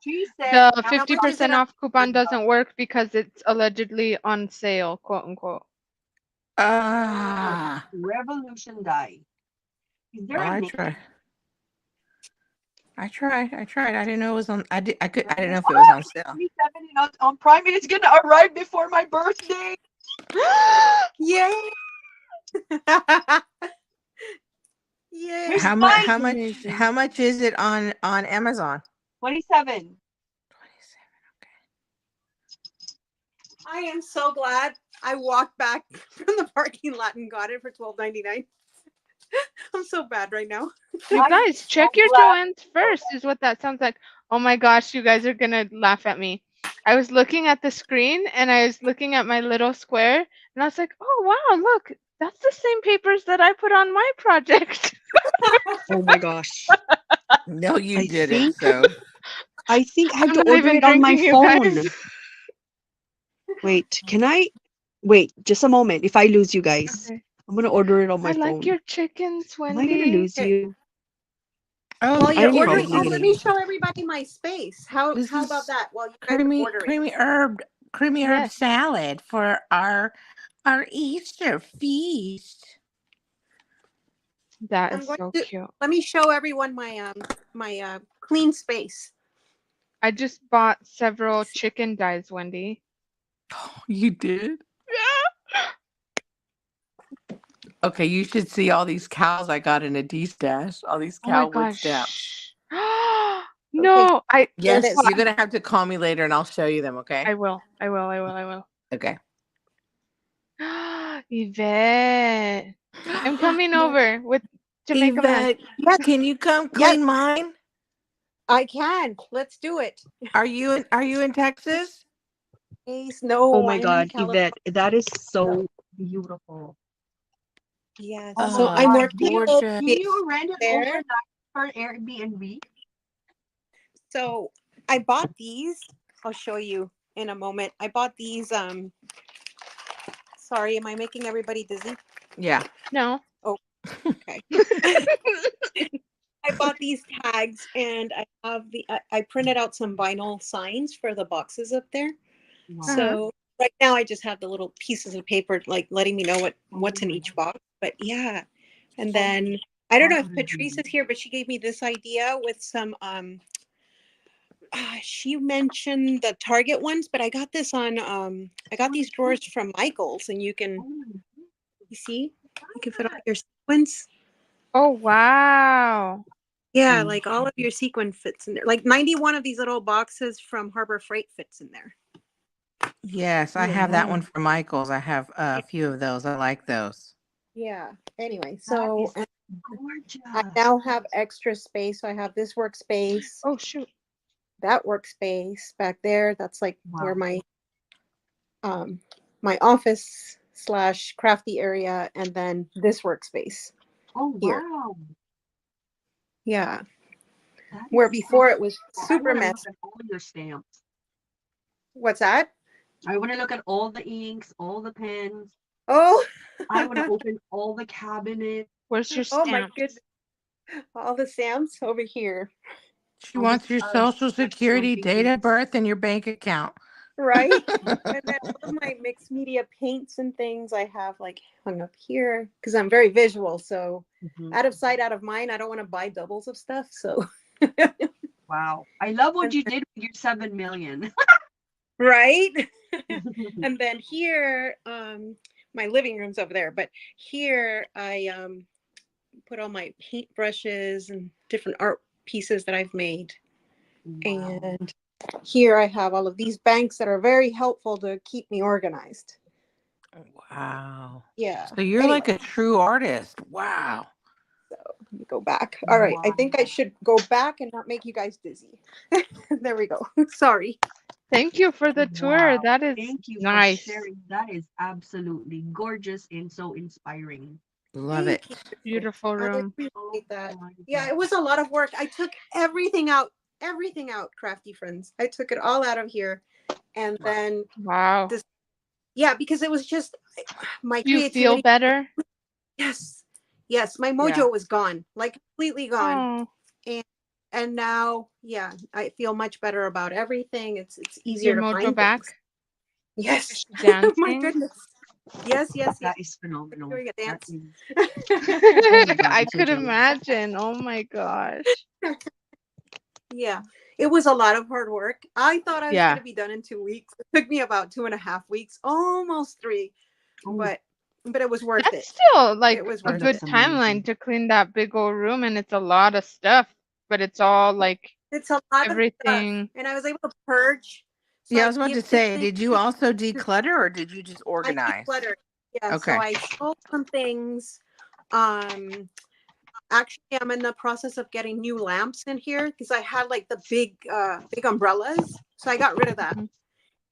She said The How much is 50% it off coupon doesn't work because it's allegedly on sale, quote unquote. Ah, Revolution die. Is there a I name? tried. I tried. I didn't know it was on. I didn't know if it was on sale. 27 on Prime, and it's gonna arrive before my birthday. Yay! Yay! Here's How mine. much? Amazing. How much is it on Amazon? 27. I am so glad I walked back from the parking lot and got it for $12.99. I'm so bad right now. You I'm guys, check so your glad. Joann's first, is what that sounds like. Oh my gosh, you guys are gonna laugh at me. I was looking at the screen and I was looking at my little square and I was like, oh wow, look, that's the same papers that I put on my project. Oh my gosh. No, you I didn't. think- So I think I have I'm to not order even it on my drinking, you phone. guys. Wait, can I? Wait, just a moment. If I lose you guys, Okay. I'm gonna order it on my I phone. like your chickens, Am I gonna Wendy. lose you? While oh, you're I ordering, probably let me show everybody my space. How This about is that while you guys are ordering? creamy herb Yes. salad for our Easter feast. That I'm is going so to cute. let me show everyone my clean space. I just bought several chicken dies, Wendy. Oh, you did? Okay, you should see all these cows I got in a D-stash. All these Oh my cow wood stamps. gosh. No, I Yes, it is. you're gonna have to call me later and I'll show you them, okay? I will. I will. Okay. Yvette. I'm coming over to make a mess. Yvette, Yes, can you come yes, clean mine? I can. Let's do it. Are you in Texas? Please, no, Oh my I'm in God, California. Yvette, that is so beautiful. Yes. Oh So my I'm God, working a little gorgeous. Can bit you rent it there. overnight for Airbnb? So I bought these. I'll show you in a moment. I bought these. Sorry, am I making everybody dizzy? Yeah. No. Okay. I bought these tags and I have I printed out some vinyl signs for the boxes up there. Wow. So right now I just have the little pieces of paper like letting me know what's in each box. But yeah. And then I don't know if Patrice is here, but she gave me this idea with some she mentioned the Target ones, but I got this on I got these drawers from Michael's and you see you can fit all your sequins. Oh wow. Yeah, like all of your sequin fits in there. Like 91 of these little boxes from Harbor Freight fits in there. Yes, I have that one from Michael's. I have a few of those. I like those. Yeah. Anyway, That so is gorgeous. I now have extra space. So I have this workspace, Oh shoot. that workspace back there. That's like where Wow. my office / crafty area, and then this workspace Oh here. wow. Yeah. That Where is before it was cool. I super want to look messy. at all your stamps. What's that? I want to look at all the inks, all the pens. Oh, I want to open all the cabinets. Where's your oh my stamp? goodness. All the stamps over here. She All the wants your social security, date of birth, and your bank account. Right? And then all of my mixed media paints and things I have like hung up here because I'm very visual. So out of sight, out of mind. I don't want to buy doubles of stuff. So Wow. I love what you did with your 7 million. right. And then here, my living room's over there, but here I put all my paint brushes and different art pieces that I've made. Wow. And here I have all of these banks that are very helpful to keep me organized. Wow. Yeah. So you're Anyway, like a true artist. Wow. so let me go back. All right. I think I should go back and not make you guys dizzy. There we go. Sorry. Thank you for the tour. Wow. That is Thank you nice. for sharing. That is absolutely gorgeous and so inspiring. Love Thank it. you. Beautiful I room. appreciate that. my Yeah, God. it was a lot of work. I took everything out, crafty friends. I took it all out of here. And then Wow. this, yeah, because it was just my Do you feel creativity. better? Yes. Yes. My mojo Yeah. was gone, like completely gone. Oh, And now, yeah, I feel much better about everything. It's is easier your to mojo find back? things. Yes. Is she dancing? My goodness. Yes, yes, yes. That is phenomenal. Doing a That dance. is, oh my God, I I'm so could jealous. imagine. Oh my gosh. Yeah, it was a lot of hard work. I thought I was going Yeah. to be done in 2 weeks. It took me about 2.5 weeks, almost 3, Oh, but it was worth That's it. still like It was a worth good it. that's timeline amazing. to clean that big old room, and it's a lot of stuff, but it's all like It's a lot of stuff, everything. and I was able to purge. So Yeah, I I was about to gifted say, things. did you also declutter or did you just I organize? decluttered. Yeah, so Okay. I sold some things. Um, Actually, I'm in the process of getting new lamps in here because I had like the big umbrellas, so I got rid of that. Mhm.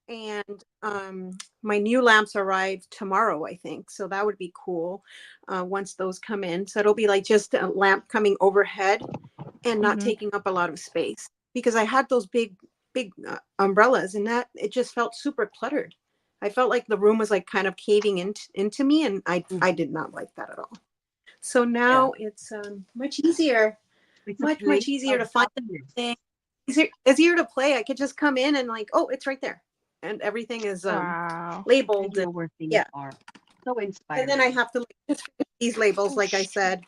And my new lamps arrive tomorrow, I think. So that would be cool once those come in. So it'll be like just a lamp coming overhead and not Mhm. taking up a lot of space because I had those big umbrellas and that it just felt super cluttered. I felt like the room was like kind of caving into me, and I did not like that at all. So now it's much easier, It's a much place easier to of find happiness. things. Easier to play. I could just come in and like, oh, it's right there, and everything is Wow. I labeled. know where things Yeah, are. So and inspiring. then I have to like, just finish these labels. Oh, Like I said,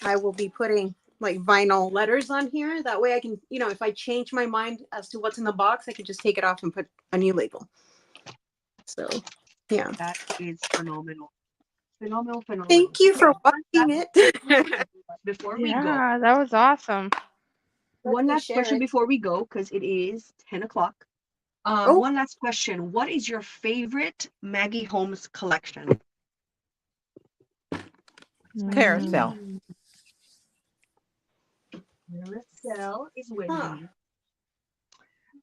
I will be putting like vinyl letters on here. That way, I can, if I change my mind as to what's in the box, I can just take it off and put a new label. So, yeah. That is phenomenal. Phenomenal, phenomenal. Thank you for One watching last it. question before we go. Yeah, that was awesome. One Let me last share question it. before we go, because it is 10 o'clock. Oh, One last question. What is your favorite Maggie Holmes collection? Carousel. Mm. Carousel is Wendy.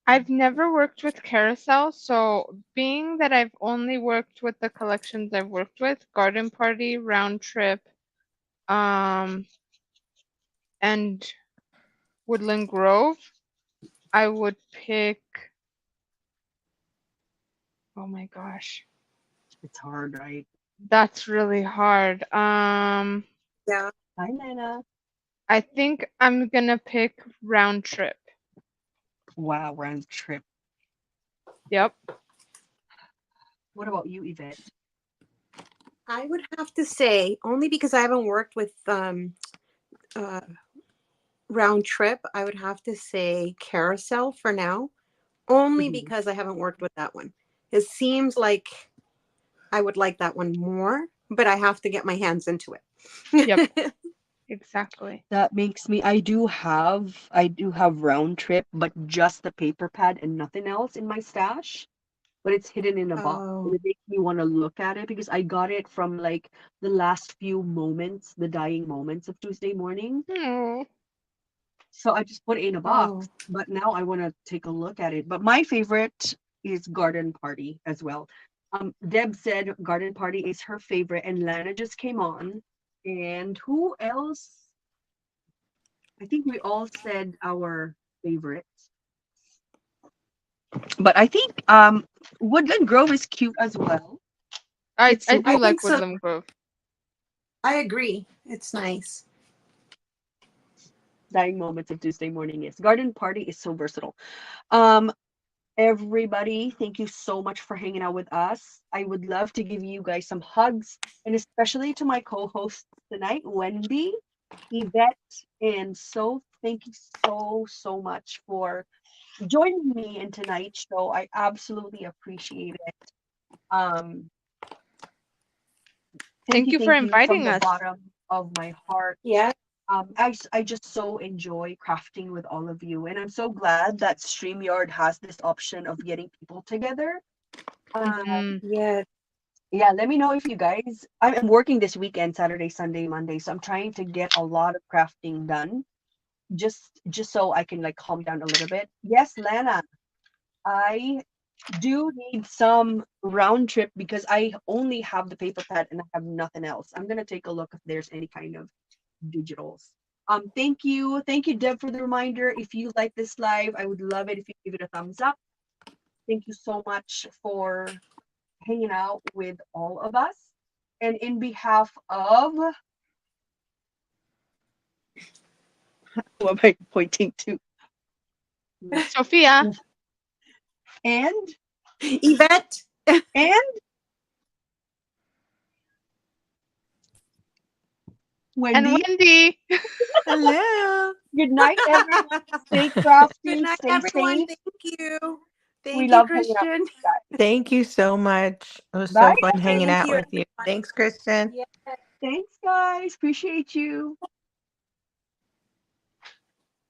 I've never worked with Carousel, so being that I've only worked with the collections I've worked with, Garden Party, Round Trip, and Woodland Grove, I would pick. Oh my gosh, It's hard, right? that's really hard. yeah. Hi, Lena. I think I'm gonna pick Round Trip. Wow, round trip. Yep. What about you, Yvette? I would have to say, only because I haven't worked with Round Trip, I would have to say Carousel for now, only Mhm. because I haven't worked with that one. It seems like I would like that one more, but I have to get my hands into it. Yep. Exactly. That makes me. I do have round trip, but just the paper pad and nothing else in my stash. But it's hidden in a box. And Oh, it makes me want to look at it because I got it from like the last few moments, the dying moments of Tuesday morning. Oh. So I just put it in a oh, box. But now I want to take a look at it. But my favorite is Garden Party as well. Deb said Garden Party is her favorite, and Lana just came on. And who else? I think we all said our favorites. But I think Woodland Grove is cute as well. I It's I super I do think like so. Woodland Grove. I agree. It's nice. dying moments of Tuesday morning is. Garden Party is so versatile. Um, Everybody, thank you so much for hanging out with us. I would love to give you guys some hugs, and especially to my co-hosts tonight, Wendy, Yvette, and So. Thank you so much for joining me in tonight's show. I absolutely appreciate it. Um, Thank you for thank you from inviting the us. bottom of my heart. Yeah. I just so enjoy crafting with all of you, and I'm so glad that StreamYard has this option of getting people together. Uh, Hmm. Yeah. yeah, let me know if you guys. I'm working this weekend, Saturday, Sunday, Monday, so I'm trying to get a lot of crafting done, just so I can like calm down a little bit. Yes, Lana, I do need some round trip because I only have the paper pad and I have nothing else. I'm gonna take a look if there's any kind of digitals. Thank you, Deb, for the reminder. If you like this live, I would love it if you give it a thumbs up. Thank you so much for hanging out with all of us. And in behalf of, who am I pointing to? Sophia And Yvette. and and Wendy. Wendy. Hello. Good night, everyone. Stay Good crafty, night, stay everyone. safe. Thank you. We Thank you, love hanging out Christian. with you guys. Thank you so much. It was Bye, so fun hanging Thank out you, with you. everyone. Thanks, Kristen. Yeah. thanks, guys. Appreciate you.